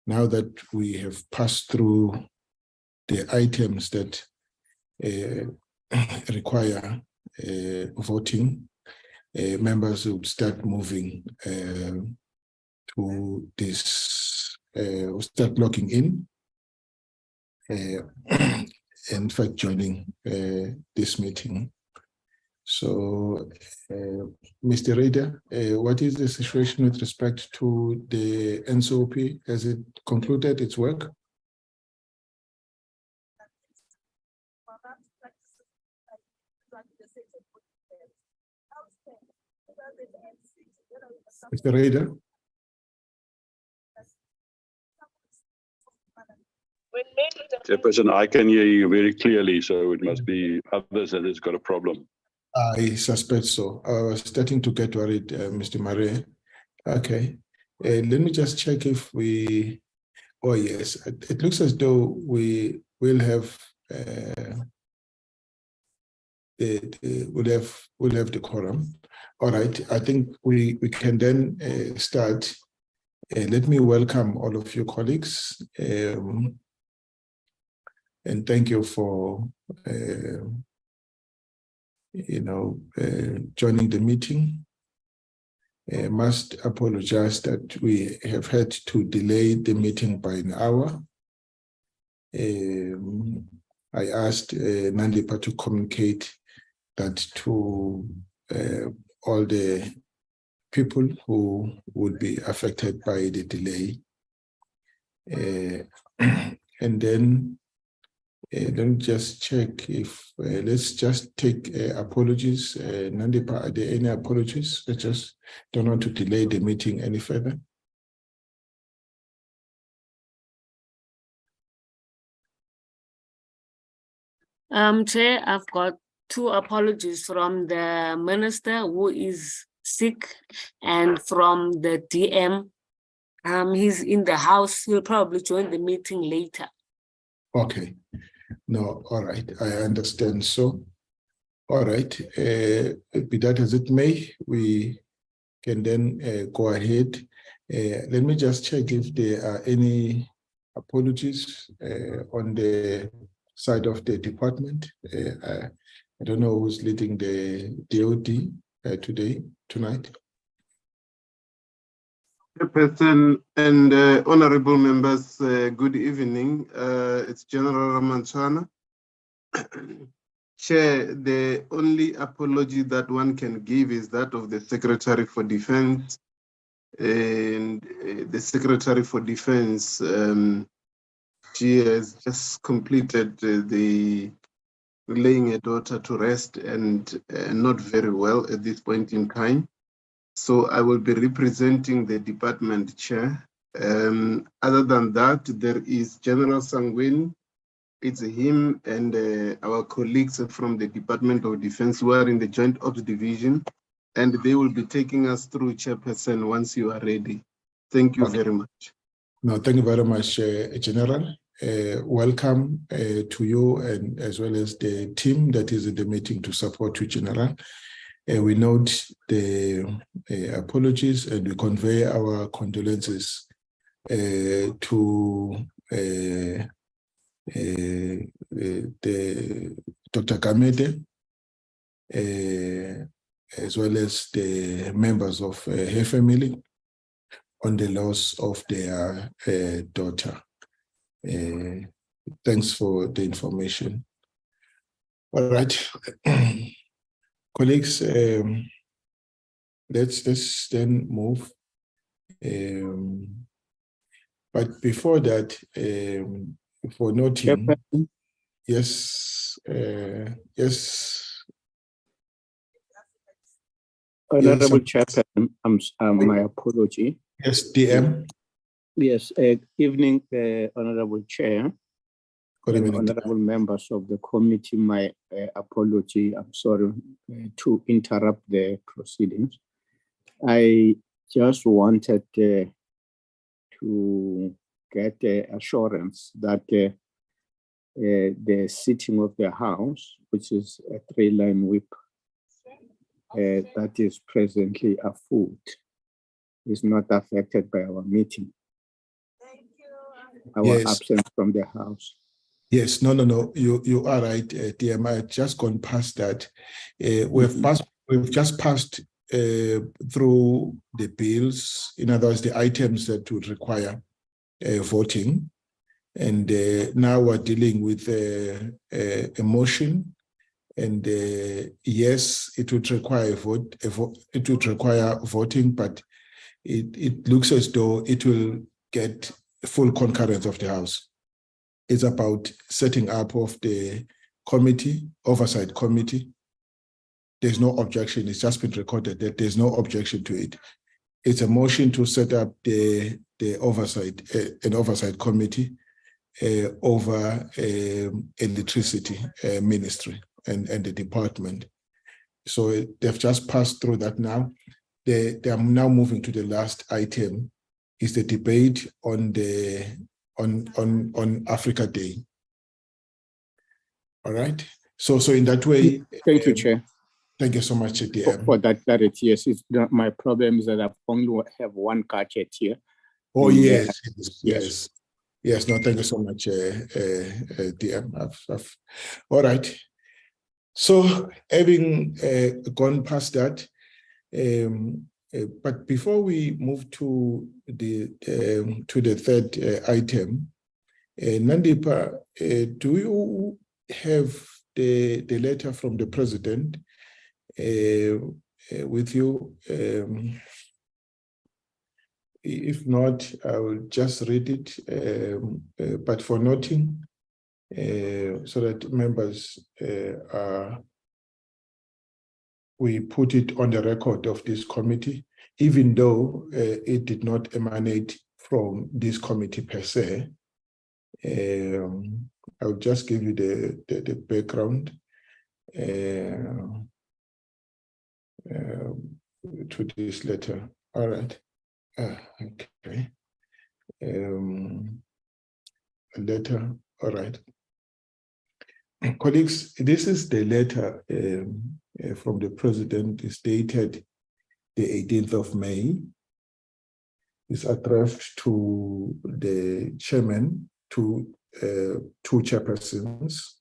now that we have passed through the items that require voting, members would start moving to this, start logging in, in fact, joining this meeting. So, Mr. Rader, what is the situation with respect to the NCOP? Has it concluded its work? Mr. Rader? Chairperson, I can hear you very clearly, so it must be others that has got a problem. I suspect so. I was starting to get worried, Mr. Murray. Okay. Let me just check if we, oh yes, it looks as though we will have we'll have the quorum. All right, I think we can then start. Let me welcome all of you colleagues, and thank you for joining the meeting. I must apologize that we have had to delay the meeting by an hour. I asked Nandipa to communicate that to all the people who would be affected by the delay. And then let me just check if, let's just take apologies. Nandipa, are there any apologies? I just don't want to delay the meeting any further. Chair, I've got 2 apologies from the minister who is sick and from the DM. He's in the house. He'll probably join the meeting later. Okay. No, all right. I understand. So, all right. Be that as it may, we can then go ahead. Let me just check if there are any apologies on the side of the department. I don't know who's leading the DOD tonight. Chairperson and honorable members, good evening. It's General Ramanchana. Chair, the only apology that one can give is that of the Secretary for Defense. And the Secretary for Defense, she has just completed the laying a daughter to rest and not very well at this point in time. So I will be representing the department chair. Other than that, there is General Sangwin. It's him and our colleagues from the Department of Defense who are in the Joint Ops Division, and they will be taking us through, Chairperson, once you are ready. Thank you very much. No, thank you very much, General. Welcome to you and as well as the team that is in the meeting to support you, General. We note the apologies and we convey our condolences to Dr. Kamede, as well as the members of her family on the loss of their daughter. Thanks for the information. All right. Colleagues, let's then move. But before that, for noting, yes, yes. Honorable Chairperson, my apology. Yes, DM. Yes, evening, Honorable Chair. And honorable members of the committee, my apology. I'm sorry to interrupt the proceedings. I just wanted to get assurance that the sitting of the House, which is a 3-line whip that is presently afoot, is not affected by our meeting. Thank you. our Yes. absence from the House. Yes, no. You are right, DM. I had just gone past that. We've just passed through the bills. In other words, the items that would require voting, and now we're dealing with a motion. And yes, it would require it would require voting, but it looks as though it will get full concurrence of the House. It's about setting up of the oversight committee. There's no objection. It's just been recorded that there's no objection to it. It's a motion to set up the oversight, an oversight committee over electricity ministry and the department. So they've just passed through that now. They are now moving to the last item, is the debate on the on Africa Day. All right. So in that way. Thank you, Chair. Thank you so much, DM. For that clarity. Yes, my problem is that I only have one gadget here. Oh, and, yes. No, thank you so much, DM. All right. So having gone past that, but before we move to the third item, Nandipa, do you have the letter from the president with you? If not, I will just read it, but for noting, so that members we put it on the record of this committee, even though it did not emanate from this committee per se. I'll just give you the background to this letter. All right. Okay. A letter. All right. Colleagues, this is the letter from the president. It's dated the 18th of May. It's addressed to the chairman, to two chairpersons.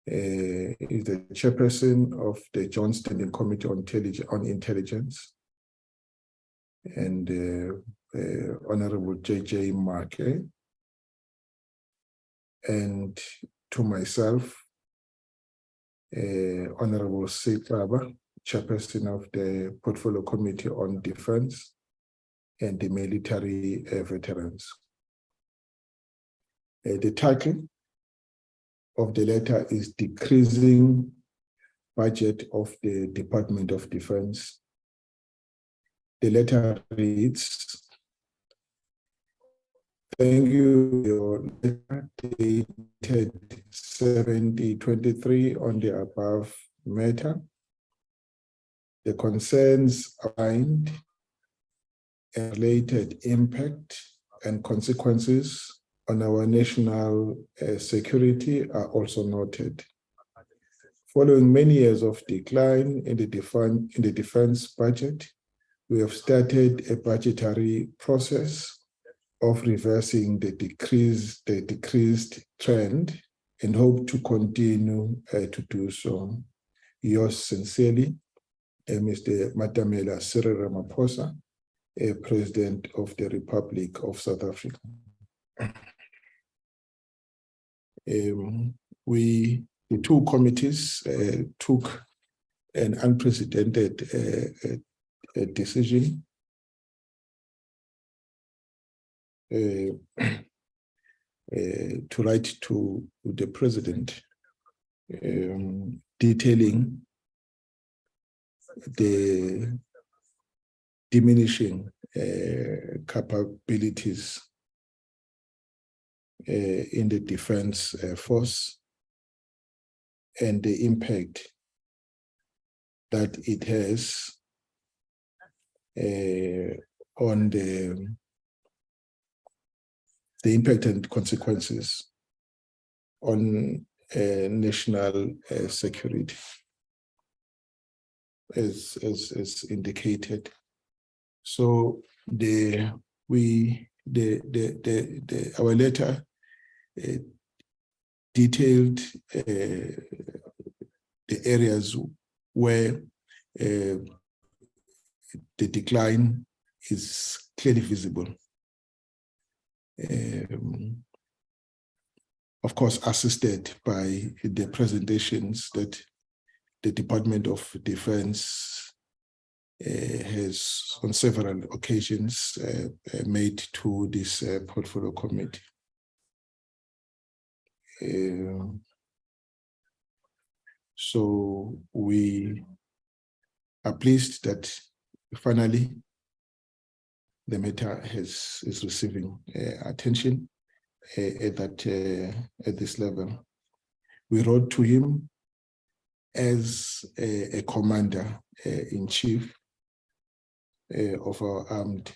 Is the chairperson of the Joint Standing Committee on Intelligence, and Honorable J.J. Marke, and to myself, Honorable Sikaba, chairperson of the Portfolio Committee on Defense and the Military Veterans. The title of the letter is Decreasing Budget of the Department of Defense. The letter reads, thank you for your letter dated 70/23 on the above matter. The concerns outlined and related impact and consequences on our national security are also noted. Following many years of decline in the defense budget, we have started a budgetary process of reversing the decreased trend and hope to continue to do so. Yours sincerely, Mr. Matamela Cyril Ramaphosa, President of the Republic of South Africa. The two committees took an unprecedented decision to write to the president detailing the diminishing capabilities in the defense force and the impact that it has on the impact and consequences on national security, as indicated. So we our letter detailed the areas where the decline is clearly visible. Of course, assisted by the presentations that the Department of Defense has on several occasions made to this portfolio committee. So we are pleased that finally the matter is receiving attention at this level. We wrote to him as a commander-in-chief of our armed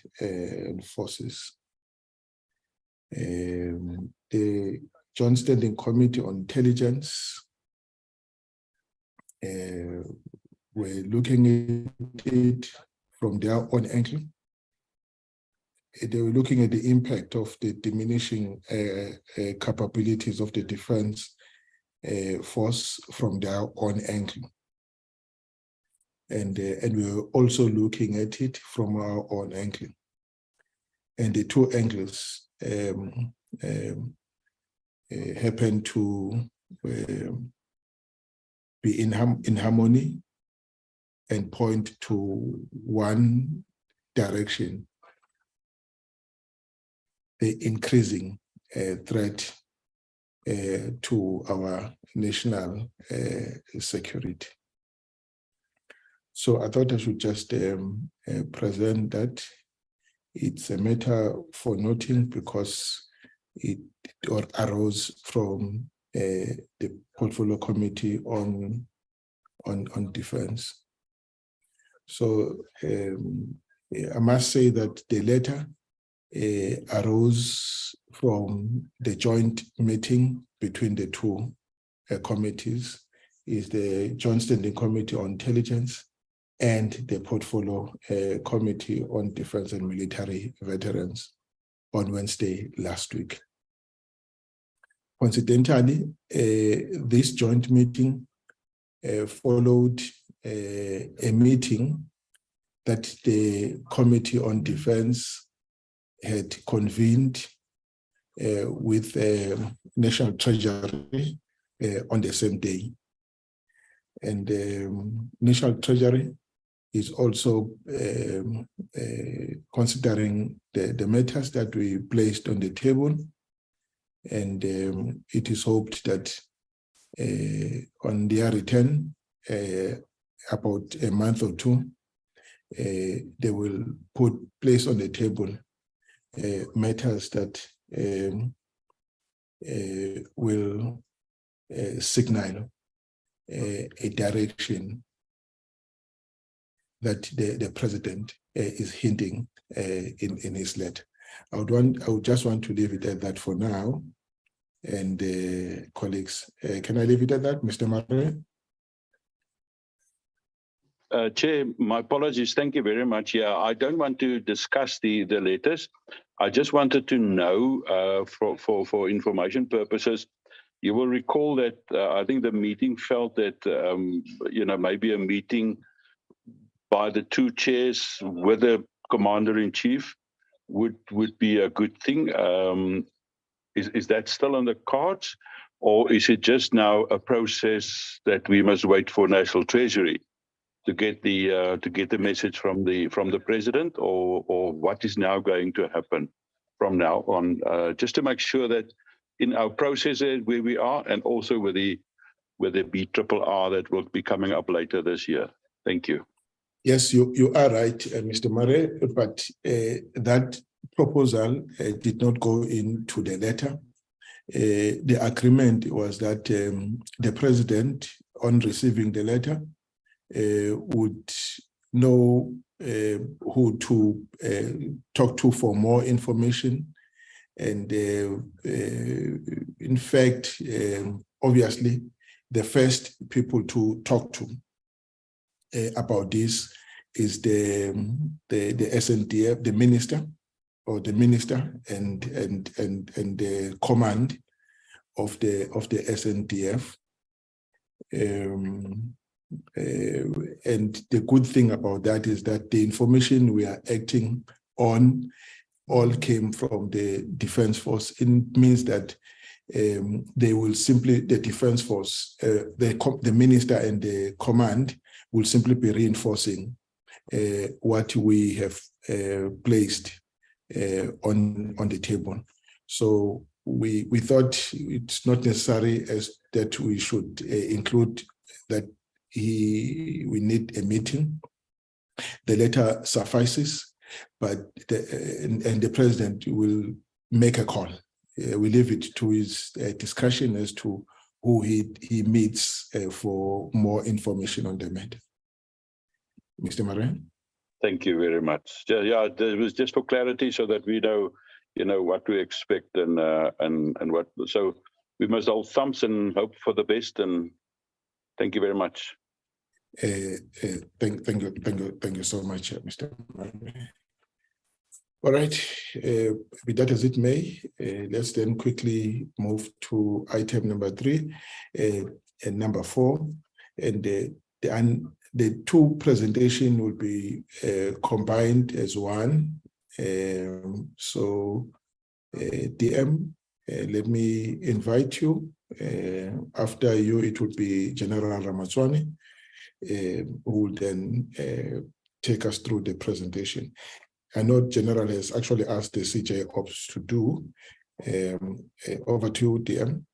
forces. The Joint Standing Committee on Intelligence were looking at it from their own angle. They were looking at the impact of the diminishing capabilities of the defense force from their own angle. And we were also looking at it from our own angle. And the two angles happen to be in harmony and point to one direction: the increasing threat to our national security. So I thought I should just present that. It's a matter for noting because it arose from the Portfolio Committee on Defense. So I must say that the letter arose from the joint meeting between the two committees, is the Joint Standing Committee on Intelligence and the Portfolio Committee on Defense and Military Veterans on Wednesday last week. Coincidentally, this joint meeting followed a meeting that the Committee on Defense had convened with National Treasury on the same day. And National Treasury is also considering the matters that we placed on the table. And it is hoped that on their return, about a month or two, they will place on the table matters that will signal a direction that the president is hinting in his letter. I would just want to leave it at that for now. And colleagues, can I leave it at that, Mr. Murray? Chair, my apologies. Thank you very much. Yeah, I don't want to discuss the letters. I just wanted to know for information purposes. You will recall that I think the meeting felt that maybe a meeting by the two chairs with the commander-in-chief would be a good thing. Is that still on the cards, or is it just now a process that we must wait for National Treasury to get the message from the president, or what is now going to happen from now on, just to make sure that in our processes where we are, and also with the BRRR that will be coming up later this year. Thank you. Yes, you are right, Mr. Murray, but that proposal did not go into the letter. The agreement was that the president, on receiving the letter, would know who to talk to for more information. And in fact, obviously, the first people to talk to about this is the SANDF, the Minister or the minister and the command of the SANDF. And the good thing about that is that the information we are acting on all came from the Defense Force. It means that they will simply, the Defense Force, the minister and the command will simply be reinforcing what we have placed on the table. So we thought it's not necessary as that we should include that we need a meeting. The letter suffices, but the president will make a call. We leave it to his discussion as to who he meets for more information on the matter. Mr. Maran? Thank you very much. Yeah, it was just for clarity so that we know, what to expect and what. So we must hold thumbs and hope for the best. And thank you very much. Thank you so much, Mr. Maran. All right, be that as it may, let's then quickly move to item number 3 and number 4. And the two presentations will be combined as one. So, DM, let me invite you. After you, it would be General Ramaswamy, who will then take us through the presentation. I know General has actually asked the CJ Ops to do. Over to you, DM.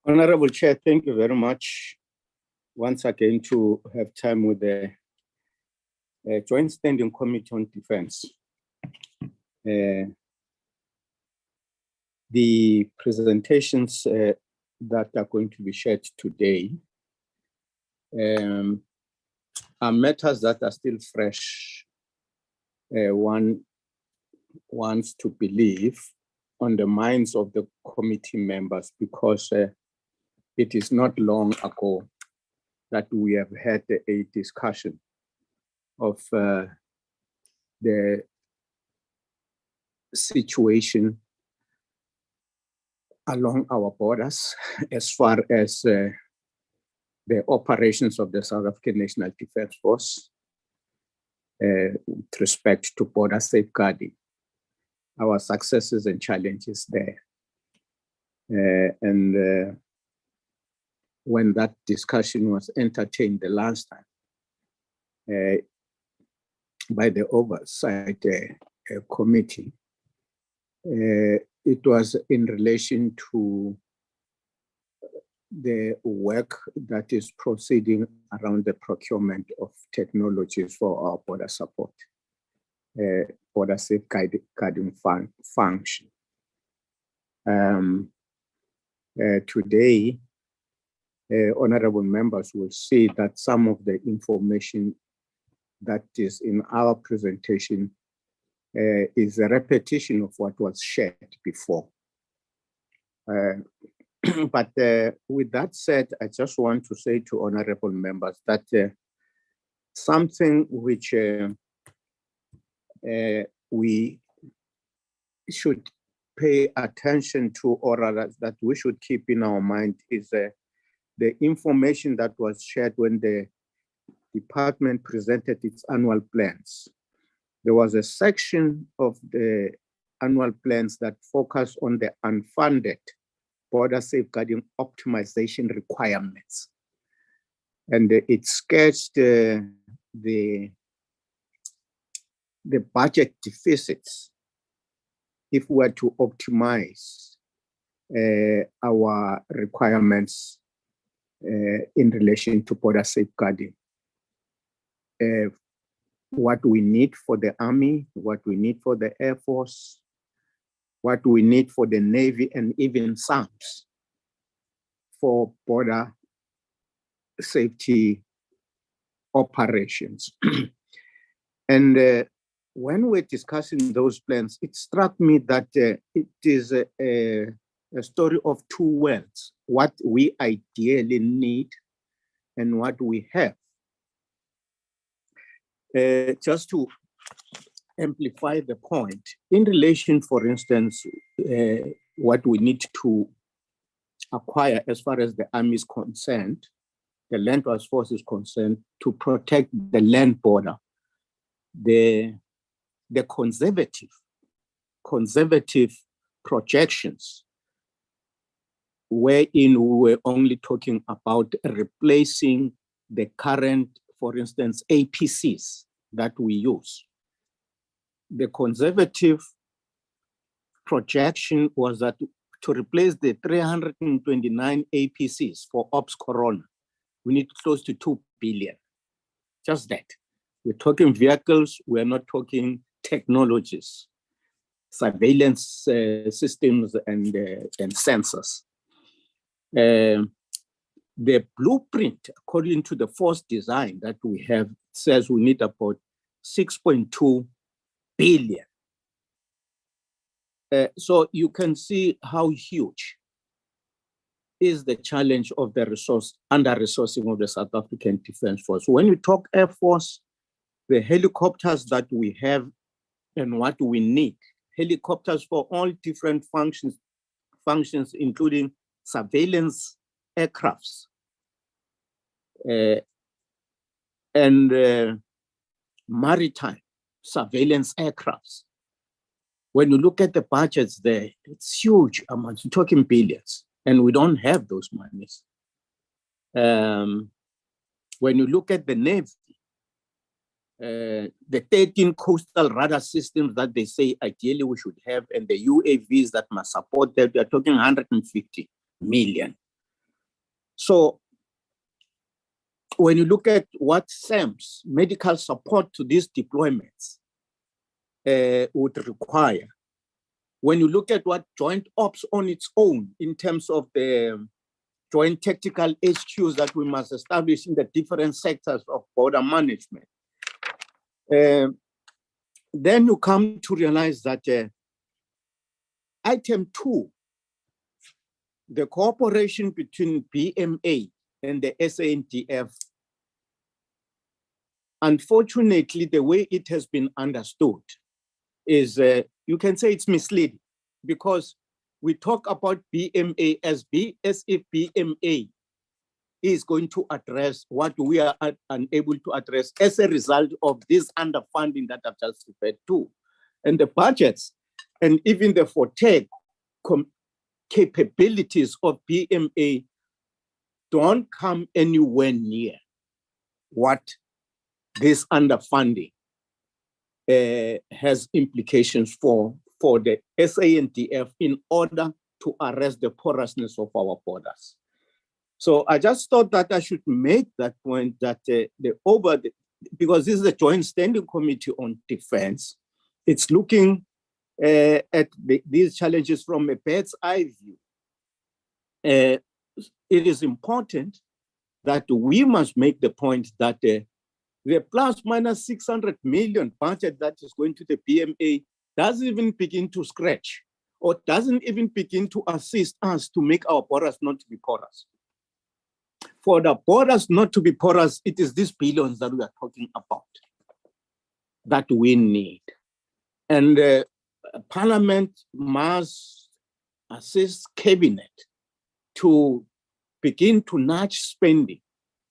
Honorable Chair, thank you very much once again to have time with the Joint Standing Committee on Defense. The presentations that are going to be shared today are matters that are still fresh. One wants to believe on the minds of the committee members, because it is not long ago that we have had a discussion of the situation along our borders as far as the operations of the South African National Defence Force with respect to border safeguarding, our successes and challenges there. And when that discussion was entertained the last time by the Oversight Committee, it was in relation to the work that is proceeding around the procurement of technologies for our border support, border safeguarding function. Today, honorable members will see that some of the information that is in our presentation is a repetition of what was shared before. But with that said, I just want to say to honorable members that something which we should pay attention to, or rather that we should keep in our mind, is the information that was shared when the department presented its annual plans. There was a section of the annual plans that focused on the unfunded border safeguarding optimization requirements. And it sketched the budget deficits if we were to optimize our requirements in relation to border safeguarding. What we need for the Army, what we need for the Air Force, what we need for the Navy, and even SAMs for border safety operations. And when we're discussing those plans, it struck me that it is a story of two worlds. what we ideally need and what we have. Just to amplify the point, in relation, for instance, what we need to acquire as far as the army is concerned, the land force is concerned, to protect the land border, the conservative projections, wherein we were only talking about replacing the current, for instance, APCs that we use. The conservative projection was that to replace the 329 APCs for Ops Corona, we need close to 2 billion. Just that. We're talking vehicles, we're not talking technologies, surveillance systems and sensors. The blueprint, according to the force design that we have, says we need about 6.2 billion. So you can see how huge is the challenge of the under-resourcing of the South African Defence Force. When we talk Air Force, the helicopters that we have and what we need, helicopters for all different functions, including surveillance aircrafts and maritime surveillance aircrafts. When you look at the budgets there, it's huge amounts, we're talking billions, and we don't have those monies. When you look at the Navy, the 13 coastal radar systems that they say ideally we should have, and the UAVs that must support that, we are talking 150 million. So when you look at what SAM's medical support to these deployments would require, when you look at what Joint Ops on its own in terms of the joint tactical HQs that we must establish in the different sectors of border management, then you come to realize that item 2, the cooperation between BMA and the SANDF, unfortunately, the way it has been understood is, you can say it's misleading, because we talk about BMA as if BMA is going to address what we are unable to address as a result of this underfunding that I've just referred to. And the budgets and even the FORTEC capabilities of BMA don't come anywhere near what this underfunding has implications for the SANDF in order to arrest the porousness of our borders. So I just thought that I should make that point, that because this is a Joint Standing Committee on Defense, it's looking at these challenges from a bird's eye view. It is important that we must make the point that the plus minus 600 million budget that is going to the BMA doesn't even begin to scratch, or doesn't even begin to assist us to make our borders not to be porous. For the borders not to be porous, it is these billions that we are talking about that we need. And Parliament must assist Cabinet to begin to nudge spending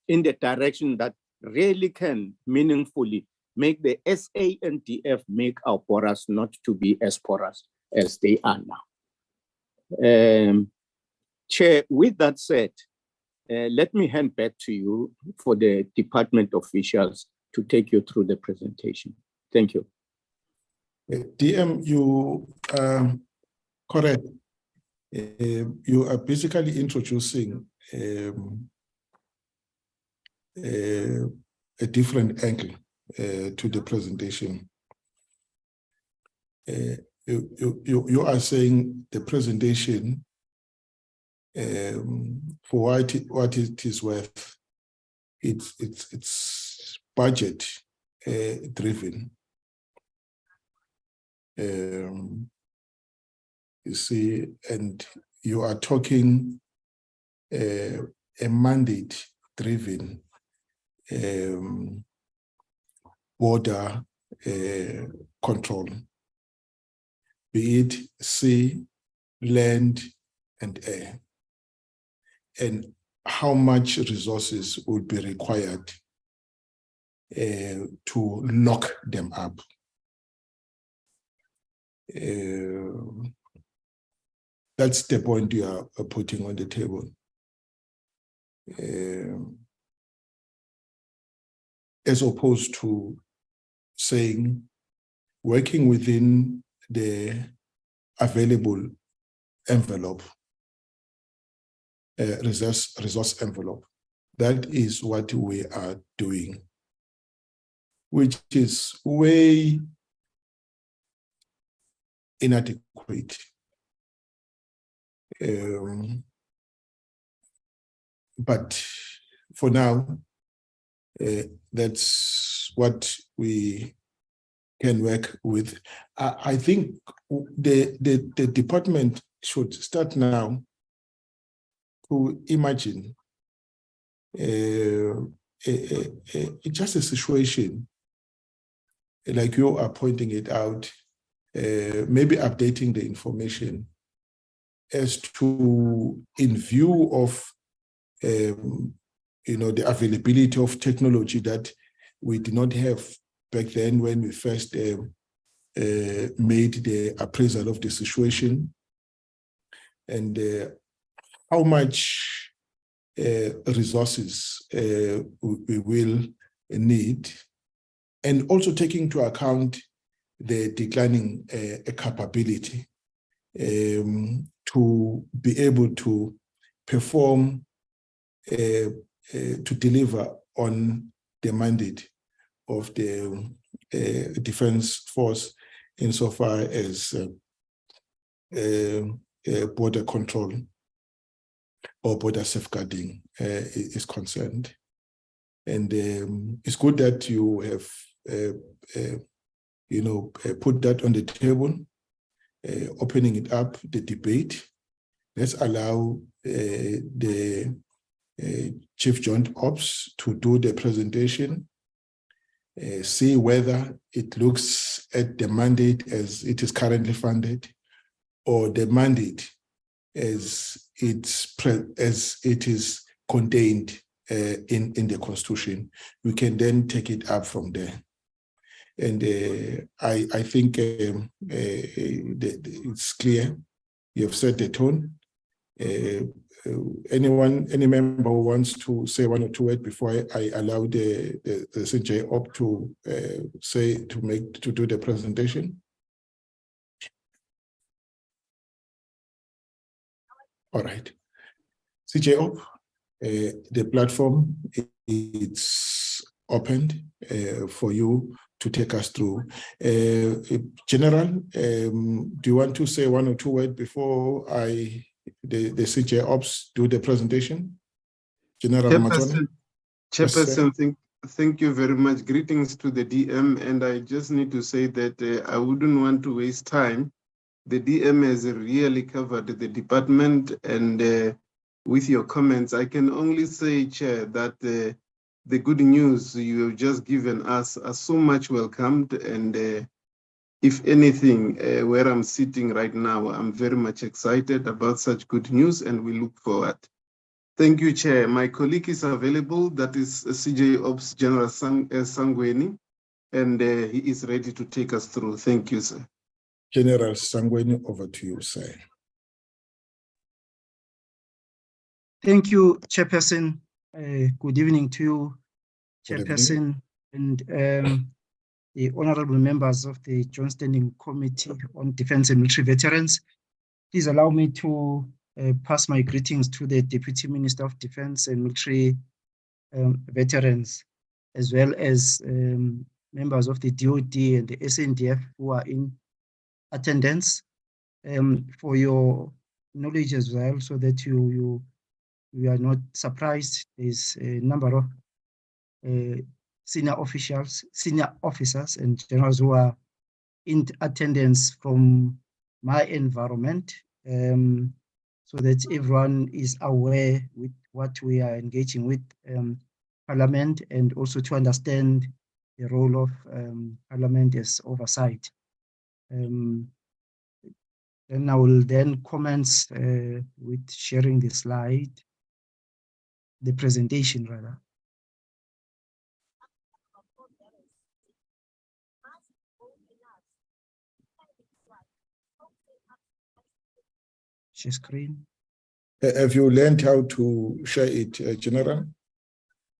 in the direction that really can meaningfully make the SANDF make our borders not to be as porous as they are now. Chair, with that said, let me hand back to you for the department officials to take you through the presentation. Thank you. DM, you correct. You are basically introducing a different angle to the presentation. You are saying the presentation, for what it is worth, it's budget driven. You see, and you are talking a mandate-driven border control, be it sea, land, and air, and how much resources would be required to lock them up. That's the point you are putting on the table. As opposed to saying, working within the available envelope, resource envelope. That is what we are doing, which is way inadequate. But for now, that's what we can work with. I think the department should start now to imagine just a situation like you are pointing it out, maybe updating the information as to, in view of the availability of technology that we did not have back then when we first made the appraisal of the situation, and how much resources we will need, and also taking into account the declining capability to be able to perform, to deliver on the mandate of the Defense Force insofar as border control or border safeguarding is concerned. And it's good that you have put that on the table, opening it up, the debate. Let's allow the Chief Joint Ops to do the presentation, see whether it looks at the mandate as it is currently funded, or the mandate as it is contained in the Constitution. We can then take it up from there. And I think it's clear. You have set the tone. Any member who wants to say one or two words before I allow the CJ up to to do the presentation? All right, CJ up. The platform is opened for you to take us through. General, do you want to say one or two words before the CJ Ops do the presentation? General Chairperson, thank you very much. Greetings to the DM, and I just need to say that I wouldn't want to waste time. The DM has really covered the department, and with your comments, I can only say, Chair, that the good news you have just given us are so much welcomed, and if anything, where I'm sitting right now, I'm very much excited about such good news, and we look forward. Thank you, Chair. My colleague is available, that is CJ Ops General Sangweni, and he is ready to take us through. Thank you, sir. General Sangweni, over to you, sir. Thank you, Chairperson. Good evening to you, Chairperson, and the honorable members of the Joint Standing Committee on Defense and Military Veterans. Please allow me to pass my greetings to the Deputy Minister of Defense and Military Veterans, as well as members of the DOD and the SANDF who are in attendance, for your knowledge as well, so that you are not surprised. There's a number of senior officers and generals who are in attendance from my environment. so that everyone is aware with what we are engaging with Parliament, and also to understand the role of Parliament as oversight. Then I will then commence with sharing the slide, the presentation rather. Share screen. Have you learned how to share it, General?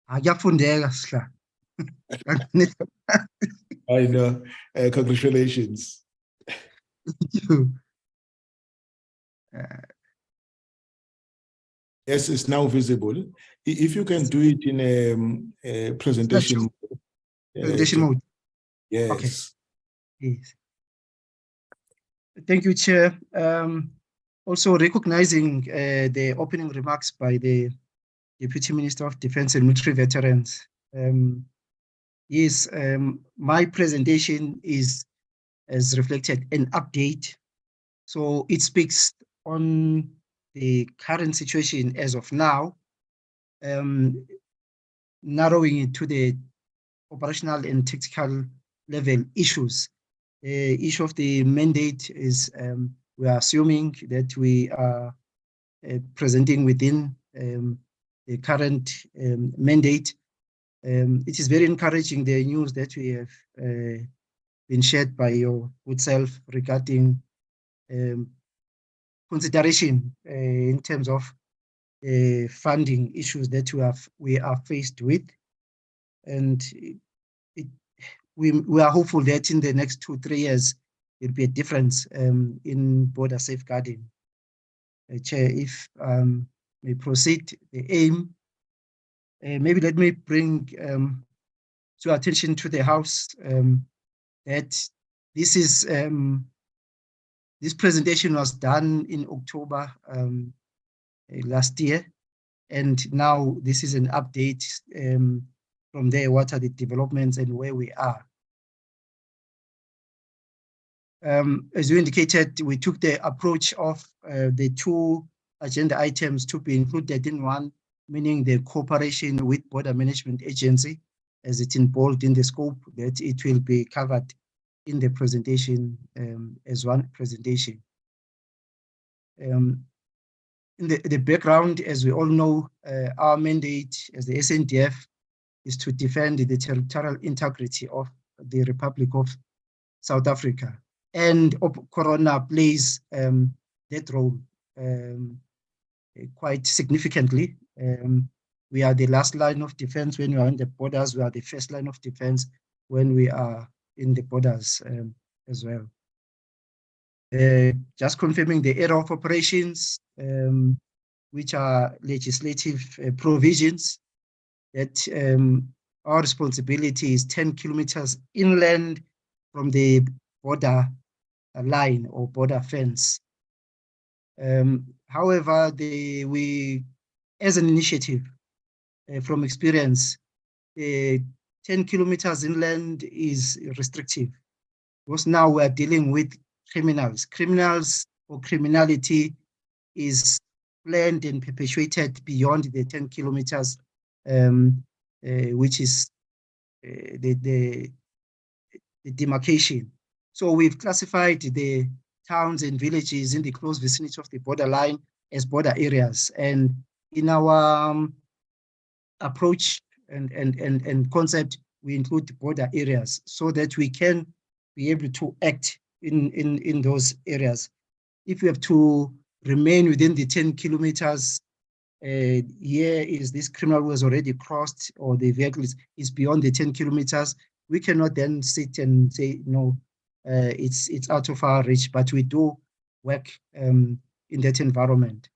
Akuyafundeka sihla. I know. Congratulations. Yes, it's now visible. If you can do it in a presentation. Presentation mode. Yes. Okay. Yes. Thank you, Chair. Also recognizing the opening remarks by the Deputy Minister of Defense and Military Veterans. Yes, my presentation is, as reflected, an update. So it speaks on the current situation as of now, narrowing it to the operational and tactical level issues. The issue of the mandate is we are assuming that we are presenting within the current mandate. It is very encouraging, the news that we have been shared by your good self regarding consideration in terms of funding issues that we are faced with. And we are hopeful that in the next 2-3 years, there'll be a difference in border safeguarding. Chair, if we proceed, the aim, maybe let me bring to attention to the House that this is this presentation was done in October last year, and now this is an update from there. What are the developments and where we are? As you indicated, we took the approach of the 2 agenda items to be included in one, meaning the cooperation with Border Management Agency, as it's in bold in the scope, that it will be covered in the presentation as one presentation. In the background, as we all know, our mandate as the SANDF is to defend the territorial integrity of the Republic of South Africa. And Corona plays that role quite significantly. We are the last line of defense when we are in the borders. We are the first line of defense when we are in the borders as well. Just confirming the area of operations, which are legislative provisions, that our responsibility is 10 kilometers inland from the border line or border fence. However, we, as an initiative, from experience, 10 kilometers inland is restrictive, because now we are dealing with criminals. Criminals or criminality is planned and perpetuated beyond the 10 kilometers, which is the demarcation. So we've classified the towns and villages in the close vicinity of the borderline as border areas. And in our approach and concept, we include border areas so that we can be able to act in those areas. If we have to remain within the 10 kilometers, here is this criminal who has already crossed, or the vehicle is beyond the 10 kilometers, we cannot then sit and say, no, it's out of our reach, but we do work in that environment.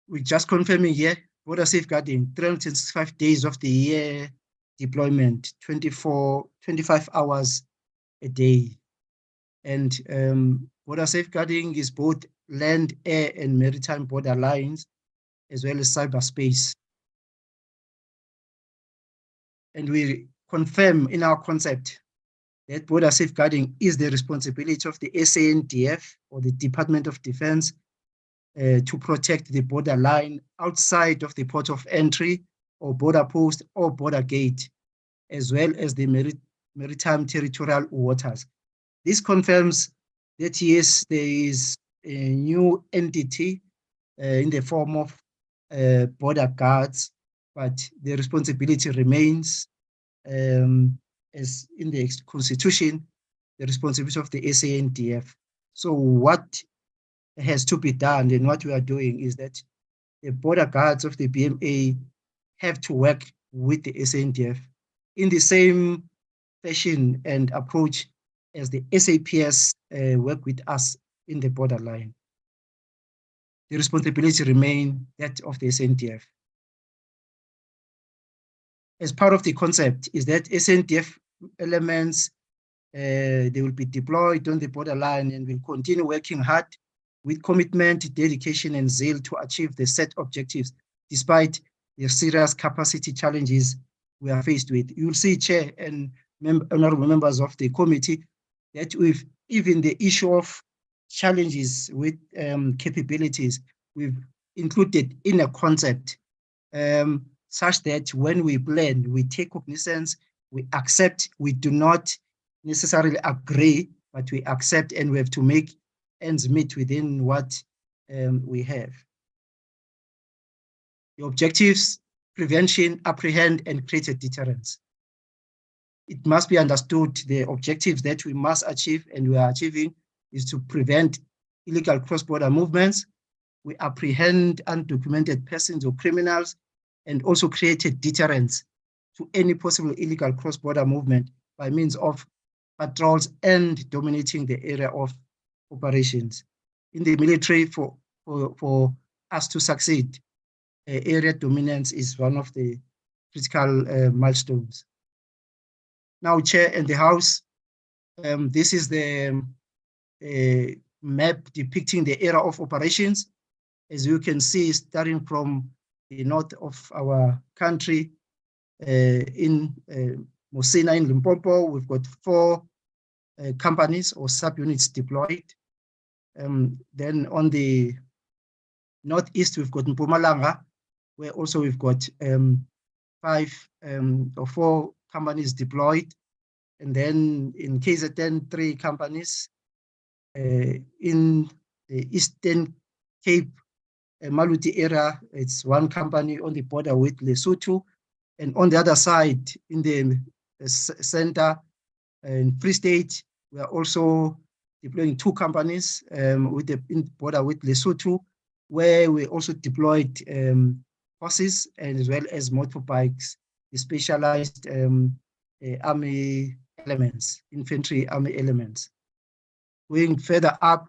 We're just confirming here, border safeguarding, 365 days of the year deployment, 25 hours a day. And border safeguarding is both land, air, and maritime border lines, as well as cyberspace. And we confirm in our concept that border safeguarding is the responsibility of the SANDF or the Department of Defense to protect the borderline outside of the port of entry or border post or border gate, as well as the maritime territorial waters. This confirms that yes, there is a new entity in the form of border guards, but the responsibility remains as in the Constitution, the responsibility of the SANDF. So what has to be done and what we are doing is that the border guards of the BMA have to work with the SANDF in the same fashion and approach as the SAPS work with us in the borderline. The responsibility remains that of the SANDF. As part of the concept is that SANDF elements, they will be deployed on the borderline and will continue working hard with commitment, dedication, and zeal to achieve the set objectives, despite the serious capacity challenges we are faced with. You will see, Chair and honorable members of the committee, that with even the issue of challenges with capabilities, we've included in a concept such that when we plan, we take cognizance, we accept, we do not necessarily agree, but we accept, and we have to make ends meet within what we have. The objectives: prevention, apprehend, and create a deterrence. It must be understood the objectives that we must achieve and we are achieving is to prevent illegal cross-border movements, we apprehend undocumented persons or criminals, and also create a deterrence to any possible illegal cross-border movement by means of patrols and dominating the area of operations. In the military, for us to succeed, area dominance is one of the critical milestones. Now, Chair and the House, this is the map depicting the area of operations. As you can see, starting from the north of our country, in Mosina in Limpopo, we've got 4 companies or subunits deployed. Then on the northeast, we've got Mpumalanga, where also we've got 5 or 4 companies deployed. And then in KZN, 3 companies. In the Eastern Cape, Maluti area, it's 1 company on the border with Lesotho. And on the other side, in the center, in Free State, we are also deploying 2 companies with the border with Lesotho, where we also deployed horses and as well as motorbikes, the specialized army elements, infantry army elements. Going further up,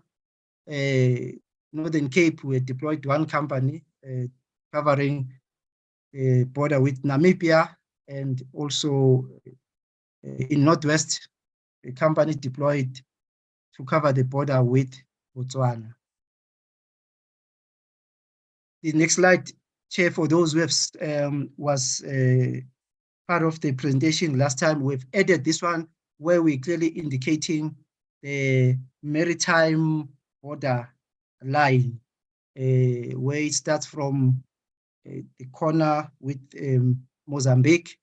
Northern Cape, we deployed 1 company covering the border with Namibia, and also in Northwest, a company deployed to cover the border with Botswana. The next slide, Chair, for those who have was part of the presentation last time, we've added this one where we're clearly indicating the maritime border line, where it starts from the corner with Mozambique,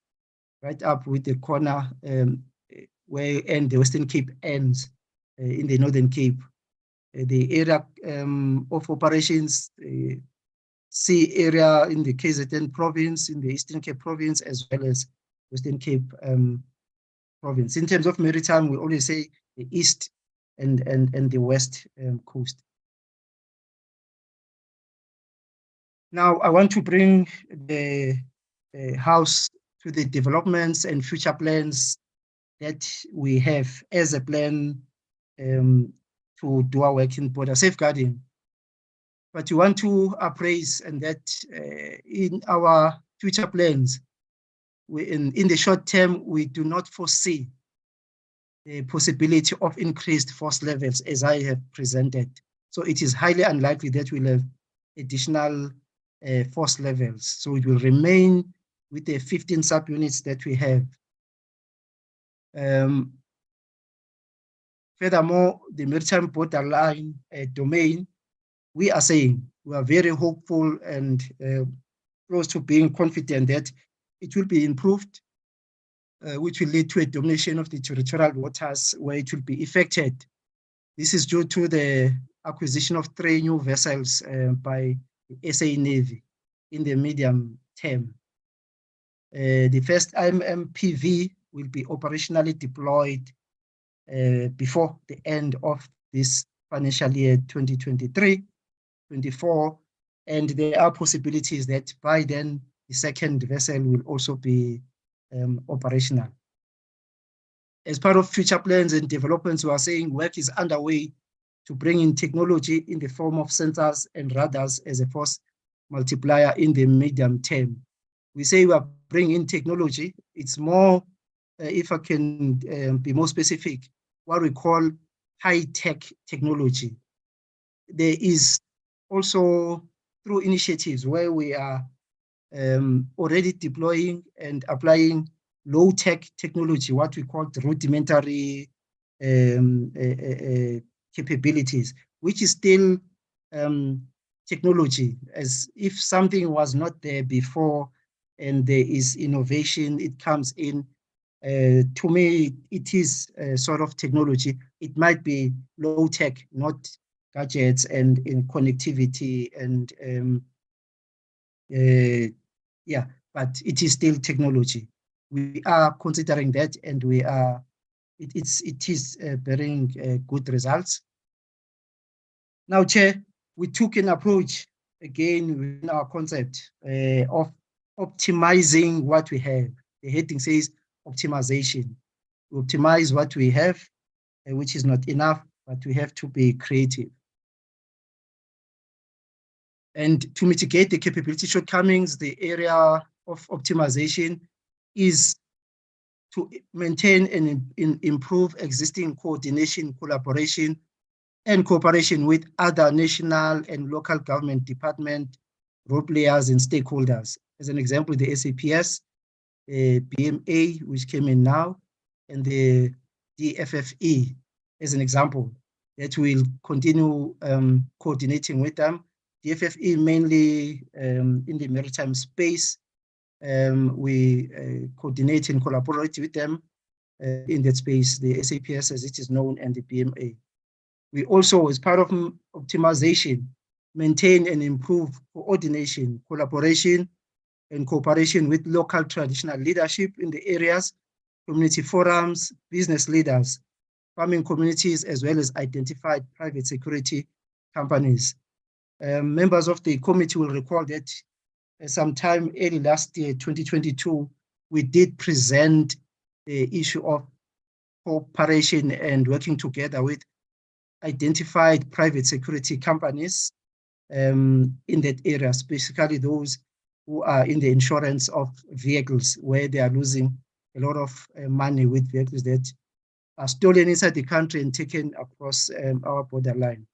right up with the corner where the Western Cape ends in the Northern Cape. The area of operations, sea area in the KZN province, in the Eastern Cape province, as well as Western Cape province. In terms of maritime, we always say the east and the west coast. Now, I want to bring the House to the developments and future plans that we have as a plan to do our work in border safeguarding. But we want to appraise and that in our future plans, in the short term, we do not foresee the possibility of increased force levels as I have presented. So it is highly unlikely that we'll have additional force levels. So it will remain with the 15 subunits that we have. Furthermore, the maritime borderline domain, we are saying we are very hopeful and close to being confident that it will be improved, which will lead to a domination of the territorial waters where it will be effected. This is due to the acquisition of 3 new vessels by the SA Navy in the medium term. The first IMPV will be operationally deployed before the end of this financial year 2023-24, and there are possibilities that by then the second vessel will also be operational. As part of future plans and developments, we are saying work is underway to bring in technology in the form of sensors and radars as a force multiplier in the medium term. We say we are bringing in technology. It's more, if I can be more specific, what we call high-tech technology. There is also through initiatives where we are already deploying and applying low-tech technology, what we call the rudimentary capabilities, which is still technology, as if something was not there before and there is innovation, it comes in. To me, it is sort of technology. It might be low-tech, not gadgets and in connectivity and yeah, but it is still technology. We are considering that, and we are. It is bearing good results. Now, Chair, we took an approach again within our concept of optimizing what we have. The heading says optimization. We optimize what we have, which is not enough, but we have to be creative. And to mitigate the capability shortcomings, the area of optimization is to maintain and improve existing coordination, collaboration, and cooperation with other national and local government department, role players, and stakeholders. As an example, the SAPS, BMA, which came in now, and the DFFE, as an example, that we'll continue coordinating with them. The FFE mainly in the maritime space. We coordinate and collaborate with them in that space, the SAPS as it is known, and the BMA. We also, as part of optimization, maintain and improve coordination, collaboration, and cooperation with local traditional leadership in the areas, community forums, business leaders, farming communities, as well as identified private security companies. Members of the committee will recall that sometime early last year, 2022, we did present the issue of cooperation and working together with identified private security companies in that area, specifically those who are in the insurance of vehicles, where they are losing a lot of money with vehicles that are stolen inside the country and taken across our borderline.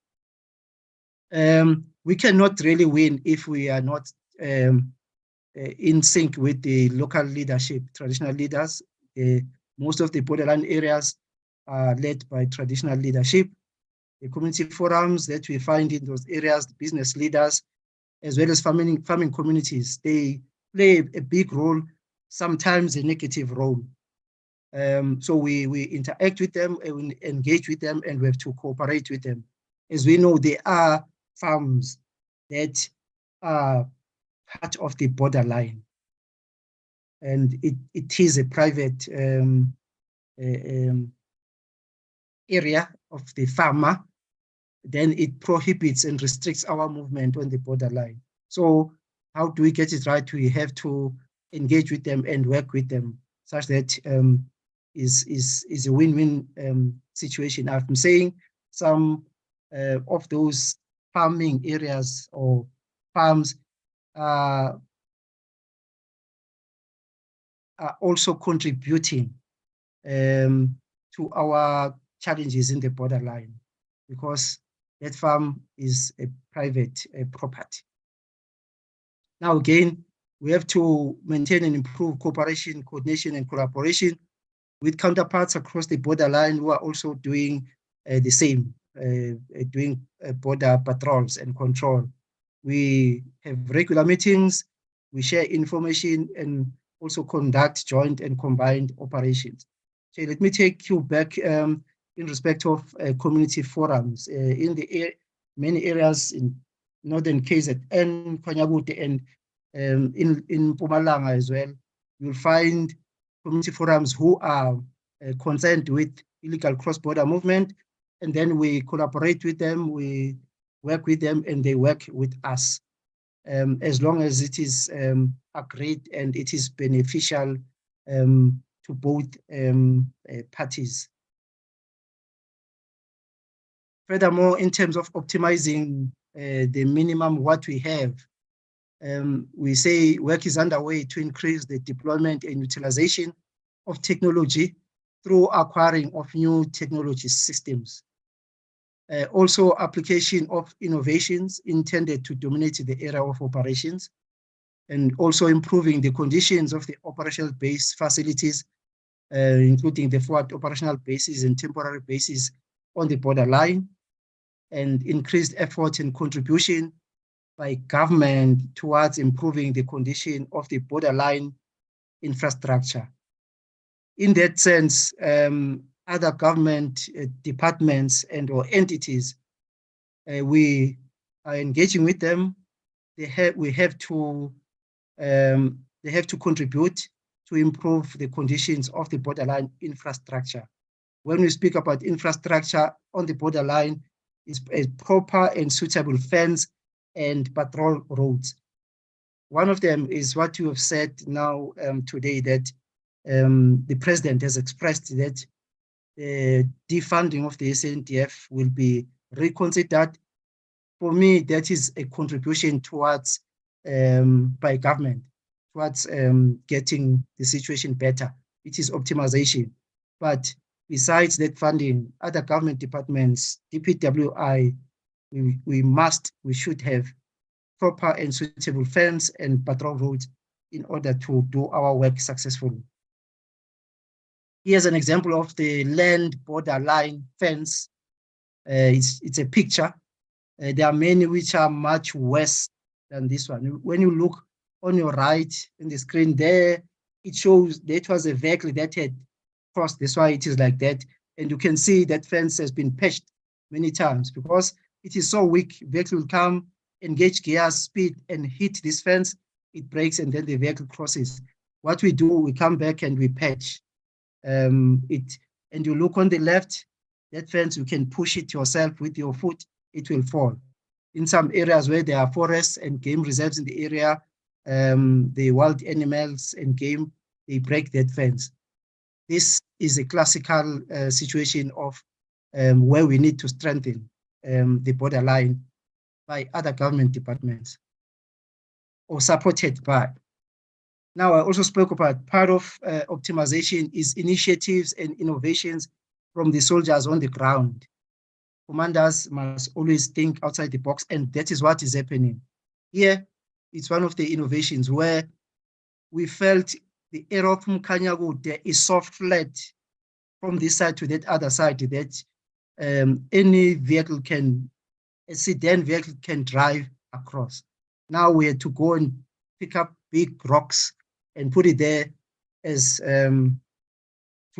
We cannot really win if we are not in sync with the local leadership, traditional leaders. Most of the borderline areas are led by traditional leadership. The community forums that we find in those areas, the business leaders, as well as farming communities, they play a big role, sometimes a negative role. So we interact with them, and we engage with them, and we have to cooperate with them. As we know, there are farms that are part of the borderline, and it is a private area of the farmer. Then it prohibits and restricts our movement on the borderline. So how do we get it right? We have to engage with them and work with them such that is a win-win situation. I'm saying some of those farming areas or farms are also contributing to our challenges in the borderline, because that farm is a private property. Now again, we have to maintain and improve cooperation, coordination, and collaboration with counterparts across the borderline who are also doing the same, doing border patrols and control. We have regular meetings, we share information, and also conduct joint and combined operations. So let me take you back in respect of community forums in the many areas in northern KZN, Kwanyabuti, and in Mpumalanga as well. You'll find community forums who are concerned with illegal cross-border movement, and then we collaborate with them, we work with them, and they work with us, as long as it is agreed and it is beneficial to both parties. Furthermore, in terms of optimizing the minimum what we have, we say work is underway to increase the deployment and utilization of technology through acquiring of new technology systems. Also, application of innovations intended to dominate the area of operations, and also improving the conditions of the operational base facilities, including the forward operational bases and temporary bases on the borderline, and increased effort and contribution by government towards improving the condition of the borderline infrastructure. In that sense, other government departments and or entities, we are engaging with them. They have to contribute to improve the conditions of the borderline infrastructure. When we speak about infrastructure on the borderline, it's a proper and suitable fence and patrol roads. One of them is what you have said now today, that the president has expressed that the defunding of the SANDF will be reconsidered. For me, that is a contribution towards, by government, towards getting the situation better. It is optimization. But besides that funding, other government departments, DPWI, we should have proper and suitable fence and patrol roads in order to do our work successfully. Here's an example of the land borderline fence. It's a picture. There are many which are much worse than this one. When you look on your right in the screen there, it shows that was a vehicle that had crossed. That's why it is like that. And you can see that fence has been patched many times because it is so weak. Vehicle will come, engage gear, speed, and hit this fence. It breaks, and then the vehicle crosses. What we do, we come back and we patch it. And you look on the left, that fence, you can push it yourself with your foot, it will fall. In some areas where there are forests and game reserves in the area, the wild animals and game, they break that fence. This is a classical situation of where we need to strengthen the borderline by other government departments or supported by. Now, I also spoke about part of optimization is initiatives and innovations from the soldiers on the ground. Commanders must always think outside the box, and that is what is happening. Here, it's one of the innovations where we felt the area from Kanyagude is so flat from this side to that other side that any vehicle a sedan vehicle can drive across. Now we had to go and pick up big rocks and put it there as to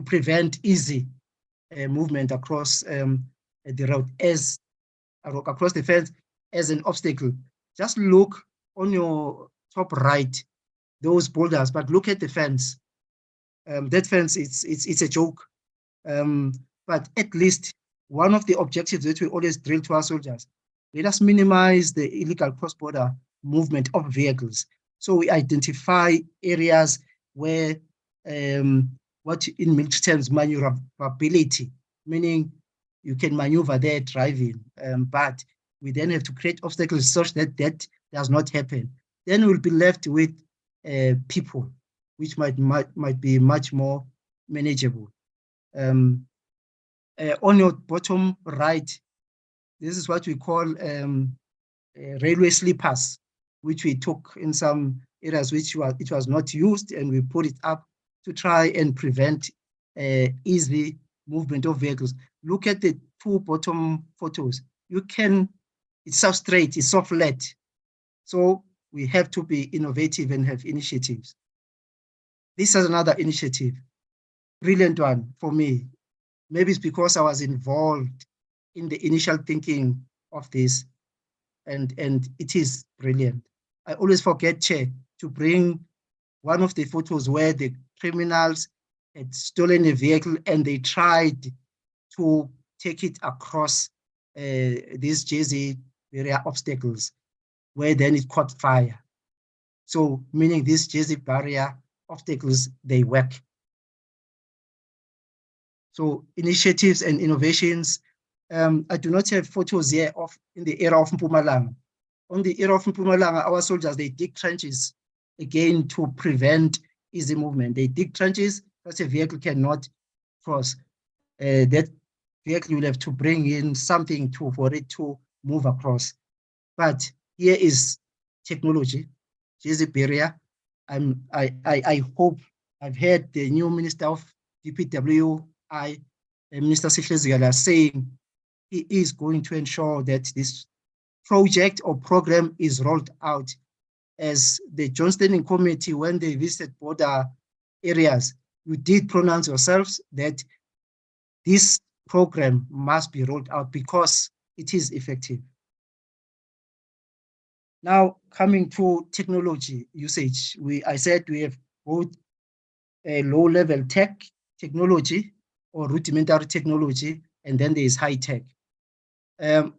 prevent easy movement across the road across the fence as an obstacle. Just look on your top right, those boulders, but look at the fence. That fence, it's a joke. But at least one of the objectives that we always drill to our soldiers, let us minimize the illegal cross-border movement of vehicles. So we identify areas where what in military terms maneuverability, meaning you can maneuver there driving, but we then have to create obstacles such that that does not happen. Then we'll be left with people, which might be much more manageable. On your bottom right, this is what we call railway sleepers, which we took in some areas which it was not used, and we put it up to try and prevent easy movement of vehicles. Look at the two bottom photos, it's so straight, it's so flat. So we have to be innovative and have initiatives. This is another initiative, brilliant one for me. Maybe it's because I was involved in the initial thinking of this, and it is brilliant. I always forget, Chair, to bring one of the photos where the criminals had stolen a vehicle and they tried to take it across these Jersey area obstacles, where then it caught fire. So meaning these Jersey barrier obstacles, they work. So initiatives and innovations. I do not have photos here of in the era of Mpumalanga. On the era of Mpumalanga, our soldiers, they dig trenches again to prevent easy movement. They dig trenches, such a vehicle cannot cross. That vehicle will have to bring in something for it to move across. But here is technology, Jersey barrier. I hope, I've heard the new Minister of DPWI, Minister Sihlezikala, saying he is going to ensure that this project or program is rolled out. As the Joint Standing Committee, when they visited border areas, you did pronounce yourselves that this program must be rolled out because it is effective. Now, coming to technology usage, I said we have both a low-level technology or rudimentary technology, and then there is high tech.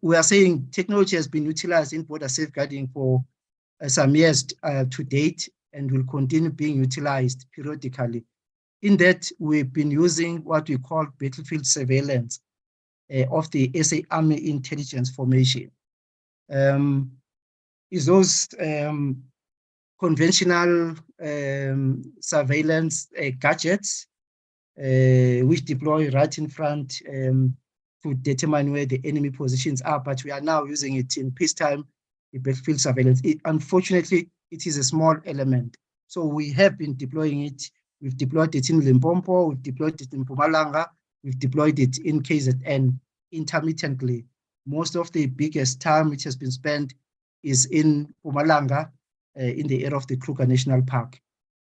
We are saying technology has been utilized in border safeguarding for some years to date and will continue being utilized periodically. In that, we've been using what we call battlefield surveillance of the SA Army Intelligence Formation. Is those conventional surveillance gadgets which deploy right in front to determine where the enemy positions are, but we are now using it in peacetime, the battlefield surveillance. Unfortunately, it is a small element. So we have been deploying it. We've deployed it in Limpopo, we've deployed it in Mpumalanga, we've deployed it in KZN intermittently. Most of the biggest time which has been spent is in Mpumalanga, in the area of the Kruger National Park.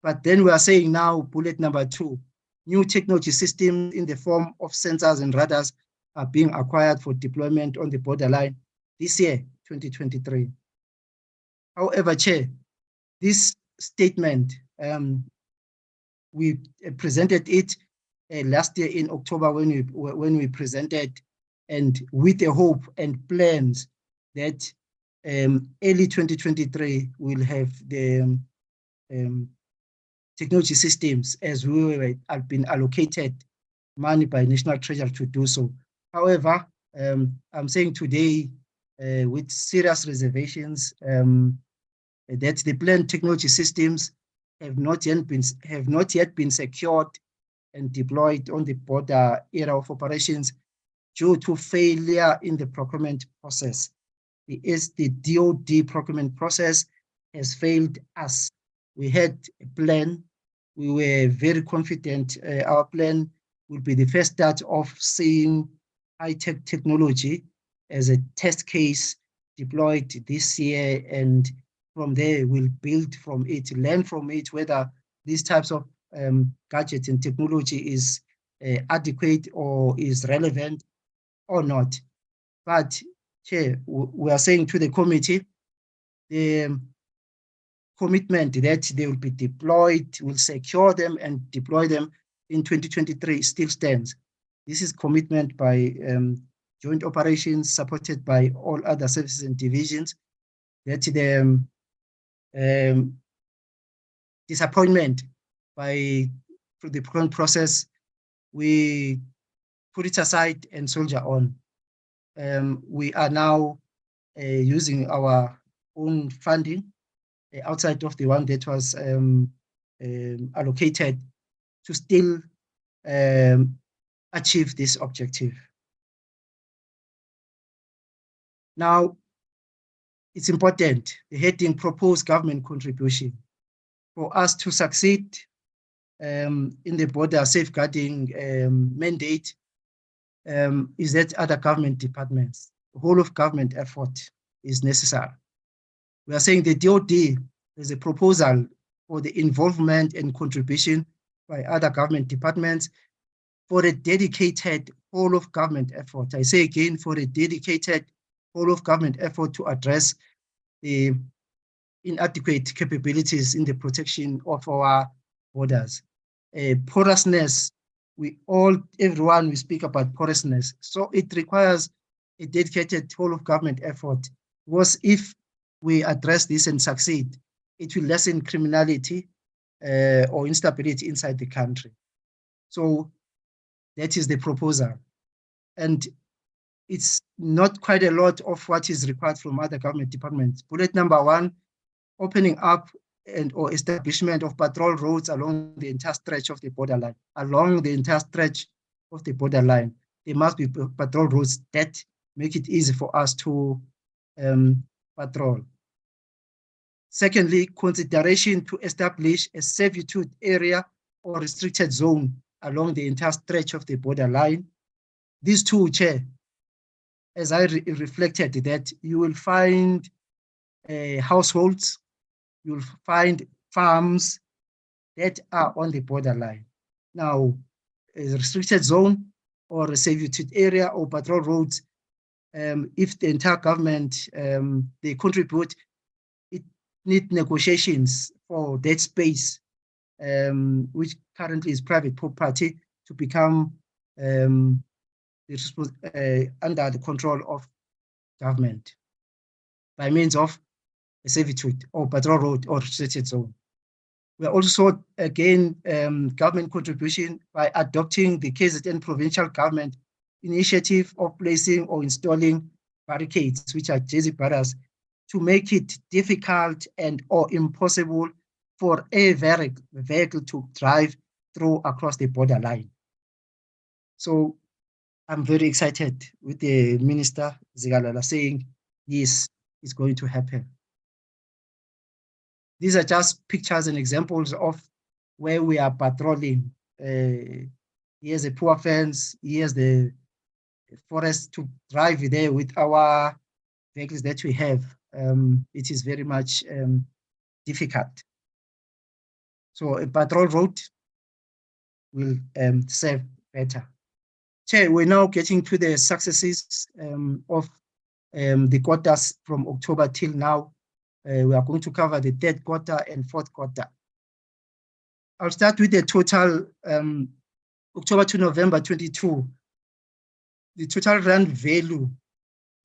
But then we are saying now, bullet number 2, new technology systems in the form of sensors and radars are being acquired for deployment on the borderline this year, 2023. However, Chair, this statement, we presented it last year in October when we presented, and with the hope and plans that early 2023 we'll have the technology systems, as we have been allocated money by National Treasury to do so. However, I'm saying today with serious reservations that the planned technology systems have not yet been secured and deployed on the border area of operations due to failure in the procurement process. The DOD procurement process has failed us. We had a plan. We were very confident our plan will be the first start of seeing high-tech technology as a test case deployed this year, and from there we'll build from it, learn from it, whether these types of gadgets and technology is adequate or is relevant or not. But Chair, we are saying to the committee, the commitment that they will be deployed, will secure them and deploy them in 2023 still stands. This is commitment by joint operations supported by all other services and divisions, that the disappointment through the procurement process, we put it aside and soldier on. We are now using our own funding outside of the one that was allocated to still achieve this objective. Now, it's important, the heading proposed government contribution. For us to succeed in the border safeguarding mandate, is that other government departments, the whole of government effort is necessary. We are saying the DoD is a proposal for the involvement and contribution by other government departments for a dedicated whole of government effort. I say again, for a dedicated whole of government effort to address the inadequate capabilities in the protection of our borders. Porousness, everyone we speak about porousness. So it requires a dedicated whole of government effort, because if we address this and succeed, it will lessen criminality or instability inside the country. So that is the proposal. And it's not quite a lot of what is required from other government departments. Bullet number 1, opening up or establishment of patrol roads along the entire stretch of the borderline. Along the entire stretch of the borderline, there must be patrol roads that make it easy for us to patrol. Secondly, consideration to establish a servitude area or restricted zone along the entire stretch of the borderline. These two, Chair, as I reflected that you will find households, you'll find farms that are on the borderline. Now, a restricted zone or a servitude area or patrol roads, if the entire government, they contribute, it needs negotiations for that space, which currently is private property, to become under the control of government by means of a servitude or patrol road or restricted zone. We are also, again, government contribution by adopting the KZN provincial government initiative of placing or installing barricades, which are jersey barriers, to make it difficult and or impossible for a vehicle to drive through across the borderline. So I'm very excited with the Minister Zikalala saying, yes, it's going to happen. These are just pictures and examples of where we are patrolling. Here's a poor fence, here's the forest to drive there with our vehicles that we have. It is very much difficult. So a patrol road will serve better. Chair, we're now getting to the successes of the quarters from October till now. We are going to cover the 3rd quarter and 4th quarter. I'll start with the total October to November 22. The total rand value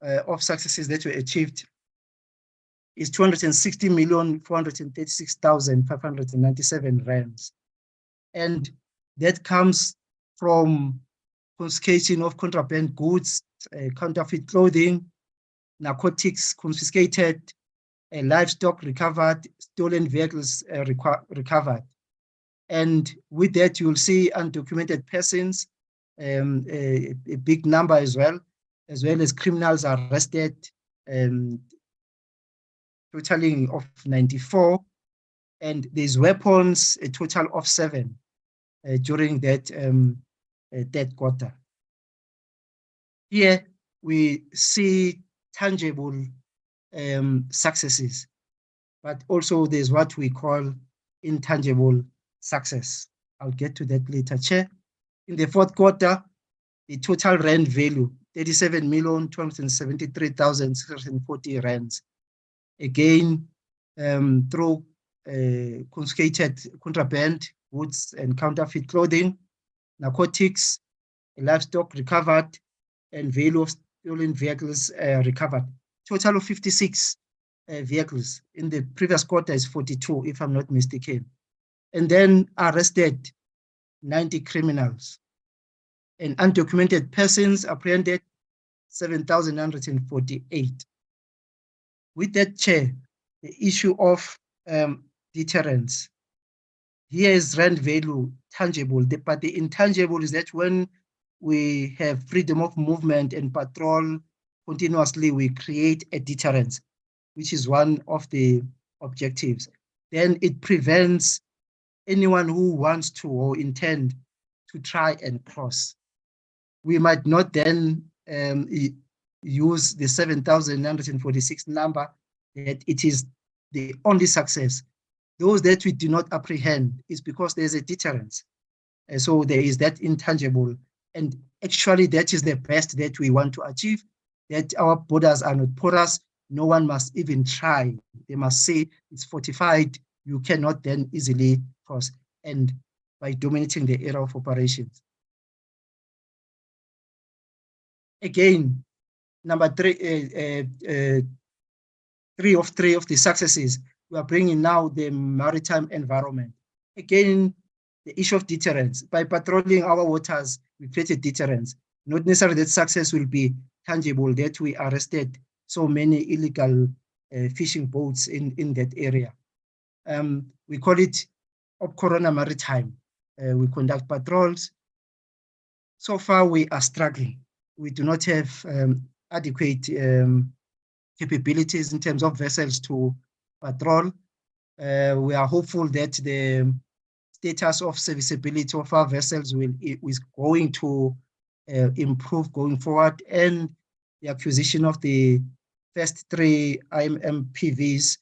of successes that were achieved is 260,436,597 rands. And that comes from confiscation of contraband goods, counterfeit clothing, narcotics confiscated, livestock recovered, stolen vehicles recovered. And with that, you'll see undocumented persons, a big number as well as criminals arrested, totaling of 94. And there's weapons, a total of 7 during that 3rd quarter. Here we see tangible successes, but also there's what we call intangible success. I'll get to that later, Chair. In the 4th quarter, the total rand value, 37,273,640 rands. Again, through confiscated contraband goods and counterfeit clothing, narcotics, livestock recovered, and value of stolen vehicles recovered. Total of 56 vehicles. In the previous quarter is 42, if I'm not mistaken. And then arrested 90 criminals. And undocumented persons apprehended 7,948. With that, Chair, the issue of deterrence. Here is rand value tangible, but the intangible is that when we have freedom of movement and patrol continuously, we create a deterrence, which is one of the objectives. Then it prevents anyone who wants to or intend to try and cross. we might not then use the 7,946 number that it is the only success. Those that we do not apprehend is because there's a deterrence. And so there is that intangible. And actually that is the best that we want to achieve, that our borders are not porous. No one must even try. They must say it's fortified. You cannot then easily cross. And by dominating the area of operations. Again, number three, three of the successes, we are bringing now the maritime environment. Again, the issue of deterrence. By patrolling our waters, we create a deterrence. Not necessarily that success will be tangible, that we arrested so many illegal fishing boats in that area. We call it Corona Maritime. We conduct patrols. So far, we are struggling. We do not have adequate capabilities in terms of vessels to patrol. We are hopeful that the status of serviceability of our vessels is going to improve going forward, and the acquisition of the first 3 IMPVs.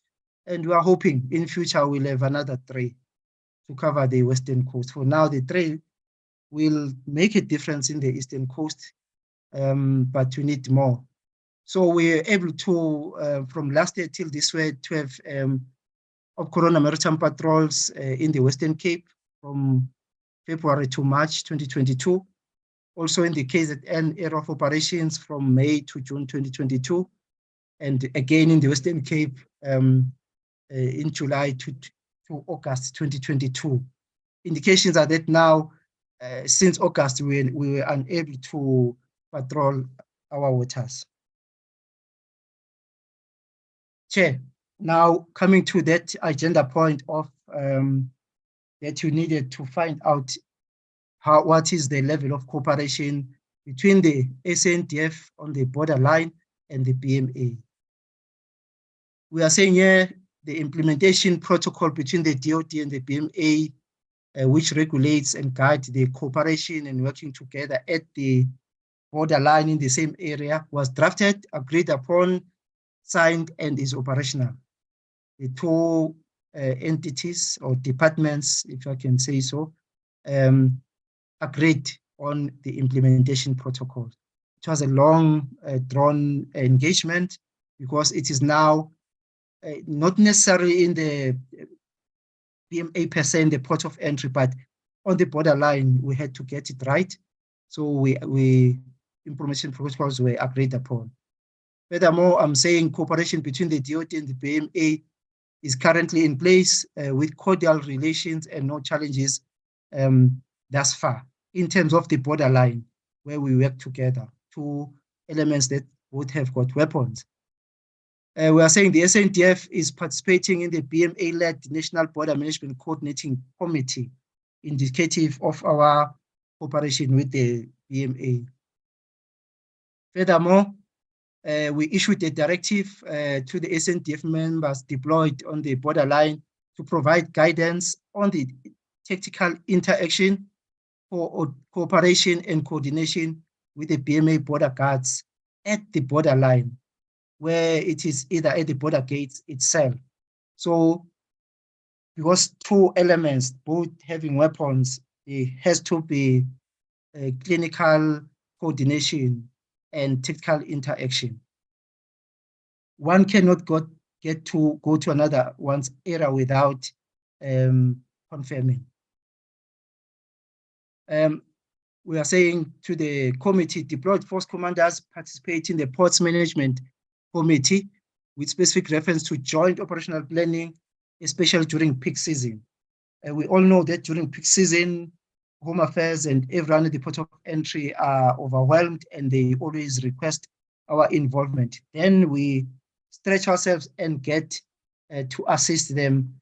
And we are hoping in future we'll have another 3 to cover the Western Coast. For now, the 3 will make a difference in the Eastern Coast, but we need more. So we're able to, from last year till this year, to have Corona Maritime patrols in the Western Cape from February to March 2022. Also in the KZN area of operations from May to June 2022. And again in the Western Cape in July to August 2022. Indications are that now, since August, we were unable to patrol our waters. Chair, now coming to that agenda point of that you needed to find out what is the level of cooperation between the SANDF on the borderline and the BMA. We are saying here the implementation protocol between the DOD and the BMA, which regulates and guides the cooperation and working together at the borderline in the same area, was drafted, agreed upon, signed, and is operational. The 2 entities or departments, if I can say so, agreed on the implementation protocol. It was a long drawn engagement because it is now not necessarily in the BMA per se in the port of entry, but on the borderline, we had to get it right. So information protocols were agreed upon. Furthermore, I'm saying cooperation between the DOD and the BMA is currently in place with cordial relations and no challenges thus far in terms of the borderline where we work together, 2 elements that both have got weapons. We are saying the SANDF is participating in the BMA-led National Border Management Coordinating Committee, indicative of our cooperation with the BMA. Furthermore, we issued a directive to the SANDF members deployed on the borderline to provide guidance on the tactical interaction for cooperation and coordination with the BMA border guards at the borderline, where it is either at the border gates itself. So because 2 elements, both having weapons, it has to be a clinical coordination and tactical interaction. One cannot go to another one's area without confirming. We are saying to the committee, deployed force commanders participate in the ports management committee with specific reference to joint operational planning, especially during peak season. We all know that during peak season, Home Affairs and everyone at the port of entry are overwhelmed and they always request our involvement. Then we stretch ourselves and get to assist them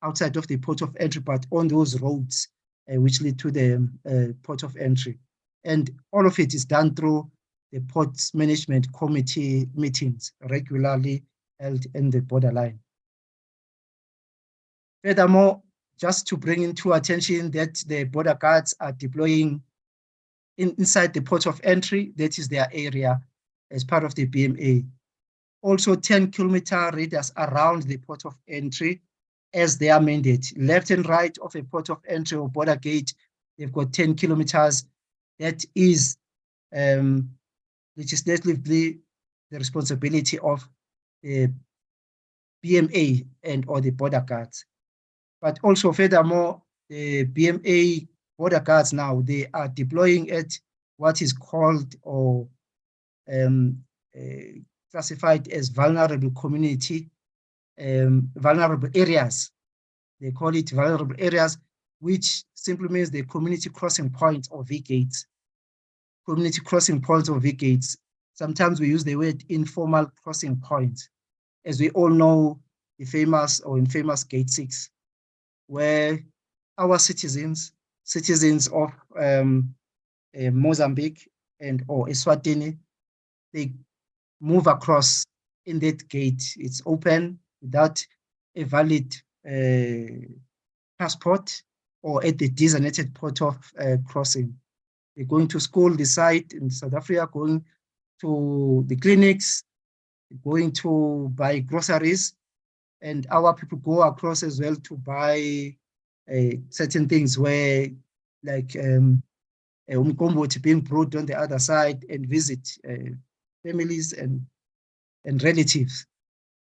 outside of the port of entry, but on those roads which lead to the port of entry. And all of it is done through the ports management committee meetings regularly held in the borderline. Furthermore, just to bring into attention that the border guards are deploying inside the port of entry, that is their area as part of the BMA. Also 10-kilometer radius around the port of entry as their mandate. Left and right of a port of entry or border gate, they've got 10 kilometers. That is legislatively the responsibility of the BMA and or the border guards. But also furthermore, the BMA border guards now, they are deploying at what is called or classified as vulnerable community, vulnerable areas. They call it vulnerable areas, which simply means the community crossing points or V-gates. Community crossing points or V-gates. Sometimes we use the word informal crossing points. As we all know, the famous or infamous Gate 6, where our citizens of Mozambique and or Eswatini, they move across in that gate. It's open without a valid passport or at the designated port of crossing. They're going to school, the site in South Africa, going to the clinics, going to buy groceries, and our people go across as well to buy certain things where, like umqombothi being brought on the other side and visit families and relatives.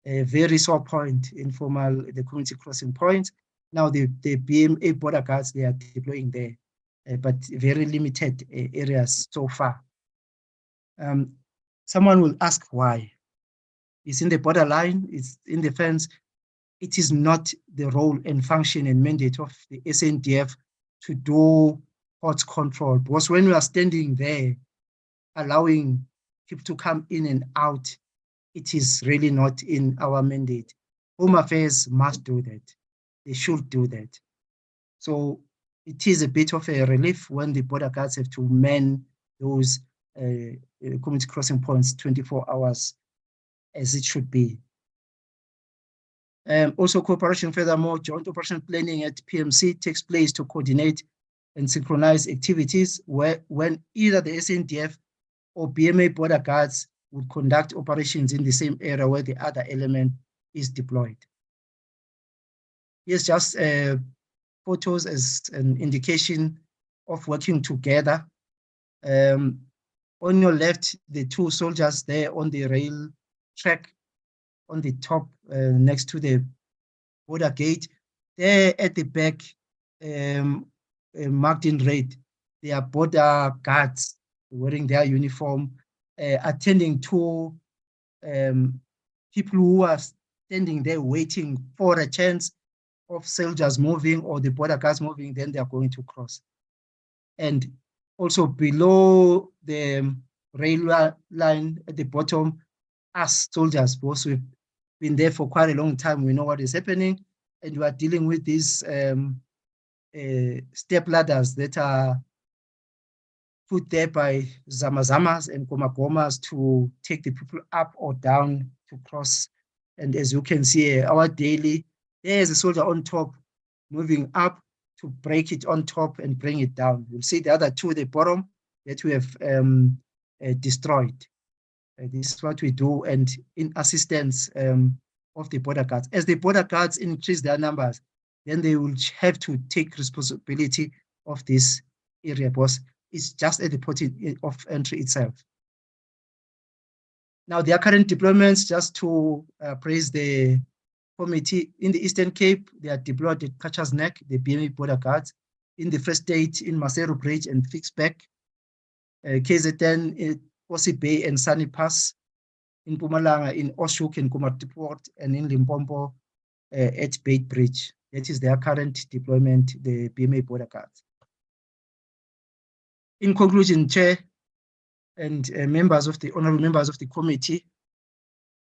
A very sore point, informal, the community crossing points. Now the BMA border guards, they are deploying there, but very limited areas so far. Someone will ask why. It's in the borderline, it's in the fence. It is not the role and function and mandate of the SANDF to do port control, because when we are standing there, allowing people to come in and out, it is really not in our mandate. Home Affairs must do that. They should do that. So it is a bit of a relief when the border guards have to man those community crossing points 24 hours as it should be. Also cooperation, furthermore, joint operation planning at PMC takes place to coordinate and synchronize activities when either the SANDF or BMA border guards would conduct operations in the same area where the other element is deployed. Here's just photos as an indication of working together. On your left, the two soldiers there on the rail track on the top next to the border gate. There at the back, marked in red, they are border guards wearing their uniform, attending to people who are standing there waiting for a chance of soldiers moving or the border guards moving, then they are going to cross. And also below the rail line at the bottom, us soldiers, because we've been there for quite a long time, we know what is happening, and we are dealing with these step ladders that are put there by zamazamas and gomagomas to take the people up or down to cross. And as you can see, our daily, there's a soldier on top moving up to break it on top and bring it down. You'll see the other two at the bottom that we have destroyed. This is what we do, and in assistance of the border guards. As the border guards increase their numbers, then they will have to take responsibility of this area, because it's just at the port of entry itself. Now, their current deployments, just to praise the committee, in the Eastern Cape, they are deployed at Kacha's Neck, the BMA border guards, in the Free State, in Maseru Bridge and Fixback, KZN, Ossie Bay and Sunny Pass, in Mpumalanga, in Oshuk and Komati Port, and in Limpopo at Bait Bridge. That is their current deployment, the BMA border guards. In conclusion, Chair and honorable members of the committee,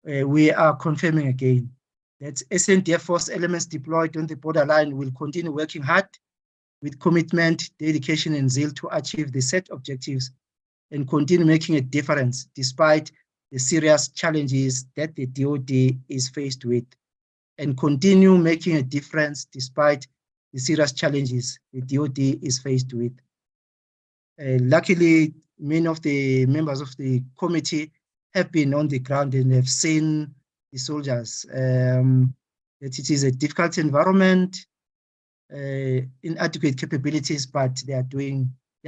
we are confirming again that SANDF force elements deployed on the borderline will continue working hard with commitment, dedication, and zeal to achieve the set objectives and continue making a difference despite the serious challenges that the DoD is faced with, and continue making a difference despite the serious challenges the DoD is faced with. Luckily, many of the members of the committee have been on the ground and have seen the soldiers. That it is a difficult environment, inadequate capabilities, but they are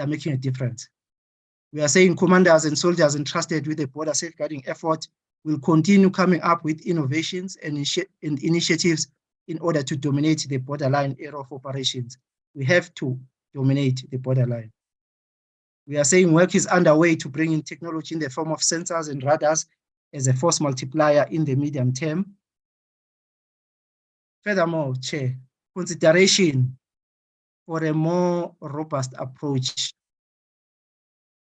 making a difference. We are saying commanders and soldiers entrusted with the border safeguarding effort will continue coming up with innovations and initiatives in order to dominate the borderline area of operations. We have to dominate the borderline. We are saying work is underway to bring in technology in the form of sensors and radars as a force multiplier in the medium term. Furthermore, Chair, consideration for a more robust approach,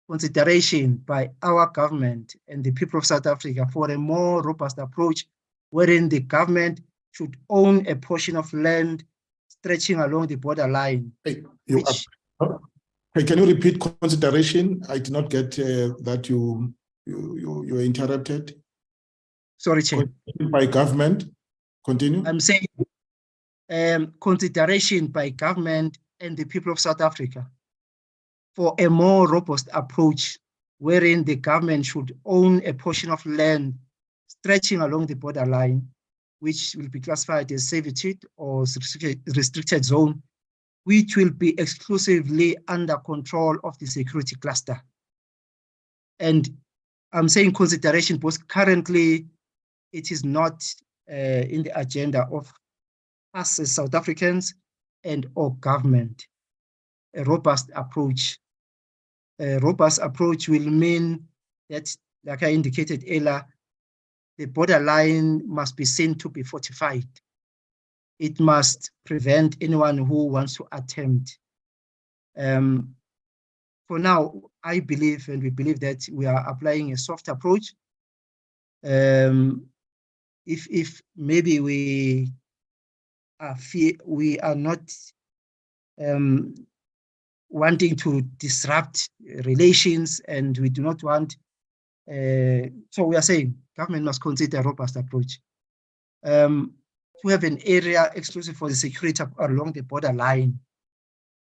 consideration by our government and the people of South Africa for a more robust approach wherein the government should own a portion of land stretching along the borderline. Hey, can you repeat consideration? I did not get that you were interrupted. Sorry, Chair. By government, continue. I'm saying consideration by government and the people of South Africa for a more robust approach wherein the government should own a portion of land stretching along the borderline, which will be classified as servitude or restricted zone, which will be exclusively under control of the security cluster. And I'm saying consideration because currently it is not in the agenda of us as South Africans and or government. A robust approach. A robust approach will mean that, like I indicated earlier, the borderline must be seen to be fortified. It must prevent anyone who wants to attempt. For now, I believe, and we believe that we are applying a soft approach. If maybe we are not wanting to disrupt relations, and we do not want, so we are saying government must consider a robust approach. To have an area exclusive for the security along the borderline.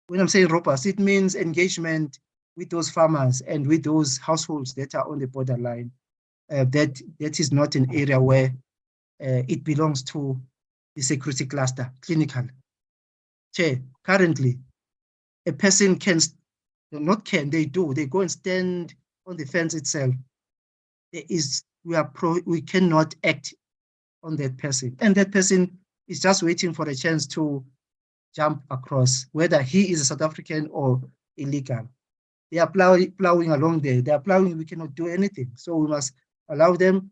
When I'm saying robust, it means engagement with those farmers and with those households that are on the borderline. That is not an area where it belongs to the security cluster, clinical. Chair, currently, a person they go and stand on the fence itself. We cannot act on that person. And that person is just waiting for a chance to jump across, whether he is a South African or illegal. They are plowing along there. They are plowing, we cannot do anything. So we must allow them,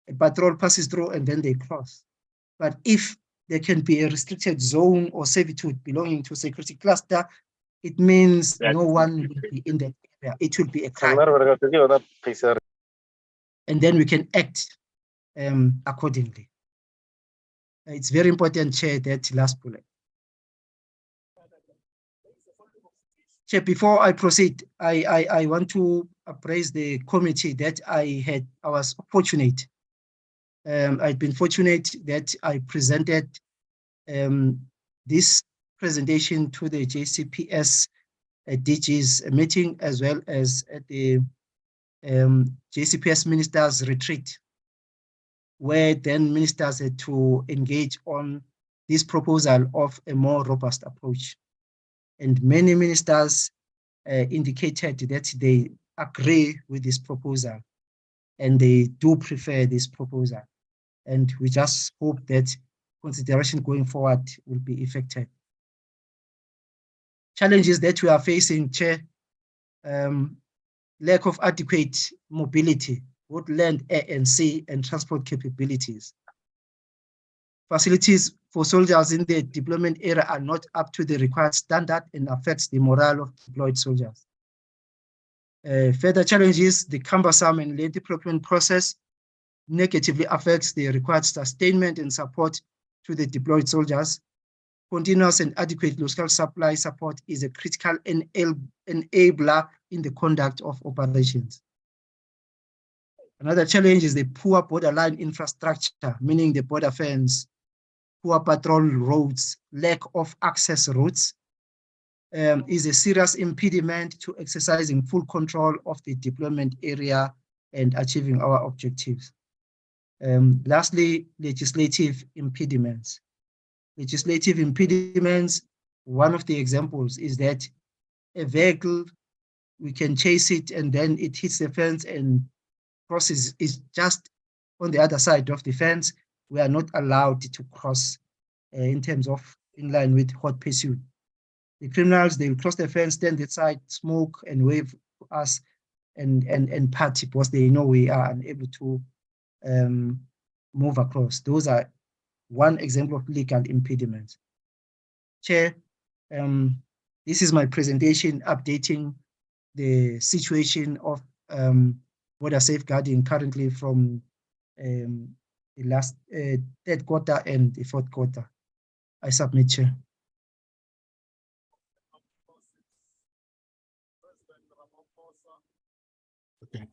a patrol passes through and then they cross. But if there can be a restricted zone or servitude belonging to a security cluster, it means no one will be in that area. It will be a crime. And then we can act accordingly. It's very important, Chair, that last bullet. Chair, before I proceed, I want to appraise the committee that I was fortunate. I've been fortunate that I presented this presentation to the JCPS DG's meeting, as well as at the JCPS ministers retreat, where then ministers had to engage on this proposal of a more robust approach. And many ministers indicated that they agree with this proposal and they do prefer this proposal. And we just hope that consideration going forward will be effected. Challenges that we are facing, Chair, lack of adequate mobility, both land, air, and sea, and transport capabilities. Facilities for soldiers in the deployment area are not up to the required standard and affects the morale of deployed soldiers. Further challenges, the cumbersome and lengthy procurement process negatively affects the required sustainment and support to the deployed soldiers. Continuous and adequate local supply support is a critical enabler in the conduct of operations. Another challenge is the poor borderline infrastructure, meaning the border fence, poor patrol roads, lack of access routes, is a serious impediment to exercising full control of the deployment area and achieving our objectives. Lastly, legislative impediments. Legislative impediments, one of the examples is that a vehicle, we can chase it and then it hits the fence and crosses, is just on the other side of the fence. We are not allowed to cross in terms of in line with hot pursuit. The criminals, they will cross the fence, stand aside, smoke and wave to us and party because they know we are unable to move across. Those are one example of legal impediments. Chair, this is my presentation updating the situation of border safeguarding currently from the last third quarter and the fourth quarter. I submit, Chair. Okay.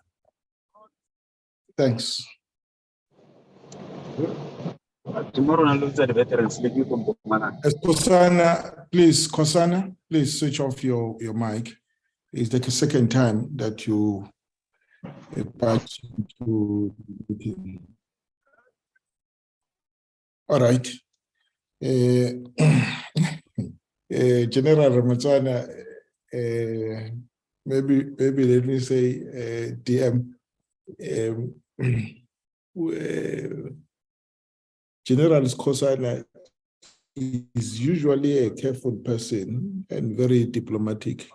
Thanks. Tomorrow I'll lose the veterans. Kosana, please switch off your mic. It's the second time that you patch into the meeting. All right. General Ramatsana, maybe let me say DM. General Kosana is usually a careful person and very diplomatic.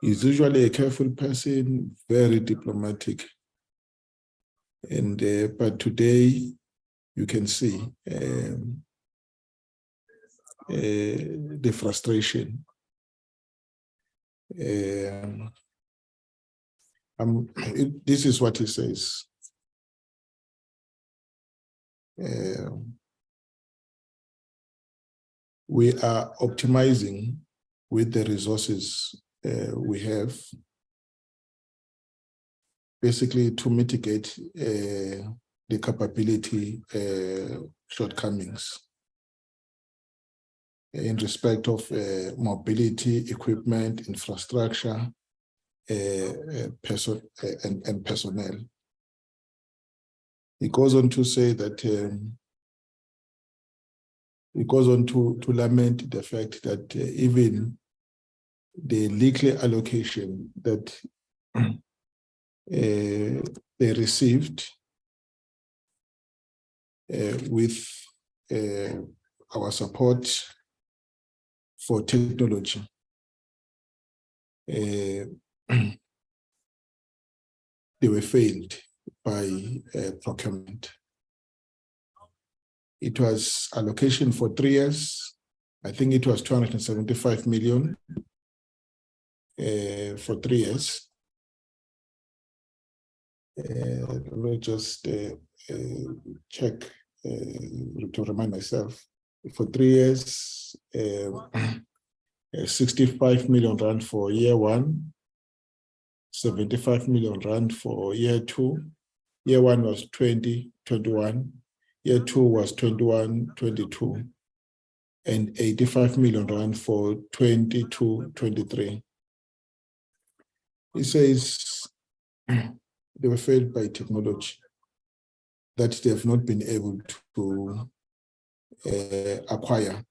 He's usually a careful person, very diplomatic. And but today, you can see the frustration. This is what he says. We are optimizing with the resources we have, basically to mitigate the capability shortcomings in respect of mobility, equipment, infrastructure, and personnel. He goes on to say that he goes on to lament the fact that even the legal allocation that they received with our support for technology, they were failed by procurement. It was allocation for 3 years. I think it was 275 million for 3 years. Let me just check to remind myself. For 3 years, 65 million rand for year 1, 75 million rand for year 2. Year 1 was 2021. Year 2 was 21-22, and 85 million rand for 22-23. He says they were failed by technology, that they have not been able to acquire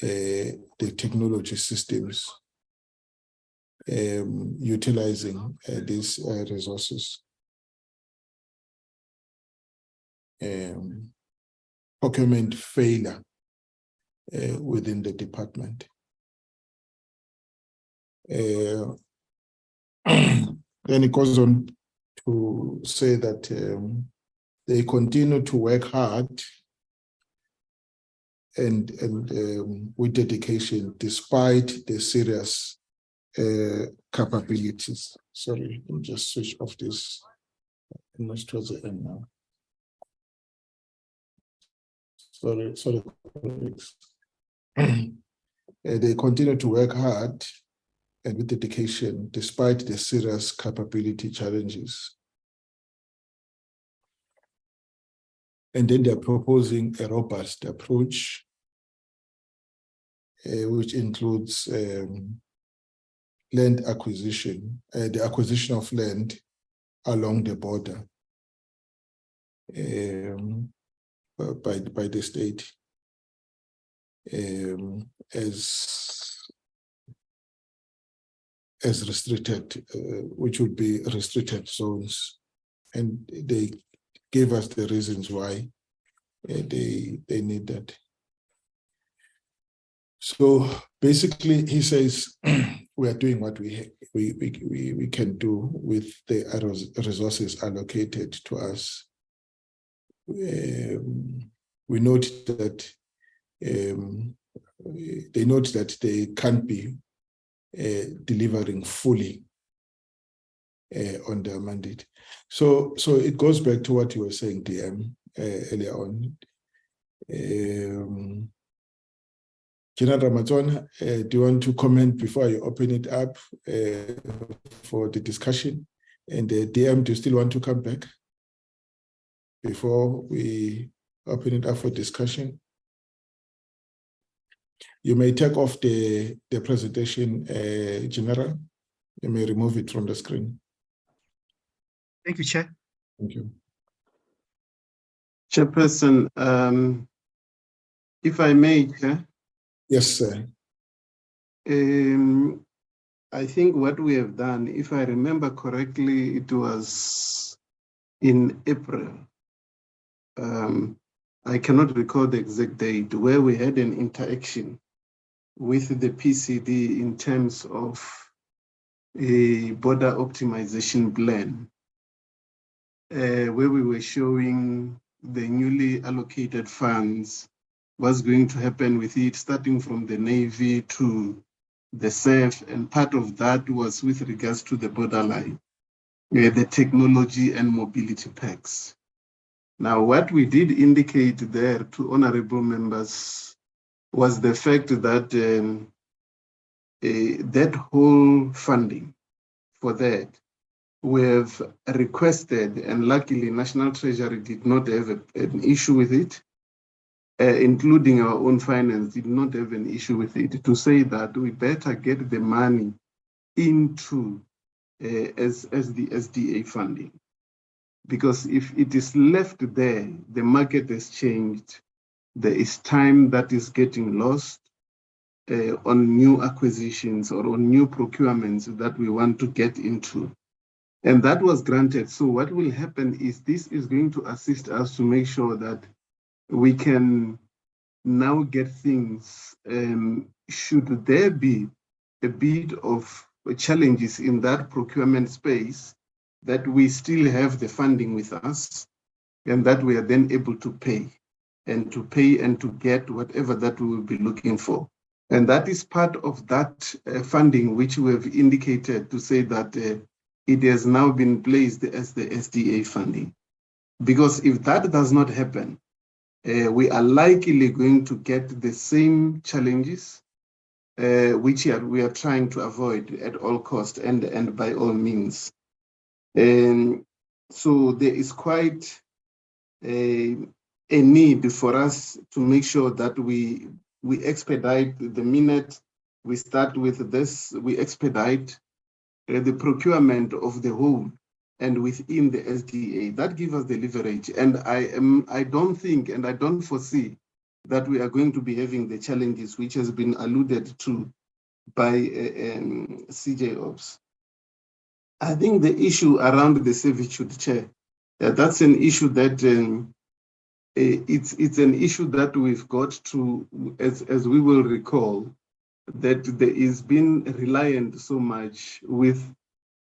the technology systems utilizing these resources. Procurement failure within the department. Then it goes on to say that they continue to work hard and with dedication despite the serious capabilities. Sorry, let me just switch off this. Almost towards the end now. Sorry, colleagues. They continue to work hard and with dedication despite the serious capability challenges. And then they're proposing a robust approach which includes land acquisition, the acquisition of land along the border by the state as restricted, which would be restricted zones. And they gave us the reasons why they need that. So basically, he says we are doing what we can do with the resources allocated to us. We note that they note that they can't be delivering fully on their mandate. So it goes back to what you were saying, DM, earlier on. General Ramaton, do you want to comment before you open it up for the discussion? And DM, do you still want to come back before we open it up for discussion? You may take off the presentation, General. You may remove it from the screen. Thank you, Chair. Thank you. Chairperson, if I may, Chair. Yes, sir. I think what we have done, if I remember correctly, it was in April. I cannot recall the exact date, where we had an interaction with the PCD in terms of a border optimization plan, where we were showing the newly allocated funds, what's going to happen with it, starting from the Navy to the SAF, and part of that was with regards to the borderline, the technology and mobility packs. Now, what we did indicate there to honorable members was the fact that that whole funding for that, we have requested, and luckily National Treasury did not have an issue with it, including our own finance, did not have an issue with it, to say that we better get the money into as the SDA funding. Because if it is left there, the market has changed. There is time that is getting lost on new acquisitions or on new procurements that we want to get into. And that was granted. So what will happen is this is going to assist us to make sure that we can now get things, should there be a bit of challenges in that procurement space, that we still have the funding with us, and that we are then able to pay and to get whatever that we will be looking for. And that is part of that funding which we have indicated to say that it has now been placed as the SDA funding. Because if that does not happen, we are likely going to get the same challenges which we are trying to avoid at all costs and by all means. And so there is quite a need for us to make sure that we expedite the minute we start with this, we expedite the procurement of the whole and within the SDA. That gives us the leverage. And I don't think and I don't foresee that we are going to be having the challenges which has been alluded to by CJ Ops. I think the issue around the servitude, Chair, that's an issue that it's an issue that we've got to, as we will recall, that there is been reliant so much with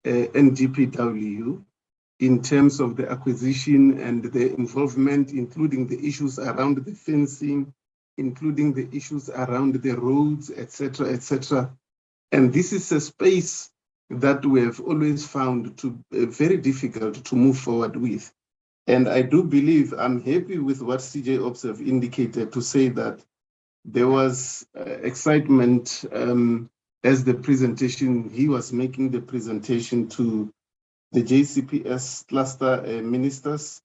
NGPW in terms of the acquisition and the involvement, including the issues around the fencing, including the issues around the roads, etc., etc. And this is a space that we have always found to very difficult to move forward with. And I do believe, I'm happy with what CJ Ops have indicated to say that there was excitement as the presentation, he was making the presentation to the JCPS cluster ministers,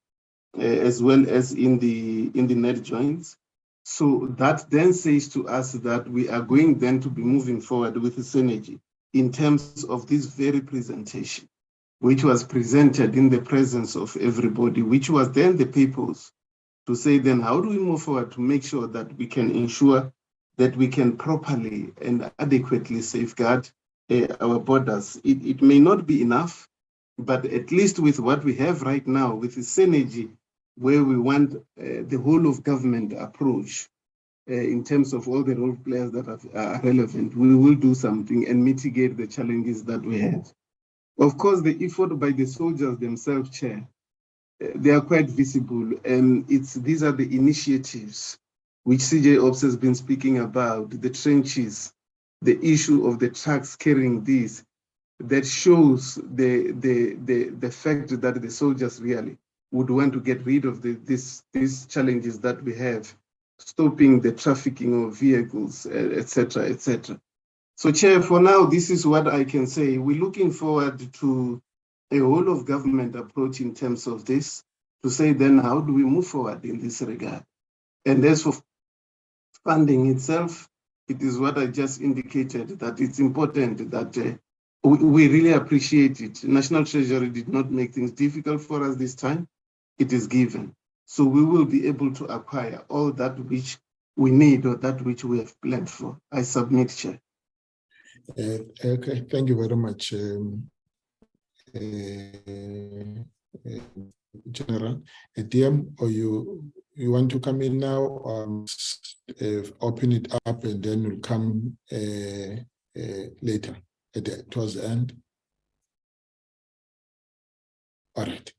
as well as in the net joints. So that then says to us that we are going then to be moving forward with the synergy in terms of this very presentation, which was presented in the presence of everybody, which was then the purpose to say then how do we move forward to make sure that we can ensure that we can properly and adequately safeguard our borders. It may not be enough, but at least with what we have right now, with the synergy, where we want the whole of government approach in terms of all the role players that are relevant, we will do something and mitigate the challenges that we have. Of course, the effort by the soldiers themselves, Chair, they are quite visible. These are the initiatives which CJ Ops has been speaking about, the trenches, the issue of the trucks carrying these, that shows the fact that the soldiers really would want to get rid of these challenges that we have, stopping the trafficking of vehicles, etc., etc. So, Chair, for now, this is what I can say. We're looking forward to a whole of government approach in terms of this, to say then how do we move forward in this regard. And as for funding itself, it is what I just indicated, that it's important that we really appreciate it. National Treasury did not make things difficult for us this time. It is given. So we will be able to acquire all that which we need or that which we have planned for. I submit, Chair. Okay, thank you very much, General. DM, or you want to come in now, or open it up and then we'll come later towards the end? All right.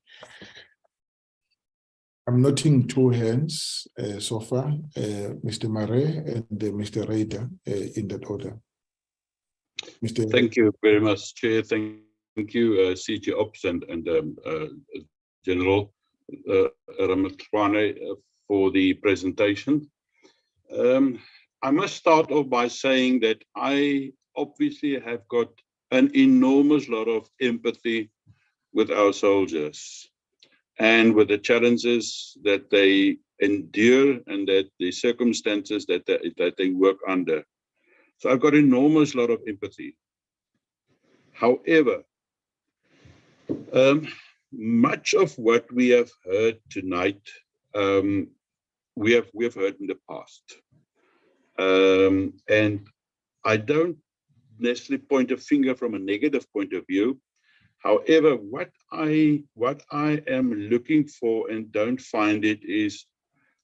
I'm noting two hands so far, Mr. Murray and Mr. Raider, in that order. Mr. Thank you very much, Chair. Thank you, CG Ops and General Ramatwane for the presentation. I must start off by saying that I obviously have got an enormous lot of empathy with our soldiers and with the challenges that they endure and that the circumstances that they work under. So I've got enormous lot of empathy. However, much of what we have heard tonight, we have heard in the past. And I don't necessarily point a finger from a negative point of view. However, what I am looking for and don't find it is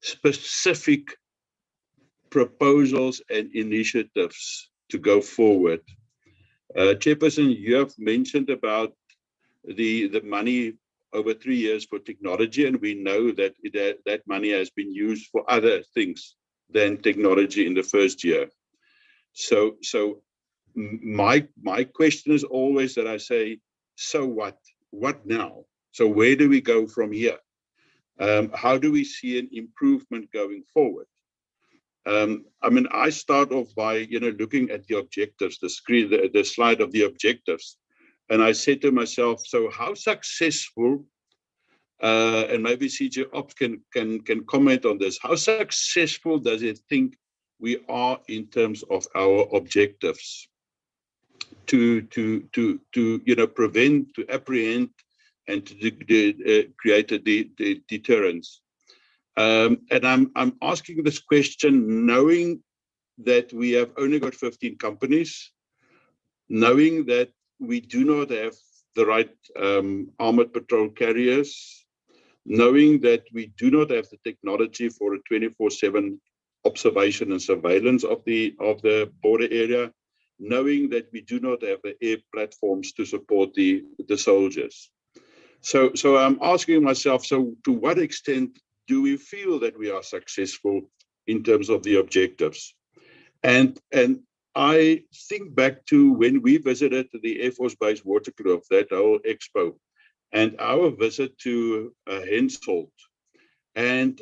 specific proposals and initiatives to go forward. Chairperson, you have mentioned about the money over 3 years for technology, and we know that that money has been used for other things than technology in the first year. So my question is always that I say, so what? What now? So where do we go from here? How do we see an improvement going forward? I mean, I start off by looking at the objectives, the slide of the objectives, and I said to myself, so how successful? And maybe CJ Ops can comment on this. How successful does it think we are in terms of our objectives to prevent, to apprehend, and to create a deterrence? And I'm asking this question knowing that we have only got 15 companies, knowing that we do not have the right armored patrol carriers, knowing that we do not have the technology for a 24/7 observation and surveillance of the border area, knowing that we do not have the air platforms to support the soldiers. So I'm asking myself, so to what extent do we feel that we are successful in terms of the objectives? And I think back to when we visited the Air Force Base Waterkloof, that whole expo, and our visit to Henselt. And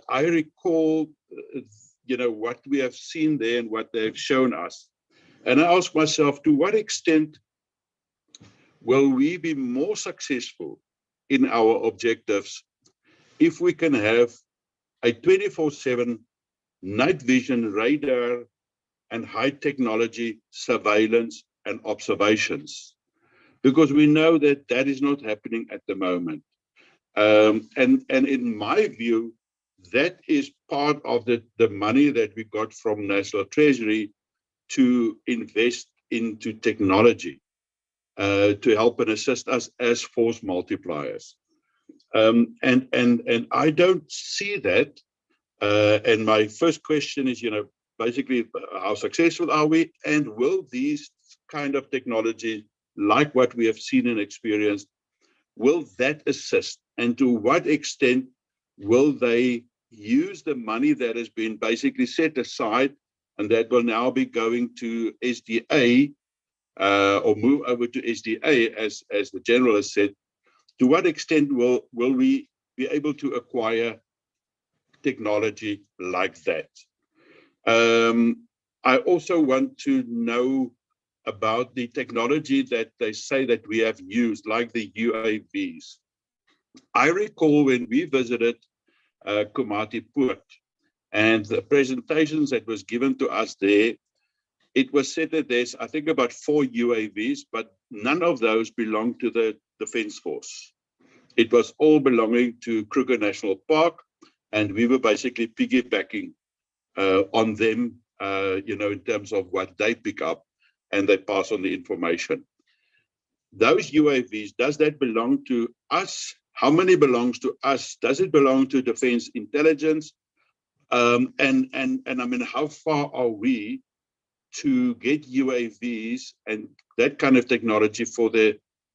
I recall, what we have seen there and what they've shown us. And I ask myself, to what extent will we be more successful in our objectives if we can have a 24/7 night vision, radar, and high technology surveillance and observations, because we know that that is not happening at the moment. And in my view, that is part of the money that we got from National Treasury to invest into technology to help and assist us as force multipliers. And I don't see that. And my first question is, basically, how successful are we? And will these kind of technology, like what we have seen and experienced, will that assist? And to what extent will they use the money that has been basically set aside and that will now be going to SDA or move over to SDA, as the General has said? To what extent will we be able to acquire technology like that? I also want to know about the technology that they say that we have used, like the UAVs. I recall when we visited Komati Poort and the presentations that was given to us there, it was said that there's, I think, about 4 UAVs, but none of those belong to the Defence Force. It was all belonging to Kruger National Park, and we were basically piggybacking on them, in terms of what they pick up, and they pass on the information. Those UAVs, does that belong to us? How many belongs to us? Does it belong to Defence Intelligence? And I mean, how far are we to get UAVs and that kind of technology for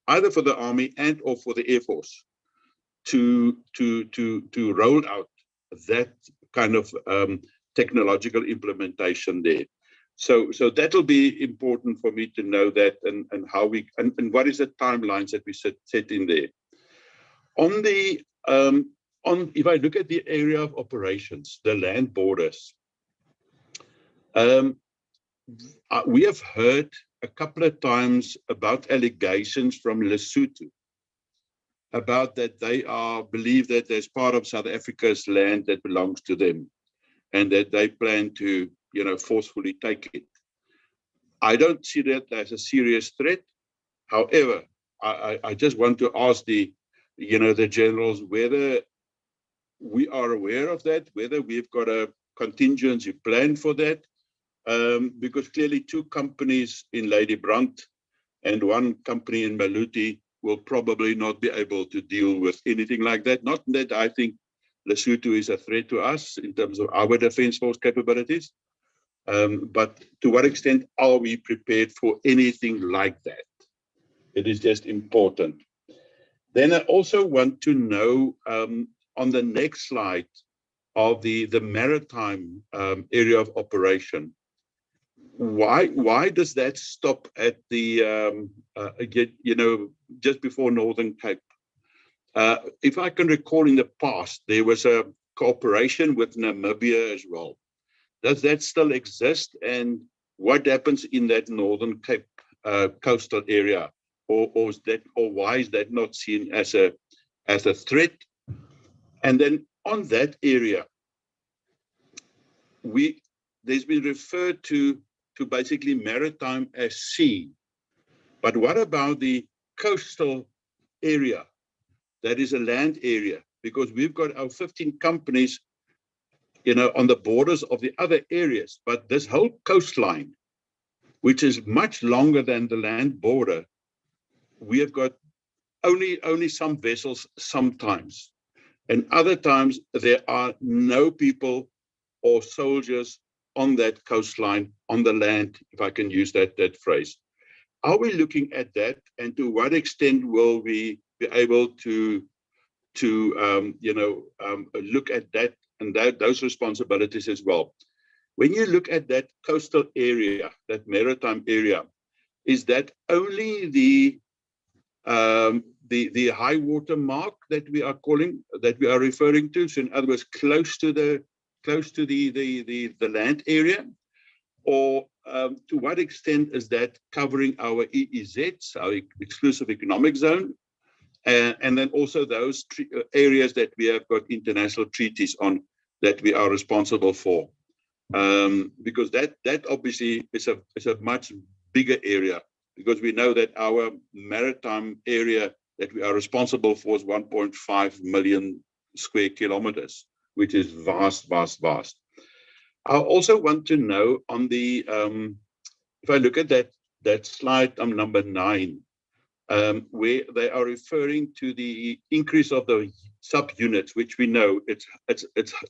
either for the Army and or for the Air Force to roll out that kind of technological implementation there? So that'll be important for me to know that, and how we and what is the timelines that we set in there. On the if I look at the area of operations, the land borders, we have heard a couple of times about allegations from Lesotho about that they believe that there's part of South Africa's land that belongs to them, and that they plan to, forcefully take it. I don't see that as a serious threat. However, I just want to ask the generals whether we are aware of that, whether we've got a contingency plan for that, because clearly 2 companies in Lady Brandt and 1 company in Maluti will probably not be able to deal with anything like that. Not that I think Lesotho is a threat to us in terms of our Defence Force capabilities, but to what extent are we prepared for anything like that? It is just important. Then I also want to know, on the next slide, of the maritime area of operation, why does that stop at the just before Northern Cape? If I can recall, in the past there was a cooperation with Namibia as well. Does that still exist? And what happens in that Northern Cape coastal area, or why is that not seen as a threat? And then on that area, there's been referred to basically maritime as sea. But what about the coastal area? That is a land area, because we've got our 15 companies, on the borders of the other areas. But this whole coastline, which is much longer than the land border, we have got only some vessels sometimes. And other times there are no people or soldiers on that coastline, on the land, if I can use that phrase. Are we looking at that, and to what extent will we be able to look at that and those responsibilities as well? When you look at that coastal area, that maritime area, is that only the high water mark that we are referring to? So in other words, close to the land area, or to what extent is that covering our EEZs, our exclusive economic zone, and then also those areas that we have got international treaties on that we are responsible for? because that obviously is a much bigger area, because we know that our maritime area that we are responsible for is 1.5 million square kilometers, which is vast, vast, vast. I also want to know on the, if I look at that slide number 9, where they are referring to the increase of the subunits, which we know it's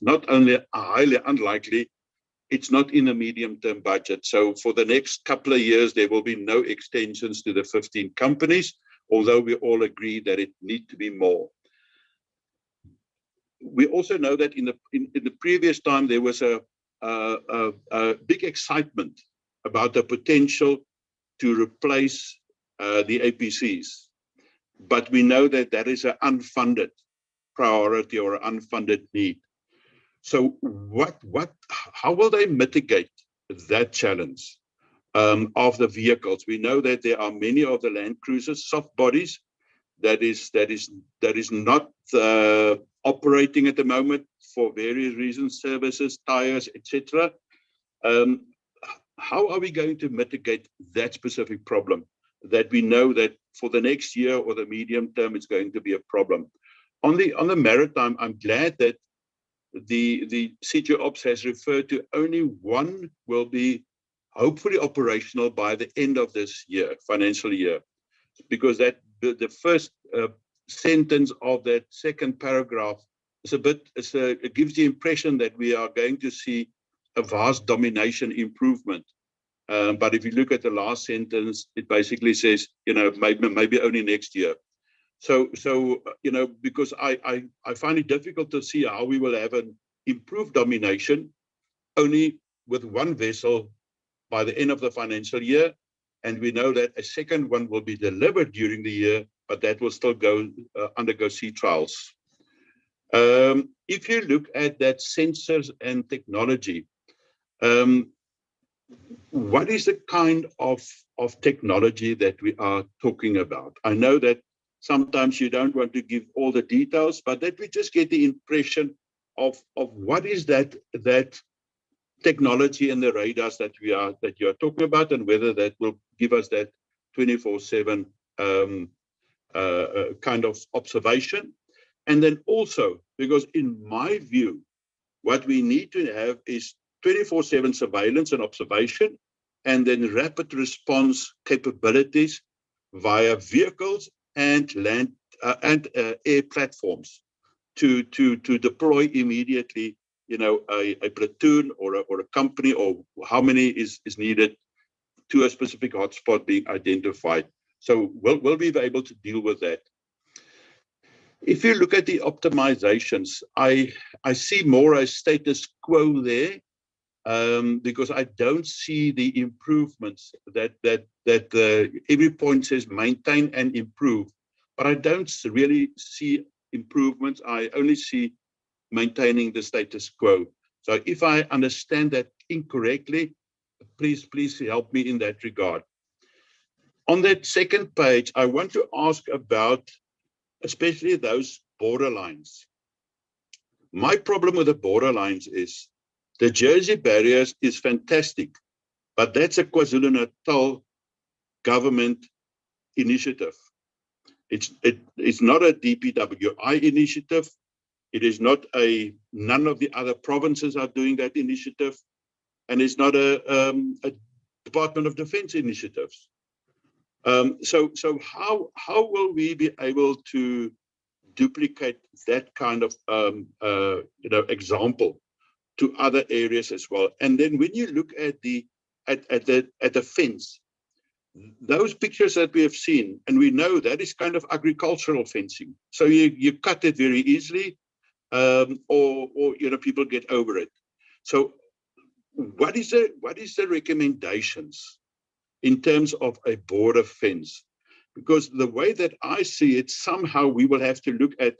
not only highly unlikely, it's not in a medium-term budget. So for the next couple of years, there will be no extensions to the 15 companies, although we all agree that it needs to be more. We also know that in the previous time, there was a big excitement about the potential to replace the APCs. But we know that that is an unfunded priority or an unfunded need. So how will they mitigate that challenge of the vehicles? We know that there are many of the Land Cruisers, soft bodies, that is not operating at the moment for various reasons, services, tires, etc. How are we going to mitigate that specific problem that we know that for the next year or the medium term it's going to be a problem? On the maritime, I'm glad that the CG Ops has referred to only one will be hopefully operational by the end of this year, financial year, because that the first sentence of that second paragraph is it gives the impression that we are going to see a vast domination improvement. But if you look at the last sentence, it basically says, maybe only next year. So because I find it difficult to see how we will have an improved domination only with one vessel by the end of the financial year. And we know that a second one will be delivered during the year, but that will still undergo sea trials. If you look at that sensors and technology, what is the kind of technology that we are talking about? I know that sometimes you don't want to give all the details, but that we just get the impression of what is that technology and the radars that you are talking about, and whether that will give us that 24/7 kind of observation. And then also, because in my view, what we need to have is 24/7 surveillance and observation, and then rapid response capabilities via vehicles and land and air platforms to deploy immediately, a platoon or a company, or how many is needed to a specific hotspot being identified. So we'll be able to deal with that. If you look at the optimizations, I see more a status quo there, because I don't see the improvements that every point says maintain and improve, but I don't really see improvements. I only see maintaining the status quo. So if I understand that incorrectly, please help me in that regard. On that second page, I want to ask about especially those borderlines. My problem with the borderlines is the Jersey barriers is fantastic, but that's a KwaZulu-Natal government initiative. It's not a DPWI initiative. It is not none of the other provinces are doing that initiative, and it's not a Department of Defense initiatives. So how will we be able to duplicate that kind of example to other areas as well? And then when you look at the fence, those pictures that we have seen, and we know that is kind of agricultural fencing. So you cut it very easily, or people get over it. So what is the recommendations in terms of a border fence? Because the way that I see it, somehow we will have to look at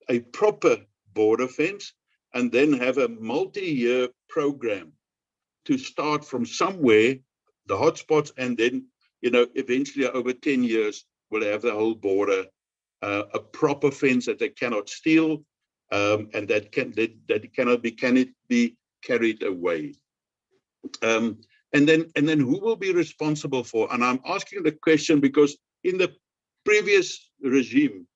a proper border fence and then have a multi-year program to start from somewhere, the hotspots, and then eventually over 10 years we'll have the whole border, a proper fence that they cannot steal, and that cannot be carried away. And then who will be responsible for? And I'm asking the question because in the previous regime,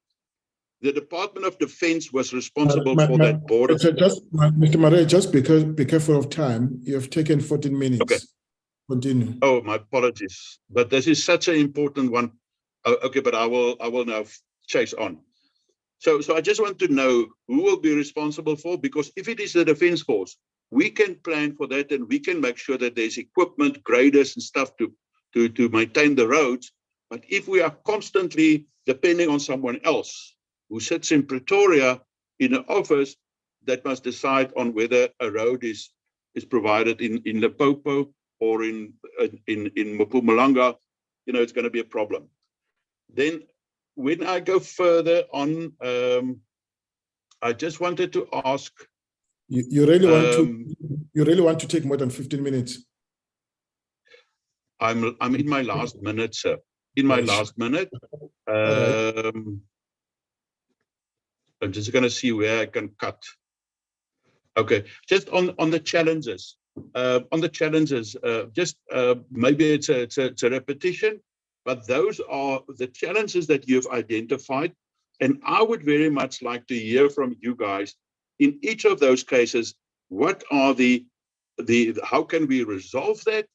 the Department of Defense was responsible for that border. Mr. Murray, just because be careful of time. You have taken 14 minutes. Okay. Continue. Oh, my apologies. But this is such an important one. Okay, but I will now chase on. So I just want to know who will be responsible for, because if it is the Defense Force, we can plan for that and we can make sure that there's equipment, graders and stuff to maintain the roads. But if we are constantly depending on someone else who sits in Pretoria in an office that must decide on whether a road is provided in Limpopo or in Mpumalanga, it's going to be a problem. Then when I go further on, I just wanted to ask. You really want to take more than 15 minutes? I'm in my last minute, sir. In my last minute. I'm just going to see where I can cut. Okay, just on the challenges. Maybe it's a repetition, but those are the challenges that you've identified. And I would very much like to hear from you guys in each of those cases. What are how can we resolve that?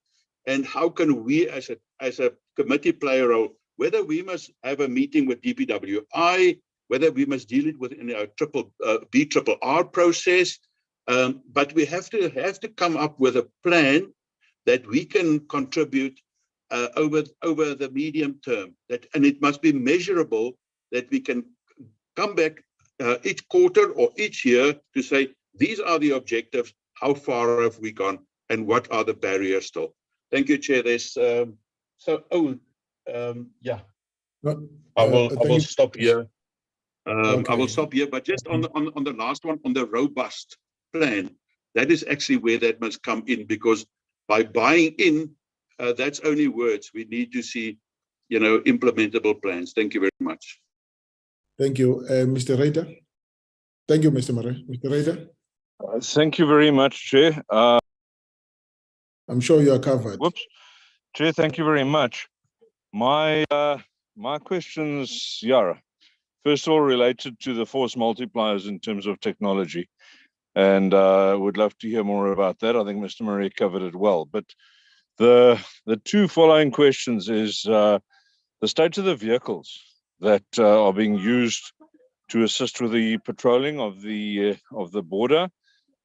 And how can we as a committee play a role? Whether we must have a meeting with DPWI, whether we must deal it within our BRRR process. But we have to come up with a plan that we can contribute over the medium term, and it must be measurable, that we can come back each quarter or each year to say, these are the objectives, how far have we gone, and what are the barriers still. Thank you, Chair. There's yeah. I will stop here. Okay. I will stop here, but just on the last one, on the robust plan, that is actually where that must come in, because by buying in, that's only words. We need to see, implementable plans. Thank you very much. Thank you, Mr. Rader. Thank you, Mr. Murray. Mr. Rader. Thank you very much, Chair. I'm sure you are covered. Whoops, Chair. Thank you very much. My questions, Yara. First of all, related to the force multipliers in terms of technology. And would love to hear more about that. I think Mr. Murray covered it well. But the two following questions is the state of the vehicles that are being used to assist with the patrolling of the border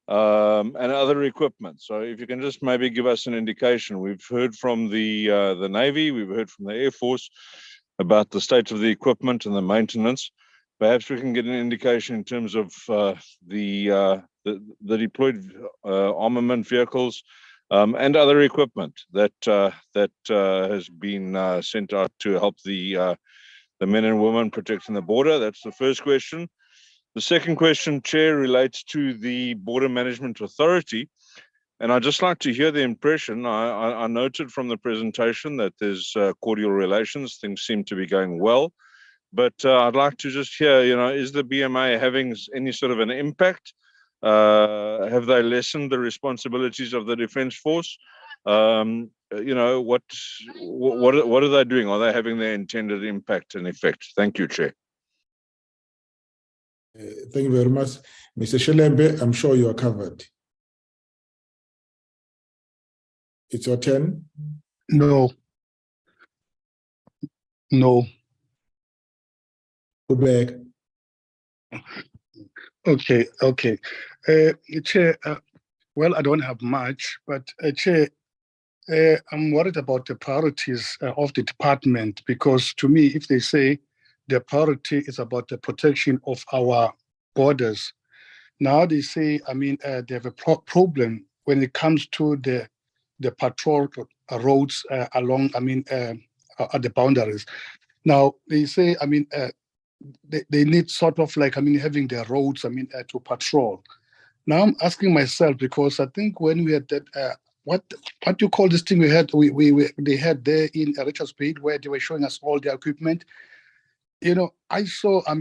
and other equipment. So if you can just maybe give us an indication. We've heard from the Navy, we've heard from the Air Force about the state of the equipment and the maintenance. Perhaps we can get an indication in terms of the deployed armament vehicles and other equipment that has been sent out to help the men and women protecting the border. That's the first question. The second question, Chair, relates to the Border Management Authority. And I'd just like to hear the impression. I noted from the presentation that there's cordial relations. Things seem to be going well. But I'd like to just hear, is the BMA having any sort of an impact? Have they lessened the responsibilities of the Defence Force? What are they doing? Are they having their intended impact and effect? Thank you, Chair. Thank you very much. Mr. Shelembe, I'm sure you are covered. It's your turn. No. Go back. Okay. Chair, well, I don't have much, but Chair, I'm worried about the priorities of the department, because to me, if they say the priority is about the protection of our borders, now they say, they have a problem when it comes to the patrol roads along, at the boundaries. Now they say, they need sort of like, having their roads, to patrol. Now I'm asking myself, because I think when we had that, what you call this thing they had there in Richards Bay, where they were showing us all their equipment. I saw, a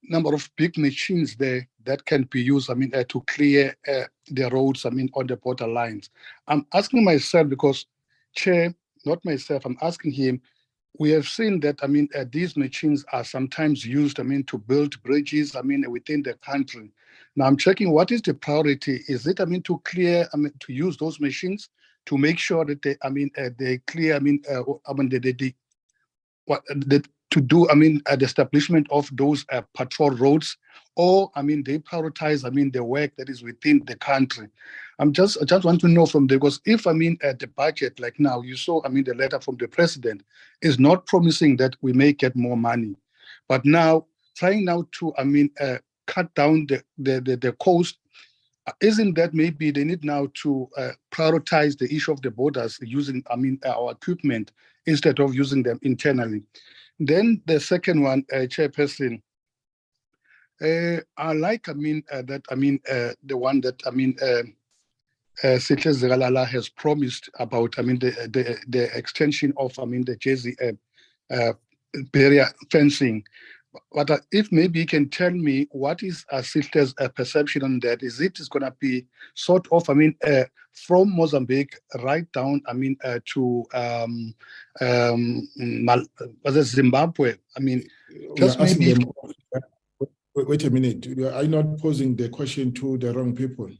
number of big machines there that can be used, to clear the roads, on the border lines. I'm asking myself because, Chair, not myself, I'm asking him, we have seen that, these machines are sometimes used, to build bridges, within the country. Now I'm checking what is the priority. Is it, to clear, to use those machines to make sure that they, they clear, to do, the establishment of those patrol roads, or, they prioritize, the work that is within the country. I just want to know from there, because if, the budget, like now, you saw, the letter from the president is not promising that we may get more money, but now trying now to, cut down the cost. Isn't that maybe they need now to prioritize the issue of the borders using, our equipment instead of using them internally? Then the second one, Chairperson, I like, the one that, Sihle Zikalala has promised about, the extension of, the Jersey barrier fencing. But if maybe you can tell me what is Sihle's perception on that? Is it going to be sort of, from Mozambique right down, to Zimbabwe? Just maybe. Wait a minute. Are you not posing the question to the wrong people?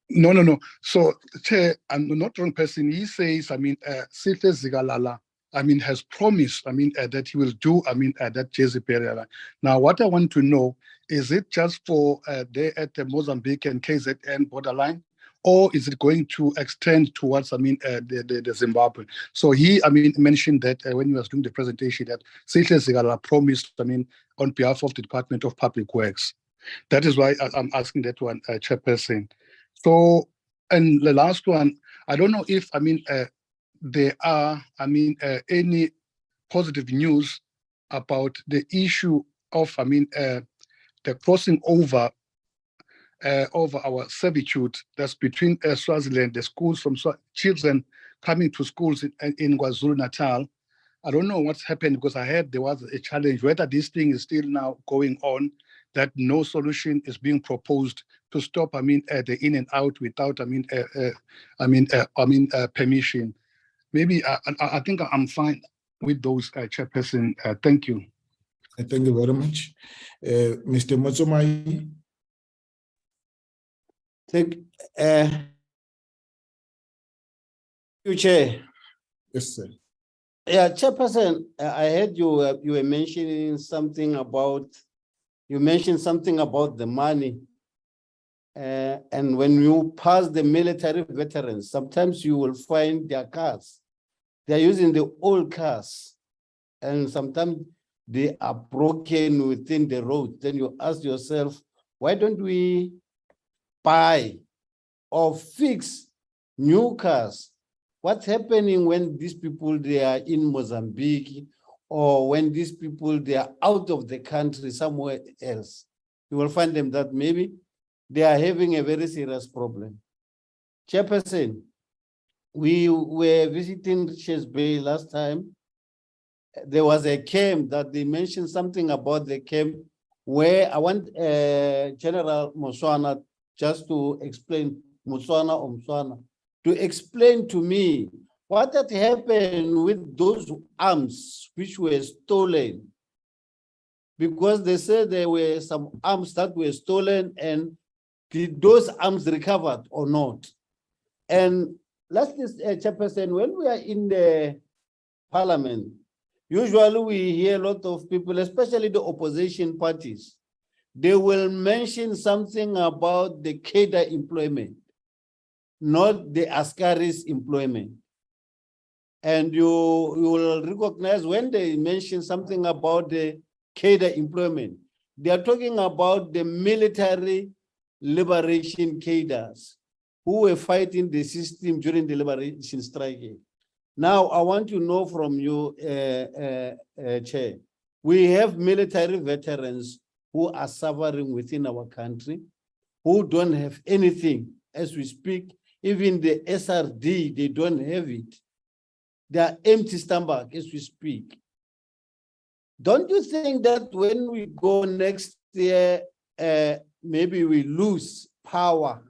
No. So, Chair, I'm not the wrong person. He says, Sihle Zikalala, has promised, that he will do, that Jersey barrier. Now, what I want to know, is it just for there at the Mozambique and KZN borderline, or is it going to extend towards, the Zimbabwe? So he, mentioned that when he was doing the presentation, that Sihle Zikalala promised, on behalf of the Department of Public Works. That is why I'm asking that one, Chairperson. So, and the last one, I don't know if, there are, any positive news about the issue of, the crossing over our servitude that's between Swaziland, the schools from children coming to schools in KwaZulu-Natal. I don't know what's happened, because I heard there was a challenge, whether this thing is still now going on, that no solution is being proposed to stop, the in and out without, permission. Maybe I think I'm fine with those, Chairperson. Thank you. Thank you very much. Mr. Motsomai. Thank you, Chair. Yes, sir. Yeah, Chairperson, I heard you were mentioning something about, the money. And when you pass the military veterans, sometimes you will find their cars. They're using the old cars, and sometimes they are broken within the road. Then you ask yourself, why don't we buy or fix new cars? What's happening when these people, they are in Mozambique, or when these people, they are out of the country somewhere else? You will find them that maybe they are having a very serious problem. Chairperson, we were visiting Richards Bay last time. There was a camp that they mentioned something about the camp, where I want General Muswana just to explain, Muswana, to explain to me what had happened with those arms which were stolen. Because they said there were some arms that were stolen, and did those arms recovered or not? And lastly, Chairperson, when we are in the parliament, usually we hear a lot of people, especially the opposition parties, they will mention something about the cadre employment, not the Askaris employment. And you will recognize when they mention something about the cadre employment, they are talking about the military liberation cadres who were fighting the system during the liberation strike. Now, I want to know from you, Chair, we have military veterans who are suffering within our country, who don't have anything as we speak. Even the SRD, they don't have it. They are empty stomach as we speak. Don't you think that when we go next year maybe we lose power,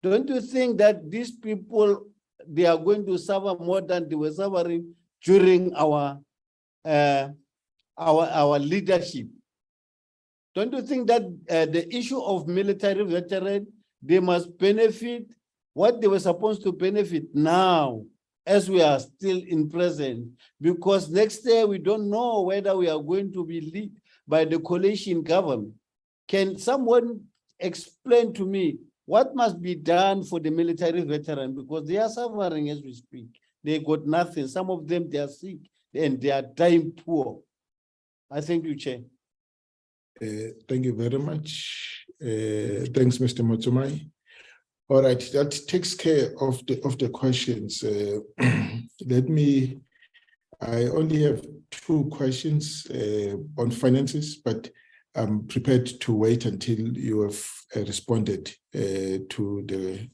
don't you think that these people, they are going to suffer more than they were suffering during our leadership? Don't you think that the issue of military veteran, they must benefit what they were supposed to benefit now, as we are still in present? Because next year we don't know whether we are going to be led by the coalition government. Can someone explain to me what must be done for the military veteran? Because they are suffering as we speak. They got nothing. Some of them, they are sick and they are dying poor. I thank you, Chair. Thank you very much. Thanks, Mr. Motsumai. All right, that takes care of the questions. I only have 2 questions on finances, but I'm prepared to wait until you have responded to the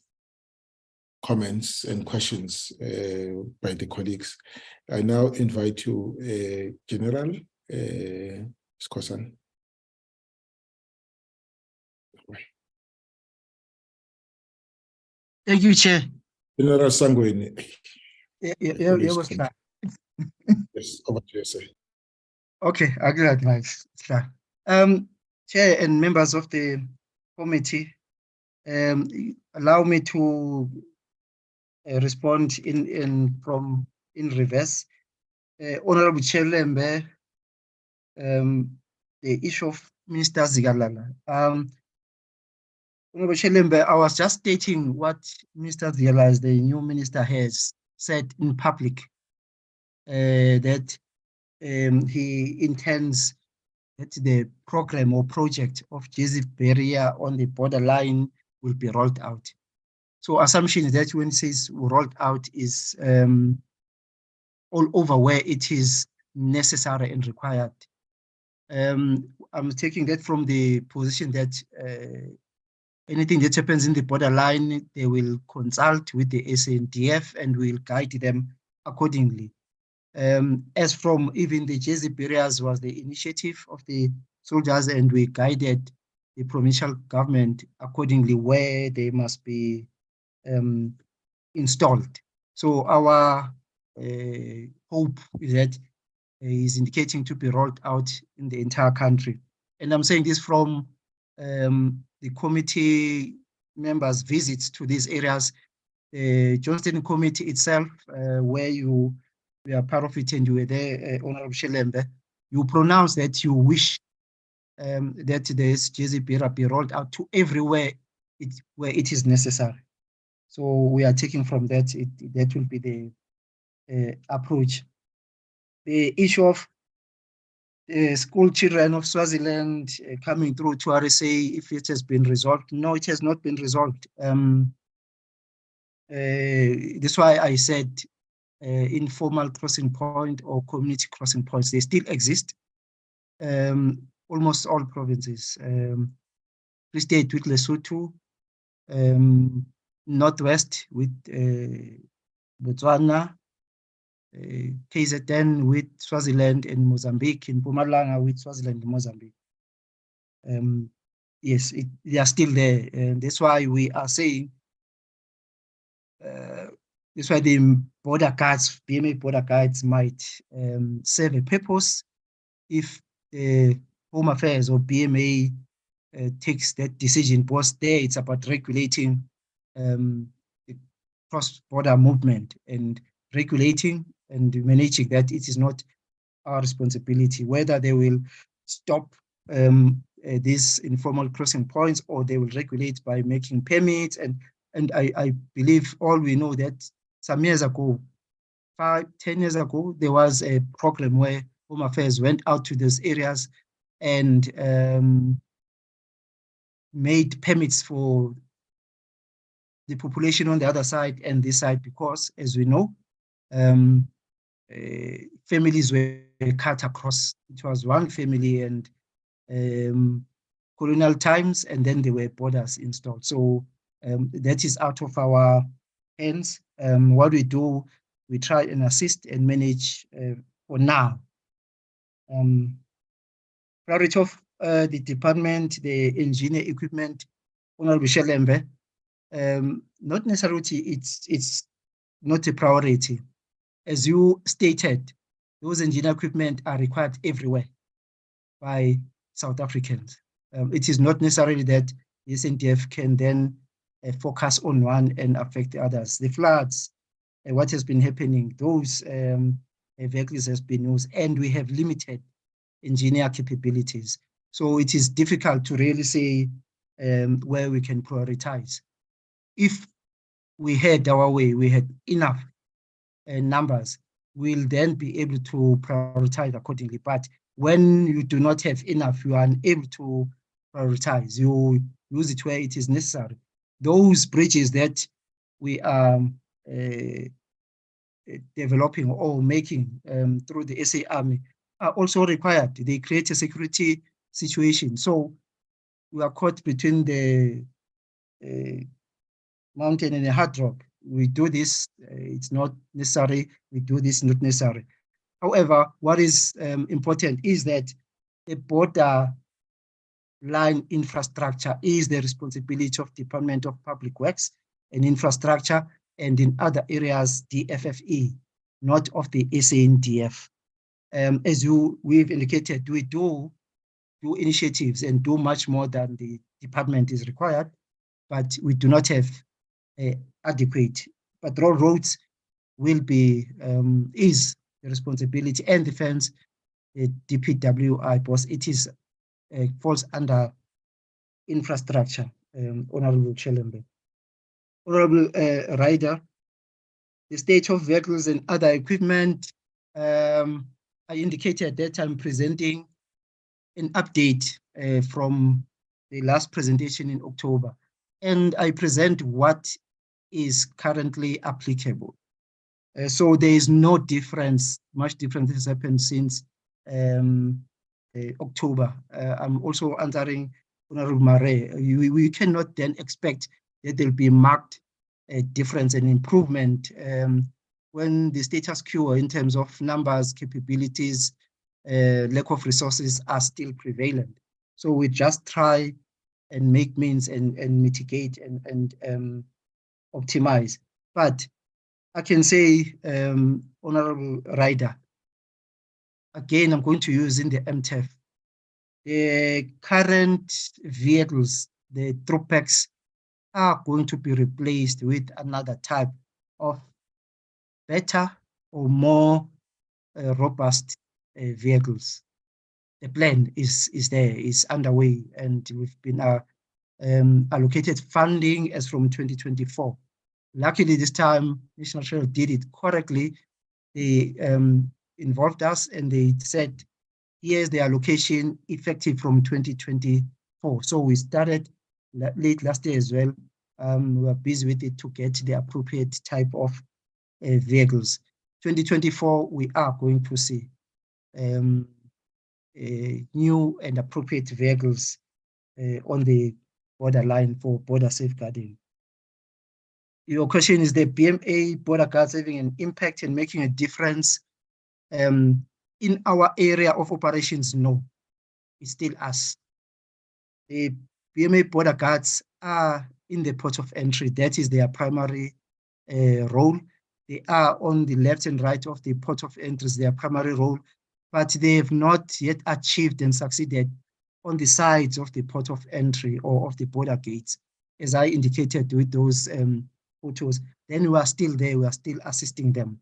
comments and questions by the colleagues. I now invite you, General Skosan. Thank you, Chair. General Sangweni. Yes, over to you, sir. Okay, I got advice. Chair and members of the committee, allow me to respond in reverse. Honorable Chair Lembe, the issue of Minister Zigalala. Honorable Chair Lembe, I was just stating what Minister Zigalala, the new minister, has said in public, that he intends that the program or project of JZ barrier on the borderline will be rolled out. So assumption is that when it says rolled out is all over where it is necessary and required. I'm taking that from the position that anything that happens in the borderline, they will consult with the SANDF and will guide them accordingly. As from even the JZ barriers was the initiative of the soldiers, and we guided the provincial government accordingly where they must be installed. So our hope is that is indicating to be rolled out in the entire country. And I'm saying this from the committee members' visits to these areas. The Johnston Committee itself, where we are part of it and you were there, Honorable Shelembe, you pronounce that you wish that this JZP be rolled out to everywhere where it is necessary. So we are taking from that, that will be the approach. The issue of school children of Swaziland coming through to RSA, if it has been resolved. No, it has not been resolved. That's why I said informal crossing point or community crossing points, they still exist. Almost all provinces. Free State with Lesotho, Northwest with Botswana, KZN with Swaziland and Mozambique, in Mpumalanga with Swaziland and Mozambique. Yes, they are still there, and that's why we are saying, that's why the border guards, BMA border guards might serve a purpose if the Home Affairs or BMA takes that decision, because there it's about regulating the cross-border movement and regulating and managing that. It is not our responsibility whether they will stop these informal crossing points or they will regulate by making permits. And I believe all we know that some years ago, 10 years ago, there was a program where Home Affairs went out to those areas and made permits for the population on the other side and this side, because as we know, families were cut across. It was one family and colonial times, and then there were borders installed. So that is out of our hands. What we do, we try and assist and manage for now. Priority of the department, the engineer equipment, Honorable Shelembe, not necessarily it's not a priority. As you stated, those engineer equipment are required everywhere by South Africans. It is not necessarily that the SANDF can then focus on one and affect the others. The floods, what has been happening, those vehicles has been used, and we have limited engineer capabilities. So it is difficult to really say where we can prioritize. If we had our way, we had enough numbers, we'll then be able to prioritize accordingly. But when you do not have enough, you are unable to prioritize. You use it where it is necessary. Those bridges that we are developing or making through the SA Army are also required. They create a security situation. So we are caught between the mountain and a hard rock. We do this, it's not necessary. We do this, not necessary. However, what is important is that the border line infrastructure is the responsibility of Department of Public Works and Infrastructure, and in other areas, the FFE, not of the SANDF. As we've indicated, we do initiatives and do much more than the department is required, but we do not have adequate. But roads will be, is the responsibility and defense, the DPWI boss. It is falls under infrastructure, Honorable Shelembe. Honorable Ryder, the state of vehicles and other equipment, I indicated that I'm presenting an update from the last presentation in October, and I present what is currently applicable. So there is no difference, much difference has happened since October. I'm also answering Honorable Mare. We cannot then expect that there'll be marked difference and improvement when the status quo in terms of numbers, capabilities, lack of resources are still prevalent. So we just try and make means and mitigate and optimize. But I can say, Honorable Ryder, again, I'm going to use in the MTEF, the current vehicles, the Tropex, are going to be replaced with another type of better or more robust vehicles. The plan is there, is underway, and we've been allocated funding as from 2024. Luckily, this time, National Trail did it correctly. They involved us and they said, here's the allocation effective from 2024. So we started late last year as well. We were busy with it to get the appropriate type of vehicles. 2024, we are going to see new and appropriate vehicles on the borderline for border safeguarding. Your question is the BMA border guards having an impact and making a difference in our area of operations? No, it's still us. The BMA border guards are in the port of entry. That is their primary role. They are on the left and right of the port of entry, their primary role, but they have not yet achieved and succeeded on the sides of the port of entry or of the border gates, as I indicated with those photos. Then we are still there, we are still assisting them.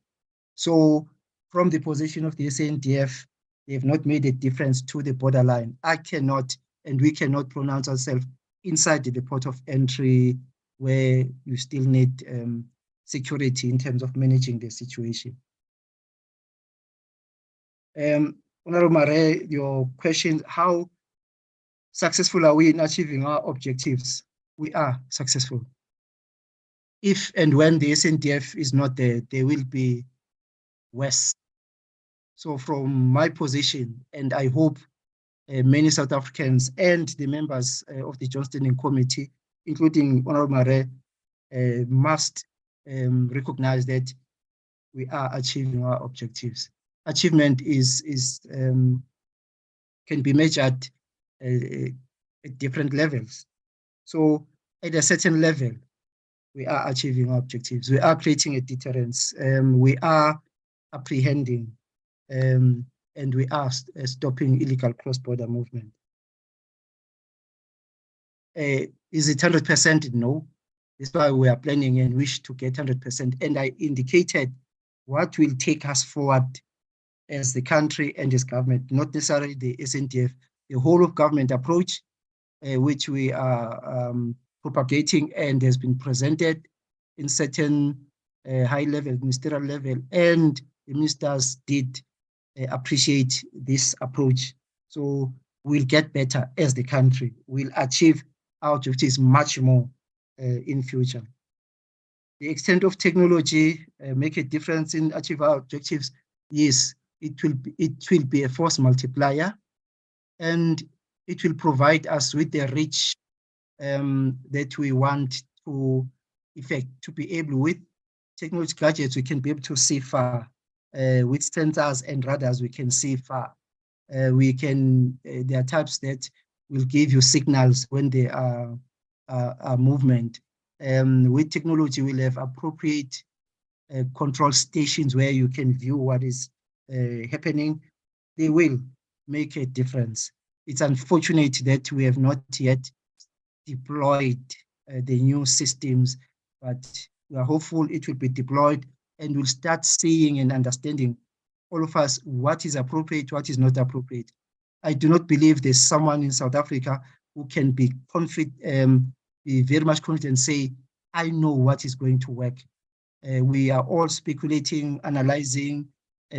So from the position of the SANDF, they have not made a difference to the borderline. I cannot, and we cannot pronounce ourselves inside the port of entry where you still need security in terms of managing the situation. Honorable Mare, your question, how successful are we in achieving our objectives? We are successful. If and when the SANDF is not there, there will be worse. So from my position, and I hope many South Africans and the members of the Joint Standing Committee, including Honorable Mare, must recognize that we are achieving our objectives. Achievement can be measured at different levels. So at a certain level, we are achieving our objectives. We are creating a deterrence. We are apprehending, and we are stopping illegal cross-border movement. Is it 100%? No. That's why we are planning and wish to get 100%. And I indicated what will take us forward as the country and as government, not necessarily the SANDF, the whole of government approach, which we are propagating and has been presented in certain high level, ministerial level, and the ministers did appreciate this approach. So we'll get better as the country. We'll achieve our objectives much more in future. The extent of technology make a difference in achieve our objectives. Yes, it will be a force multiplier, and it will provide us with the reach that we want to effect, to be able with technology gadgets, we can be able to see far. With sensors and radars, we can see far. There are types that will give you signals when they are movement. With technology, we'll have appropriate control stations where you can view what is happening. They will make a difference. It's unfortunate that we have not yet deployed the new systems, but we are hopeful it will be deployed and we'll start seeing and understanding, all of us, what is appropriate, what is not appropriate. I do not believe there's someone in South Africa who can be very much confident and say, I know what is going to work. We are all speculating, analyzing,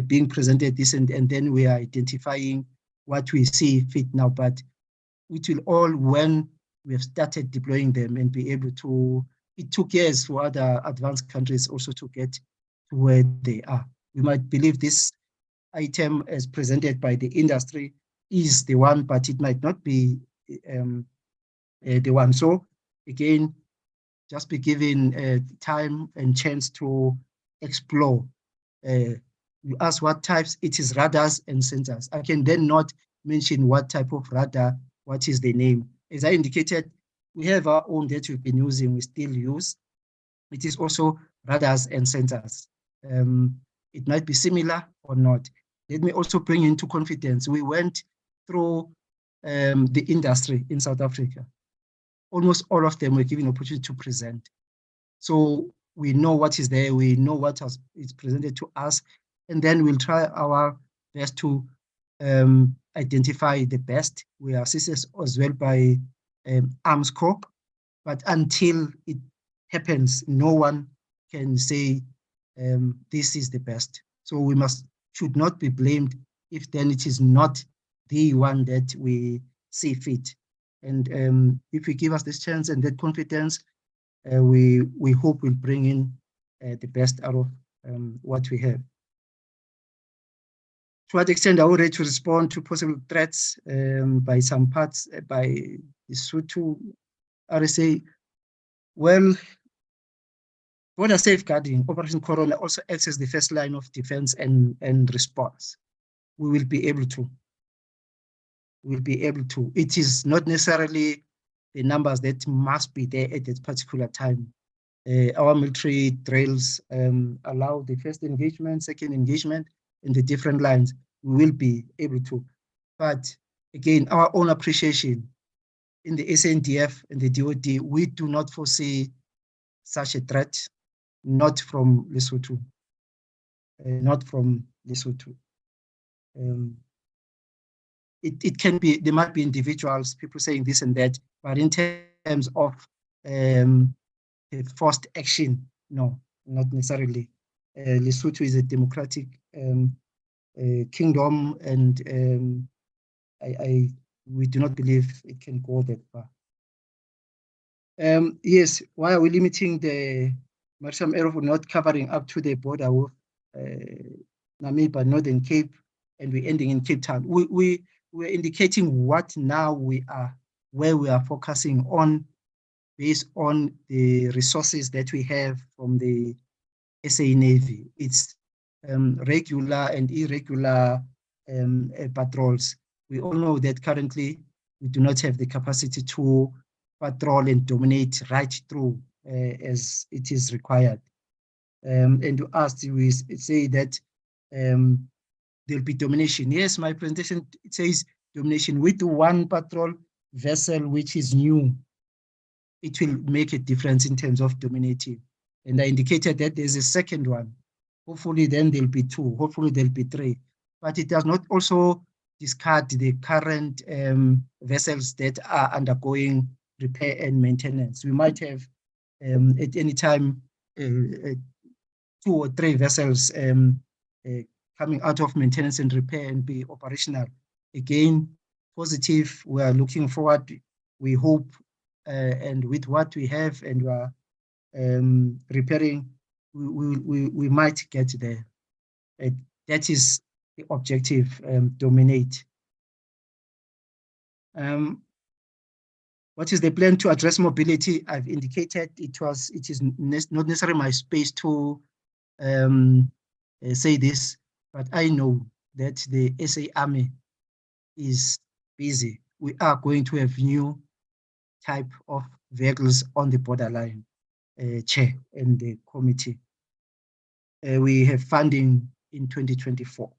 being presented this, and then we are identifying what we see fit now, but it will all, when we have started deploying them and be able to, it took years for other advanced countries also to get to where they are. We might believe this item as presented by the industry is the one, but it might not be the one. So again, just be given time and chance to explore. You ask what types, it is radars and sensors. I can then not mention what type of radar, what is the name. As I indicated, we have our own that we've been using, we still use. It is also radars and sensors. It might be similar or not. Let me also bring into confidence. We went through the industry in South Africa. Almost all of them were given opportunity to present. So we know what is there, we know what is presented to us, and then we'll try our best to identify the best. We are assisted as well by Arms Corp, but until it happens, no one can say this is the best. So we should not be blamed if then it is not the one that we see fit. And if we give us this chance and that confidence, we hope we'll bring in the best out of what we have. To what extent are we ready to respond to possible threats by some parts, by the Lesotho RSA? Well, border safeguarding, Operation Corona also acts as the first line of defense and response. We will be able to. We'll be able to. It is not necessarily the numbers that must be there at that particular time. Our military drills allow the first engagement, second engagement in the different lines. We will be able to. But again, our own appreciation in the SANDF and the DOD, we do not foresee such a threat, not from Lesotho. Not from Lesotho. It can be, there might be individuals, people saying this and that, but in terms of forced action, no, not necessarily. Lesotho is a democratic kingdom, and we do not believe it can go that far. Yes, why are we limiting the maritime area for not covering up to the border with Namibia, Northern Cape, and we're ending in Cape Town? We're indicating what now we are, where we are focusing on based on the resources that we have from the SA Navy. It's regular and irregular patrols. We all know that currently we do not have the capacity to patrol and dominate right through as it is required. And you asked, we say that there'll be domination. Yes, my presentation, it says domination with one patrol vessel, which is new. It will make a difference in terms of dominating. And I indicated that there's a second one. Hopefully then there'll be two, hopefully there'll be three. But it does not also discard the current vessels that are undergoing repair and maintenance. We might have at any time 2 or 3 vessels coming out of maintenance and repair and be operational. Again, positive, we are looking forward, we hope, and with what we have and we are repairing, we might get there. That is the objective, dominate. What is the plan to address mobility? I've indicated it is not necessarily my space to say this, but I know that the SA Army is busy. We are going to have new type of vehicles on the borderline, Chair and the committee. We have funding in 2024.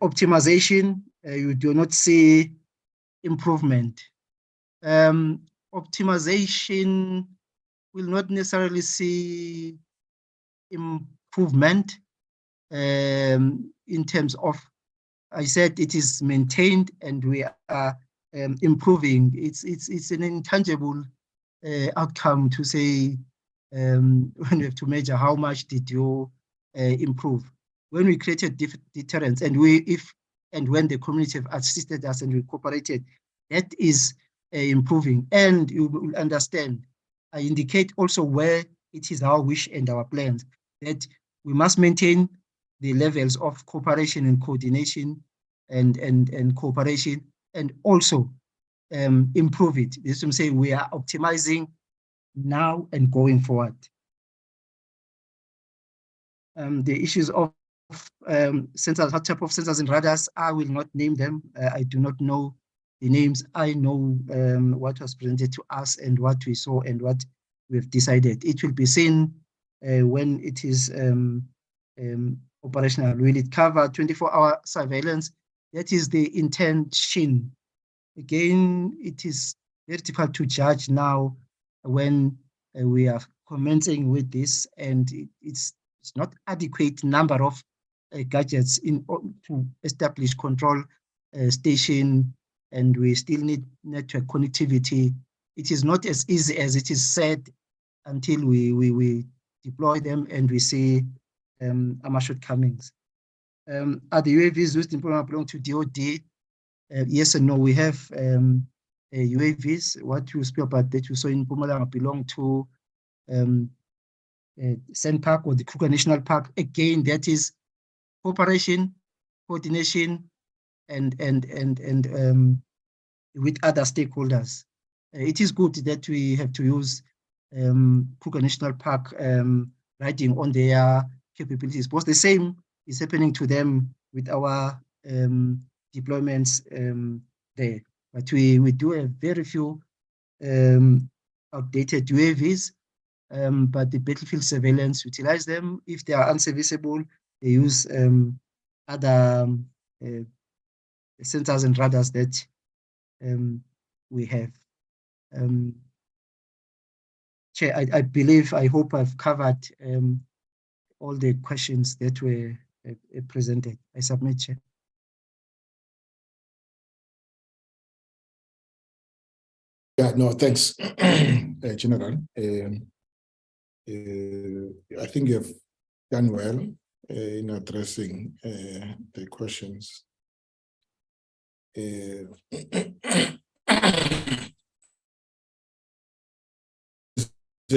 Optimization, you do not see improvement. Optimization will not necessarily see improvement in terms of, I said it is maintained and we are improving. It's an intangible outcome to say when we have to measure how much did you improve. When we created deterrence and when the community have assisted us and we cooperated, that is improving. And you will understand, I indicate also where it is our wish and our plans that we must maintain the levels of cooperation and coordination and cooperation, and also improve it. This is to say we are optimizing now and going forward. The issues of sensors, what type of sensors and radars, I will not name them. I do not know the names. I know what was presented to us and what we saw and what we've decided. It will be seen when it is operational. Will it cover 24-hour surveillance? That is the intention. Again, it is very difficult to judge now when we are commencing with this, and it's not adequate number of gadgets to establish control station, and we still need network connectivity. It is not as easy as it is said until we deploy them and we see our shortcomings. Are the UAVs used in Mpumalanga belong to DOD? Yes and no. We have UAVs. What you speak about that you saw in Mpumalanga belong to Sand Park or the Kruger National Park. Again, that is cooperation, coordination, and with other stakeholders. It is good that we have to use Kruger National Park riding on their capabilities, because the same is happening to them with our deployments there. But we do have very few outdated UAVs, but the battlefield surveillance utilize them. If they are unserviceable, they use other sensors and radars that we have. Chair, I believe, I hope I've covered all the questions that were presented. I submit, Chair. Yeah, no, thanks, General. I think you've done well in addressing the questions. The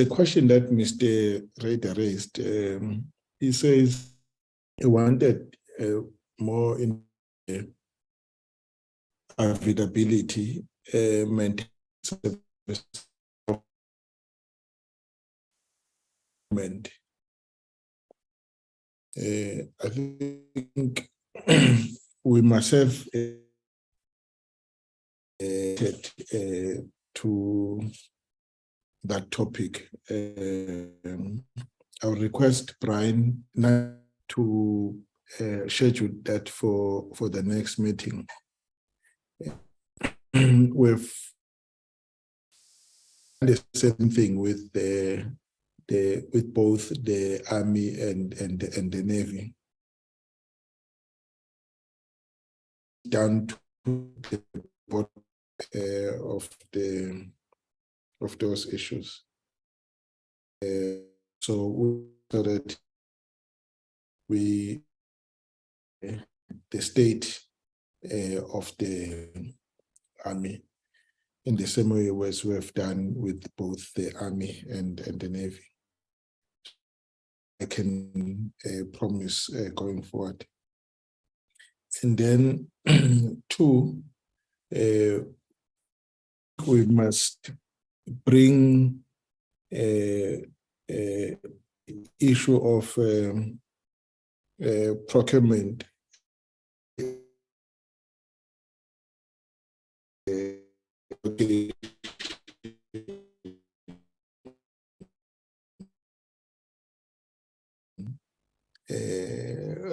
question that Mr. Rader raised, he says he wanted more in availability, maintenance. I think we must have to that topic. I'll request Brian to schedule that for the next meeting. We've done the same thing with with both the Army and the Navy. Down to the bottom of those issues. So that we the state of the Army in the same way as we have done with both the Army and the Navy. I can promise going forward. And then two, we must bring issue of procurement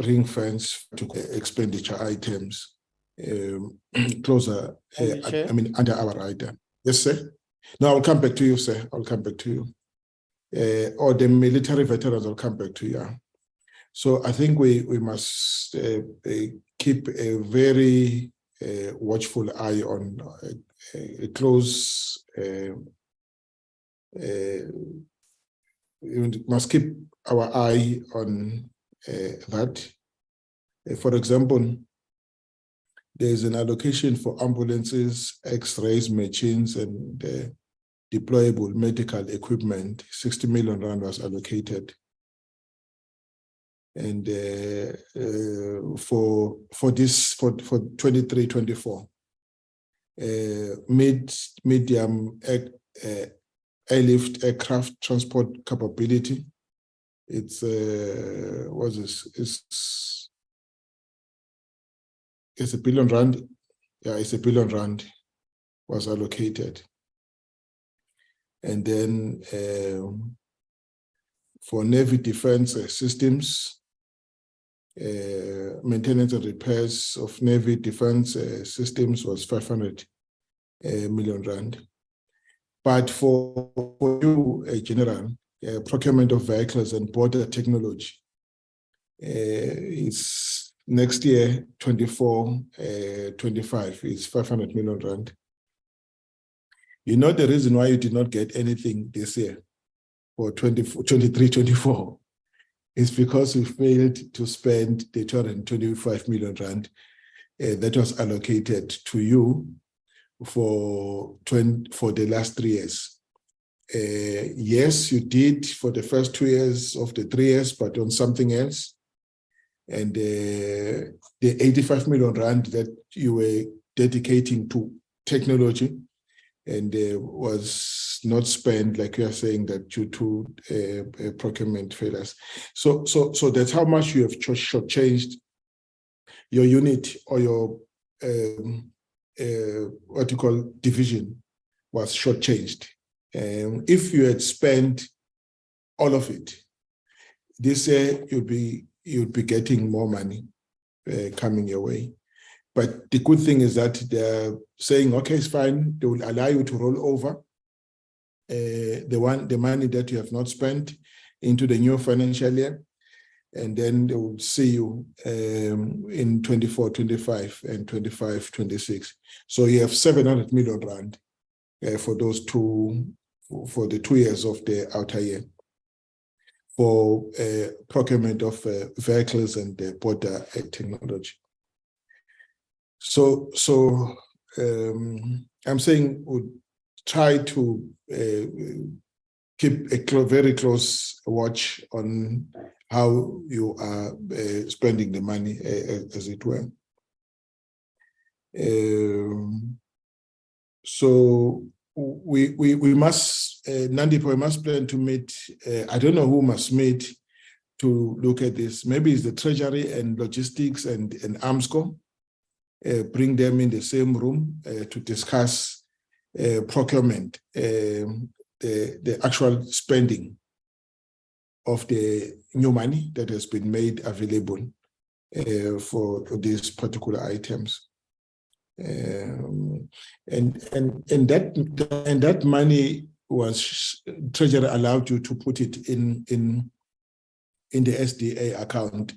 ring fence to expenditure items closer, I mean, under our item. Yes, sir. No, I'll come back to you, sir. I'll come back to you. Or the military veterans, I'll come back to you. So I think we must keep a very watchful eye on a close. We must keep our eye on that. For example, there is an allocation for ambulances, X-rays, machines, and deployable medical equipment. 60 million rand was allocated. And for 23-24, medium airlift aircraft transport capability. It's what's this? It's R1 billion. Yeah, it's R1 billion was allocated. And then for Navy defense systems, maintenance and repairs of Navy defense systems was 500 million rand. But for you, General, procurement of vehicles and border technology, it's next year, 24-25, it's 500 million rand. You know the reason why you did not get anything this year for 23-24 is because we failed to spend the 225 million rand that was allocated to you for the last 3 years. Yes, you did for the first 2 years of the 3 years, but on something else. And the 85 million rand that you were dedicating to technology and was not spent, like you are saying, that due to procurement failures. So that's how much you have shortchanged your unit or your what you call division was shortchanged. If you had spent all of it, this year you'd be getting more money coming your way. But the good thing is that they're saying, okay, it's fine. They will allow you to roll over the money that you have not spent into the new financial year. And then they will see you in 24-25 and 25-26. So you have 700 million rand for those for the 2 years of the outer year for procurement of vehicles and border technology. So I'm saying we'll try to keep a very close watch on how you are spending the money, as it were. So we must, Nandip, we must plan to meet, I don't know who must meet to look at this. Maybe it's the Treasury and Logistics and AMSCO. bring them in the same room to discuss procurement, the actual spending of the new money that has been made available for these particular items. And that money was Treasury allowed you to put it in the SDA account.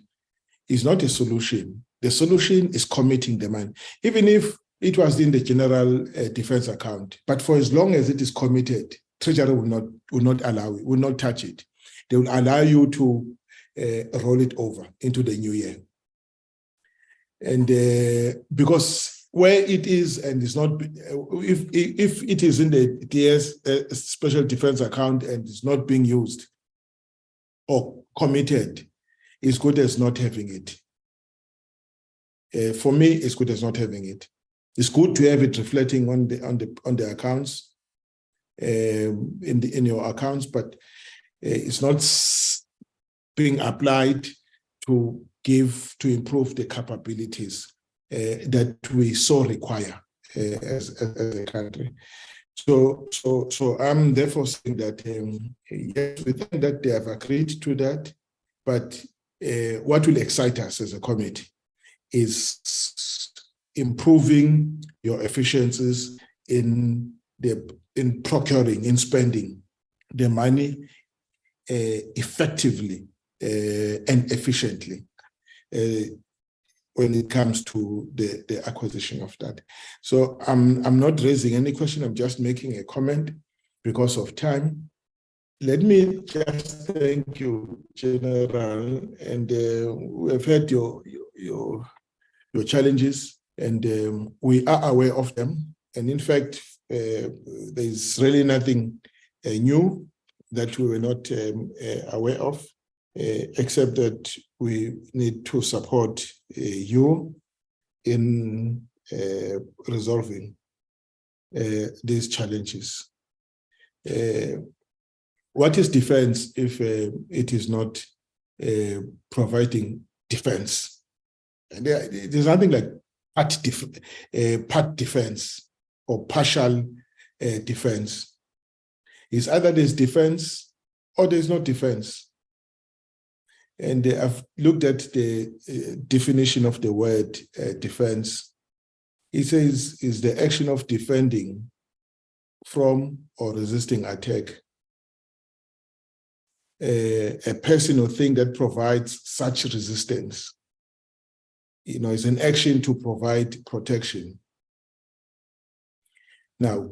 Is not a solution. The solution is committing the money, even if it was in the general defense account. But for as long as it is committed, Treasury will not allow it, will not touch it. They will allow you to roll it over into the new year. And because where it is and it's not, if it is in the DS special defense account and it's not being used or committed, it's good as not having it. For me, it's good as not having it. It's good to have it reflecting on the accounts, in your accounts, but it's not being applied to improve the capabilities that we so require as a country. So I'm therefore saying that yes, we think that they have agreed to that, but what will excite us as a committee is improving your efficiencies in procuring, in spending the money effectively and efficiently when it comes to the acquisition of that. So I'm not raising any question, I'm just making a comment because of time. Let me just thank you, General, and we have heard your challenges, and we are aware of them. And in fact, there's really nothing new that we were not aware of, except that we need to support you in resolving these challenges. What is defense if it is not providing defense? And there's nothing like part defense or partial defense. It's either there's defense or there's no defense. And I've looked at the definition of the word defense. It says is the action of defending from or resisting attack. A person or thing that provides such resistance, is an action to provide protection. Now,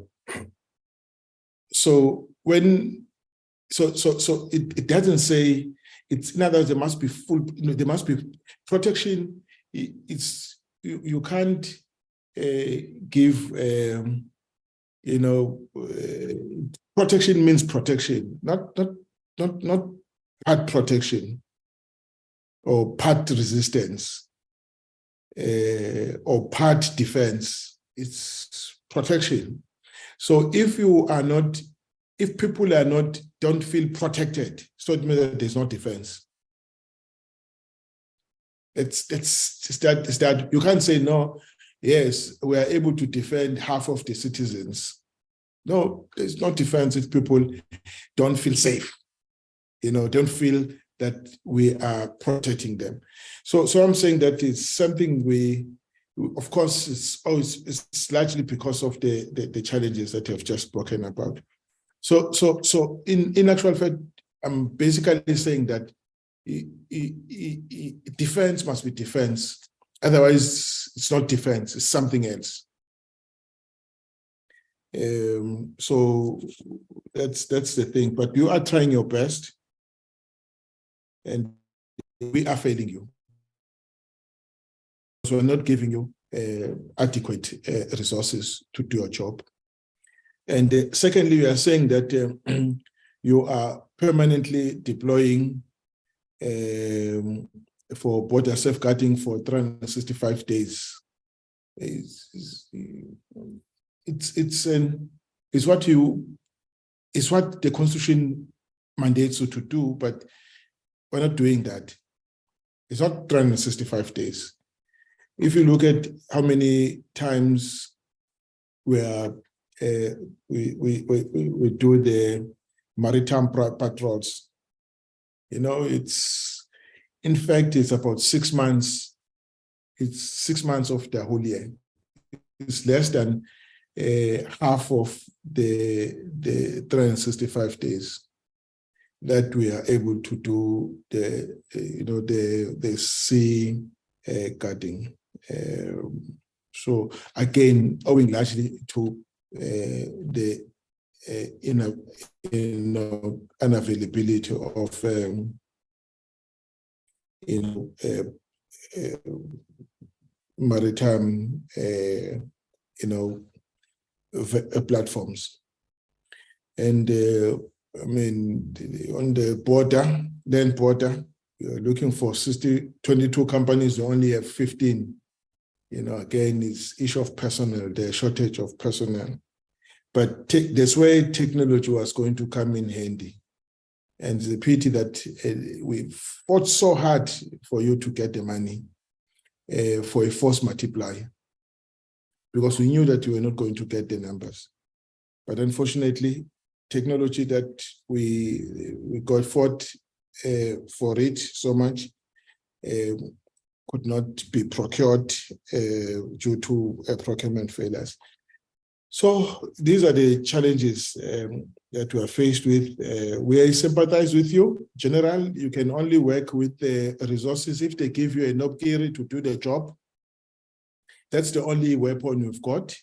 so it doesn't say it's, in other words, there must be full, there must be protection. It's you can't give protection means protection, not part protection or part resistance or part defense. It's protection. So if people don't feel protected, so it means that there's no defense. It's that you can't say no. Yes, we are able to defend half of the citizens. No, there's no defense if people don't feel safe. Don't feel that we are protecting them. So I'm saying that it's something we, of course, it's largely because of the challenges that I've just spoken about. So in actual fact, I'm basically saying that defense must be defense. Otherwise, it's not defense, it's something else. So that's the thing. But you are trying your best, and we are failing you. So we're not giving you adequate resources to do your job. And secondly, we are saying that you are permanently deploying for border safeguarding for 365 days. It's what the Constitution mandates you to do, but we're not doing that. It's not 365 days. if you look at how many times we do the maritime patrols, in fact, it's about 6 months. It's 6 months of the whole year. It's less than half of the 365 days that we are able to do the sea guarding. So again, owing largely to the unavailability of maritime platforms. And I mean, on the border, we are looking for 22 companies, we only have 15. Again, it's issue of personnel, the shortage of personnel. But that's where technology was going to come in handy. And it's a pity that we fought so hard for you to get the money for a force multiplier, because we knew that you were not going to get the numbers. But unfortunately, technology that we got fought for it so much could not be procured due to procurement failures. So these are the challenges that we are faced with. We sympathize with you. General, you can only work with the resources. If they give you a Nopkiri to do the job, that's the only weapon you've got,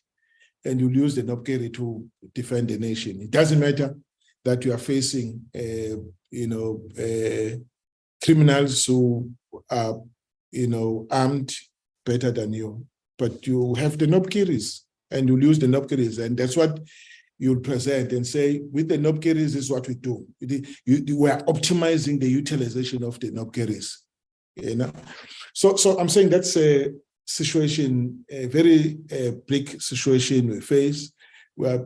and you'll use the Nopkiri to defend the nation. It doesn't matter that you are facing, criminals who are, armed better than you, but you have the Nopkiris, and you'll use the Nopkiris, and that's what you'll present and say, with the Nopkiris, this is what we do. We are optimizing the utilization of the Nopkiris. So I'm saying that's a situation, a very bleak situation we face. We are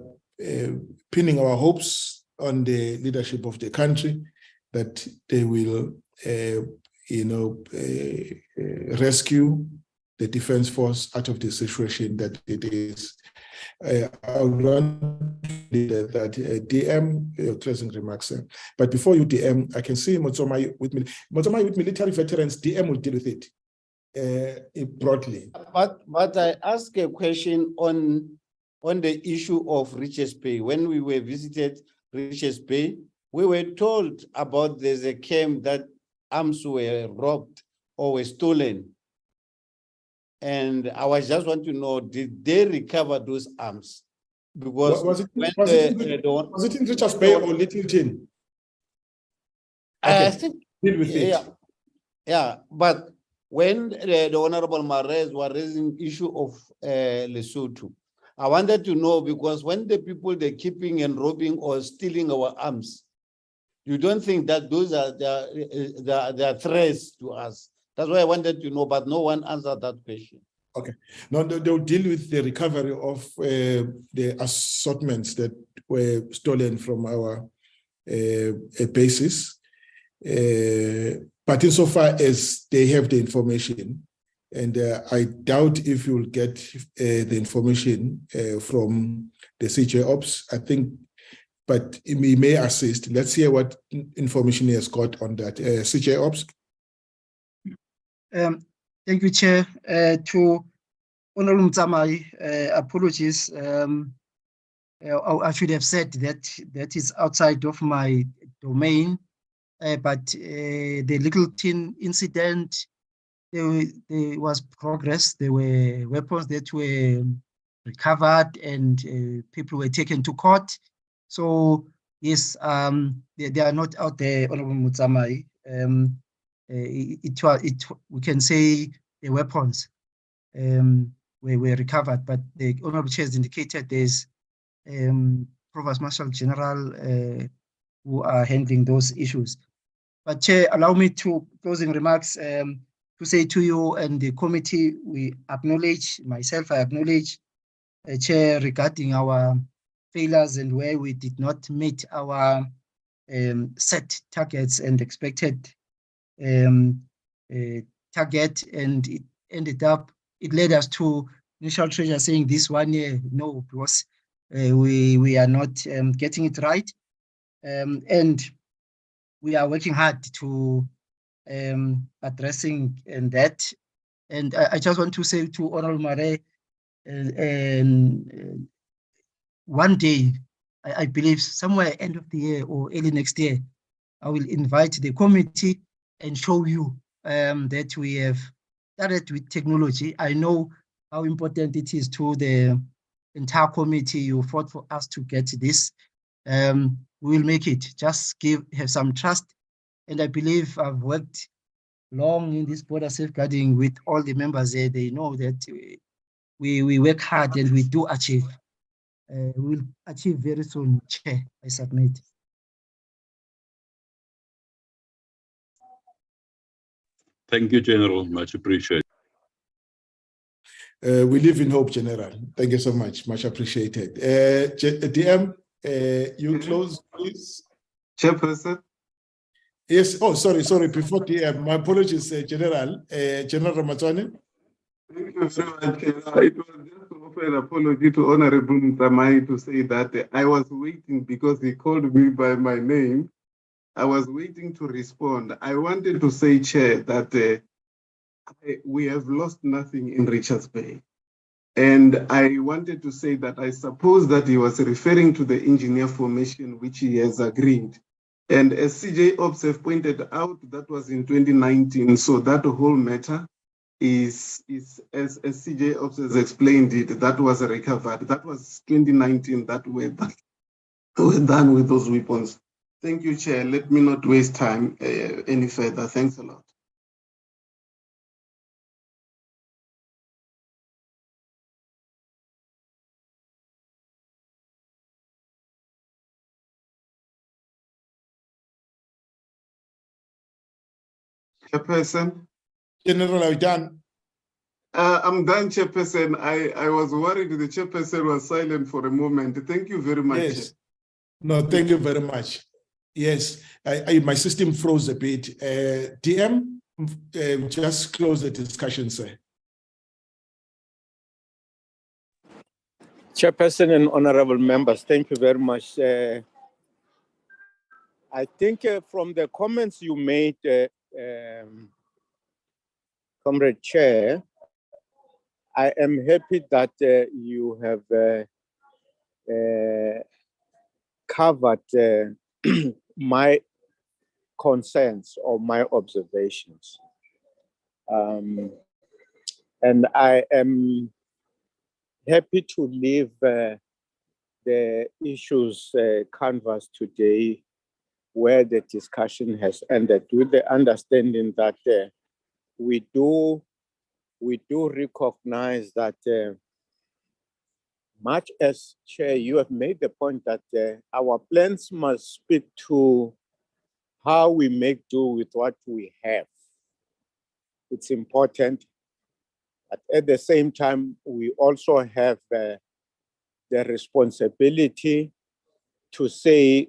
pinning our hopes on the leadership of the country that they will, rescue the defense force out of the situation that it is. I would want that DM closing remarks. But before you DM, I can see Motsomai with military veterans. DM will deal with it broadly. But I ask a question on the issue of Richards Bay. When we were visited Richards Bay, we were told about there's a camp that arms were robbed or were stolen. And I just want to know, did they recover those arms? Because was it in Richards Bay or Littleton? I think deal with it. Yeah, but when the Honorable Marais was raising issue of Lesotho, I wanted to know, because when the people they're keeping and robbing or stealing our arms, you don't think that those are the threats to us? That's why I wanted to know, but no one answered that question. Okay. No, they'll deal with the recovery of the assortments that were stolen from our bases. But insofar as they have the information, and I doubt if you'll get the information from the CJ Ops, I think, but we may assist. Let's hear what information he has got on that. CJ Ops. Thank you, Chair. To Honorable Mtsamai, apologies. I should have said that is outside of my domain. But the Littleton incident, there was progress. There were weapons that were recovered and people were taken to court. So yes, they are not out there, Honorable Mtsamai. We can say the weapons were recovered, but the Honorable Chair has indicated there's Provost Marshal General who are handling those issues. But Chair, allow me to closing remarks to say to you and the committee, we acknowledge, myself, I acknowledge, Chair, regarding our failures and where we did not meet our set targets and expected target, and it ended up it led us to National Treasurer saying this 1 year, no, because we are not getting it right. And we are working hard to addressing that. And I just want to say to Honorable Mare, one day, I believe somewhere end of the year or early next year, I will invite the committee and show you that we have started with technology. I know how important it is to the entire committee. You fought for us to get this. We will make it. Just have some trust. And I believe I've worked long in this border safeguarding with all the members there. They know that we work hard and we do achieve. We'll achieve very soon, Chair. I submit. Thank you, General. Much appreciated. We live in hope, General. Thank you so much. Much appreciated. DM, you close, please. Chairperson. Yes. Oh, sorry. Before DM, my apologies, General. General Ramatswane. Thank you very much. It was just to offer an apology to Honorable Mtamai to say that I was waiting because he called me by my name. I was waiting to respond. I wanted to say, Chair, that we have lost nothing in Richards Bay. And I wanted to say that I suppose that he was referring to the engineer formation, which he has agreed. And as CJ Ops have pointed out, that was in 2019. So that whole matter is as CJ Ops has explained it, that was recovered. That was 2019 that we're done with those weapons. Thank you, Chair. Let me not waste time any further. Thanks a lot. Chairperson. General, are you done? I'm done, Chairperson. I was worried the Chairperson was silent for a moment. Thank you very much. Yes. No, thank you very much. Yes, my system froze a bit. DM, just close the discussion, sir. Chairperson and honorable members, thank you very much. I think from the comments you made, Comrade Chair, I am happy that you have covered my concerns or my observations. And I am happy to leave the issues canvas today where the discussion has ended with the understanding that we do recognize that much as Chair, you have made the point that our plans must speak to how we make do with what we have. It's important, but at the same time, we also have the responsibility to say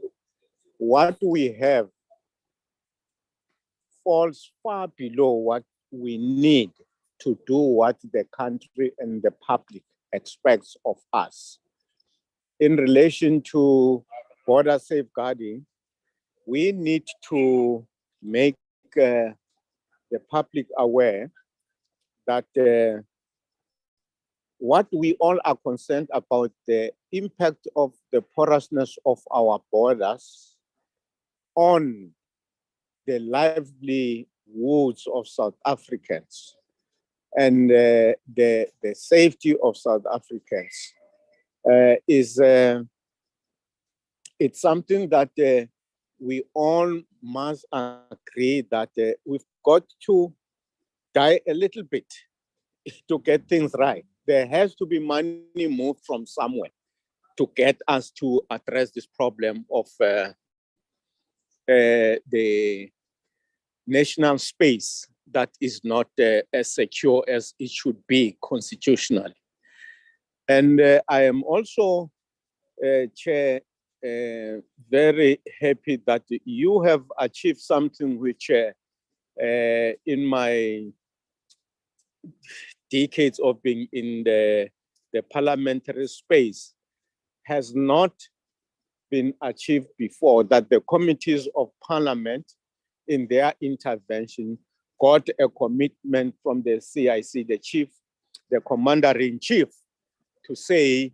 what we have falls far below what we need to do what the country and the public expects of us. In relation to border safeguarding, we need to make the public aware that what we all are concerned about, the impact of the porousness of our borders on the livelihoods of South Africans and the safety of South Africans is it's something that we all must agree that we've got to die a little bit to get things right. There has to be money moved from somewhere to get us to address this problem of the national space that is not as secure as it should be constitutionally. And I am also, Chair, very happy that you have achieved something which in my decades of being in the parliamentary space has not been achieved before, that the committees of parliament in their intervention got a commitment from the CIC, the commander-in-chief, to say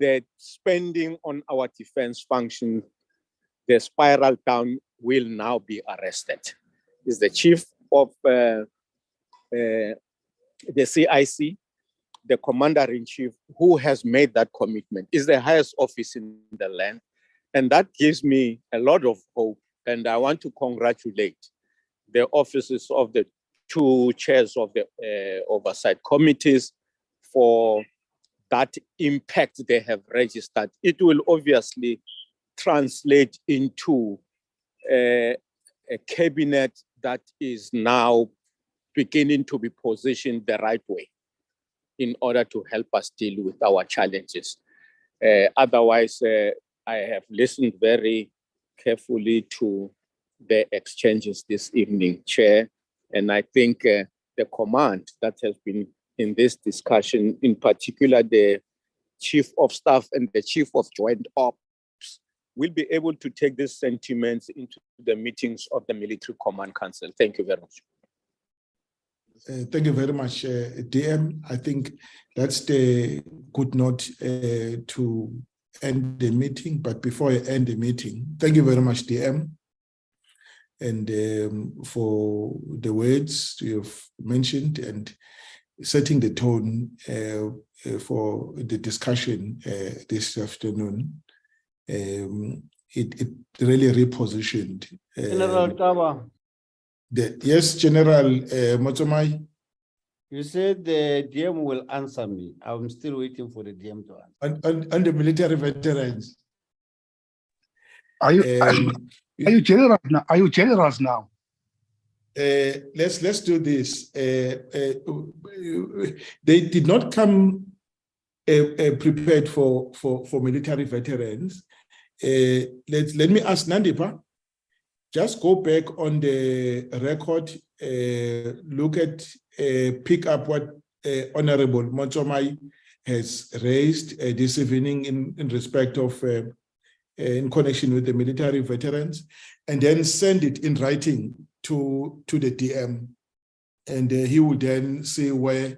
that spending on our defense function, the spiral down will now be arrested. Is the chief of the CIC, the commander-in-chief, who has made that commitment, is the highest office in the land. And that gives me a lot of hope. And I want to congratulate the offices of the two chairs of the oversight committees for that impact they have registered. It will obviously translate into a cabinet that is now beginning to be positioned the right way in order to help us deal with our challenges. Otherwise, I have listened very carefully to the exchanges this evening, Chair, and I think the command that has been in this discussion, in particular the Chief of Staff and the Chief of Joint Ops, will be able to take these sentiments into the meetings of the Military Command Council. Thank you very much. Thank you very much, DM. I think that's the good note to end the meeting. But before I end the meeting, thank you very much, DM, and for the words you've mentioned and setting the tone for the discussion this afternoon. It really repositioned. General Taba. Yes, General Motomai. You said the DM will answer me. I'm still waiting for the DM to answer. On the military veterans. Are you generals now? Are you generals now? Let's do this. They did not come prepared for military veterans. Let me ask Nandipa. Just go back on the record, look at, pick up what Honorable Motomai has raised this evening in respect of, in connection with the military veterans, and then send it in writing to the DM. And he will then see who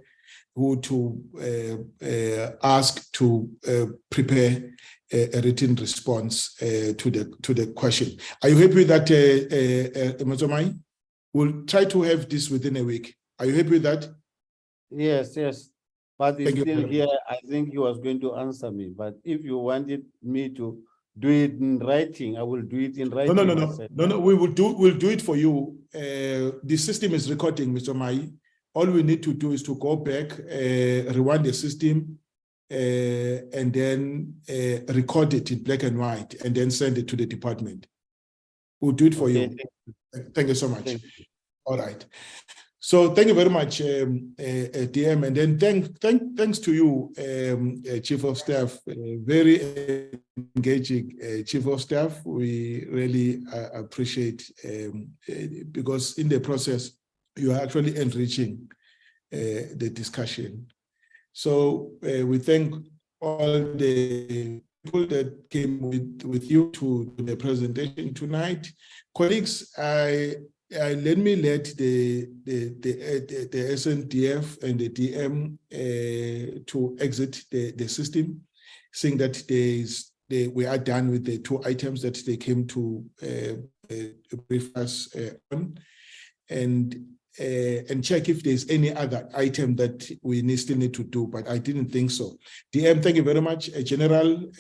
to ask to prepare a written response to the question. Are you happy with that, Motomai? We'll try to have this within a week. Are you happy with that? Yes. But it's still here. I think he was going to answer me. But if you wanted me to do it in writing, I will do it in writing. No. We'll do it for you. The system is recording, Mr. Mai. All we need to do is to go back, rewind the system, and then record it in black and white, and then send it to the department. We'll do it for you. Thank you so much. All right. So thank you very much, DM, and then thanks to you, Chief of Staff, very engaging Chief of Staff. We really appreciate because in the process you are actually enriching the discussion. So we thank all the people that came with you to the presentation tonight. Colleagues, let me let the SANDF and the DM to exit the system, seeing that we are done with the two items that they came to brief us on, and check if there's any other item that we still need to do, but I didn't think so. DM, thank you very much. General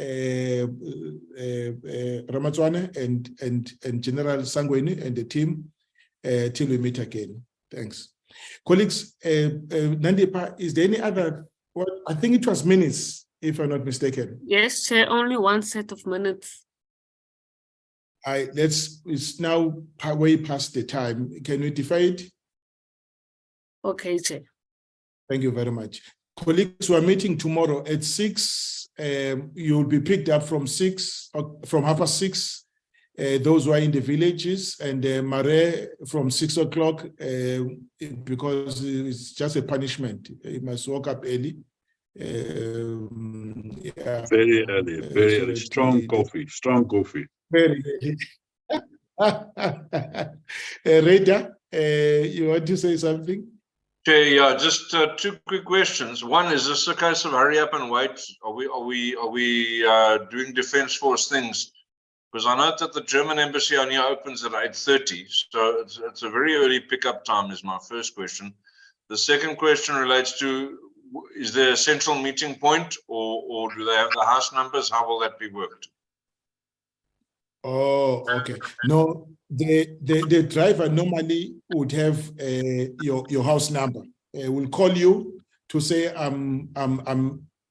Ramatswane and General Sangweni and the team, till we meet again. Thanks. Colleagues, Nandipa, is there any other, well, I think it was minutes, if I'm not mistaken. Yes, Chair, only one set of minutes. It's now way past the time. Can we defer it? Okay, Chair. Thank you very much. Colleagues, we are meeting tomorrow at 6. You'll be picked up from 6, from 6:30 those who are in the villages, and Mare from 6 o'clock, because it's just a punishment. You must wake up early. Yeah, Very early, very so early. that Strong coffee, strong coffee. very early. Reda, you want to say something? Chair, yeah, just two quick questions. One, is this a case of hurry up and wait? Are we doing Defence Force things? Because I note that the German embassy only opens at 8:30, so it's a very early pickup time. Is my first question. The second question relates to: is there a central meeting point, or do they have the house numbers? How will that be worked? Oh, okay. No, the driver normally would have your house number. Will call you to say I'm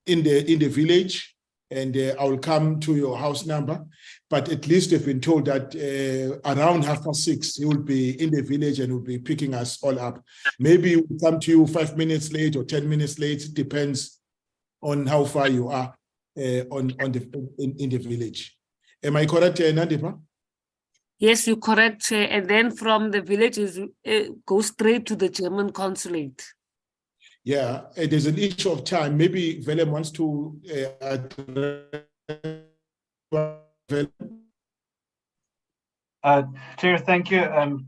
in the village, and I will come to your house number. But at least they've been told that around 6:30 he will be in the village and will be picking us all up. Maybe he will come to you 5 minutes late or 10 minutes late. It depends on how far you are in the village. Am I correct, Nandipa? Yes, you're correct, Chair. And then from the villages, go straight to the German consulate. Yeah, there's an issue of time. Maybe Willem wants to address. Chair, thank you.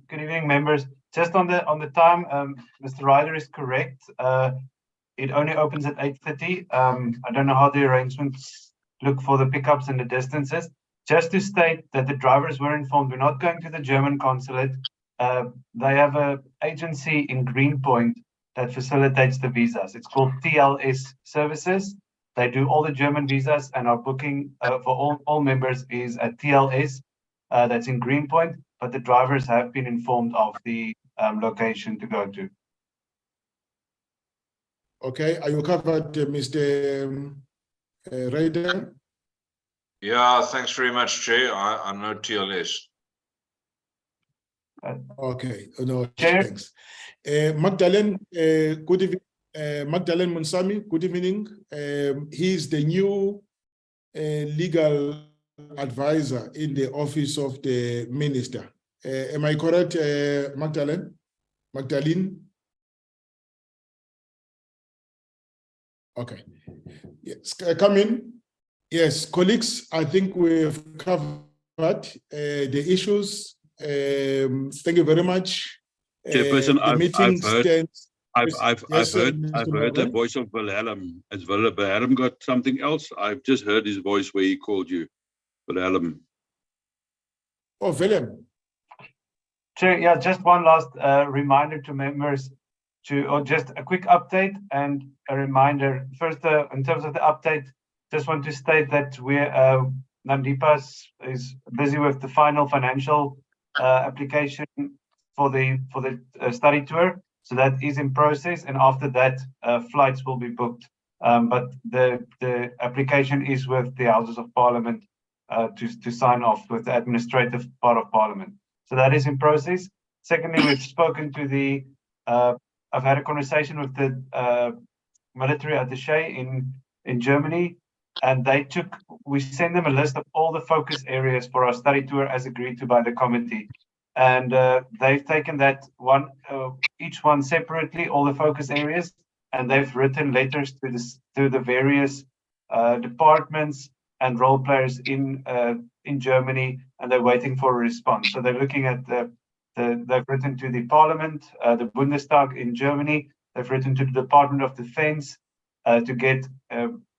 Good evening, members. Just on the time, Mr. Ryder is correct. It only opens at 8:30. I don't know how the arrangements look for the pickups and the distances. Just to state that the drivers were informed, we're not going to the German consulate. They have an agency in Greenpoint that facilitates the visas. It's called TLS Services. They do all the German visas, and our booking for all members is at TLS. That's in Greenpoint, but the drivers have been informed of the location to go to. Okay, are you covered, Mr. Ryder? Yeah, thanks very much, Chair. I know TLS. Okay, no, Chair. thanks. Magdalene, good evening. Magdalene Munsami, good evening. He's the new legal advisor in the office of the minister. Am I correct, Magdalene? Magdalene? Okay. Yes, come in. Yes, colleagues, I think we've covered the issues. Thank you very much. Chairperson, I've heard the Morgan. voice of Wilhelm. Has Wilhelm got something else? I've just heard his voice where he called you, Wilhelm. Oh, Willem. Chair, yeah, just one last reminder to members or just a quick update and a reminder. First, in terms of the update, just want to state that Nandipa is busy with the final financial application for the study tour. So that is in process, and after that, flights will be booked. But the application is with the Houses of Parliament to sign off with the administrative part of Parliament. So that is in process. Secondly, we've spoken to the. I've had a conversation with the military attaché in Germany, and we sent them a list of all the focus areas for our study tour as agreed to by the committee. And they've taken that each one separately, all the focus areas, and they've written letters to the various departments and role players in Germany, and they're waiting for a response. So they're looking at they've written to the Parliament, the Bundestag in Germany. They've written to the Department of Defense to get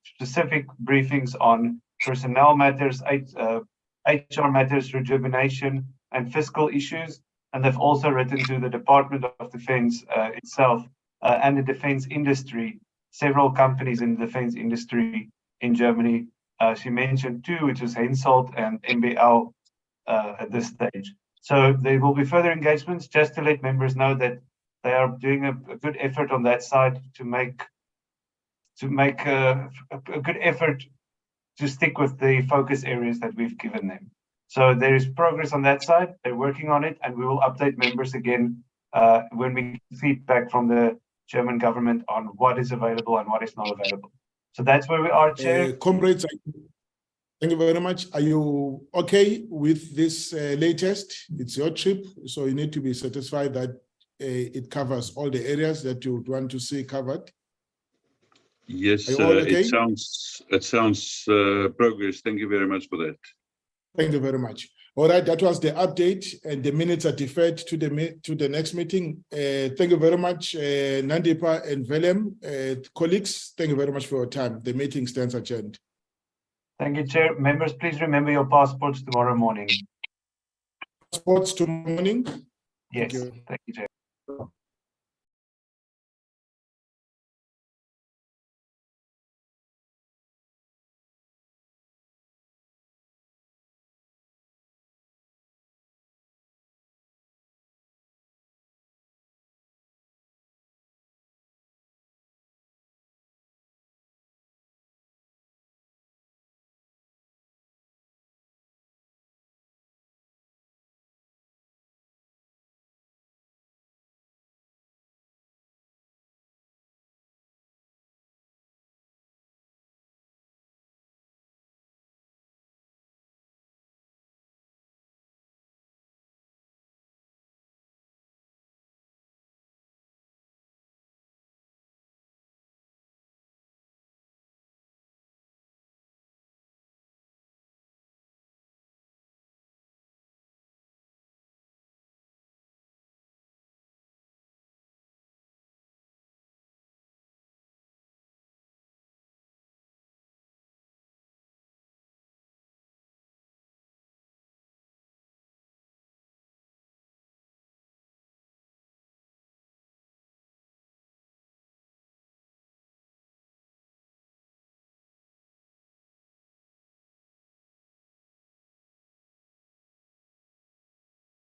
specific briefings on personnel matters, HR matters, rejuvenation, and fiscal issues. And they've also written to the Department of Defense itself and the defense industry, several companies in the defense industry in Germany. She mentioned two, which is Hensoldt and MBL at this stage. So there will be further engagements, just to let members know that they are doing a good effort on that side to make a good effort to stick with the focus areas that we've given them. So there is progress on that side. They're working on it, and we will update members again when we get feedback from the German government on what is available and what is not available. So that's where we are, Chair. Comrades, Thank you very much. Are you okay with this latest? It's your trip, so you need to be satisfied that it covers all the areas that you would want to see covered. Yes, Are you all okay? it sounds progress. Thank you very much for that. Thank you very much. All right, that was the update, and the minutes are deferred to the next meeting. Thank you very much, Nandipa and Velem, colleagues. Thank you very much for your time. The meeting stands adjourned. Thank you, Chair. Members, please remember your passports tomorrow morning. Passports tomorrow morning. Yes, Thank you. thank you, Chair.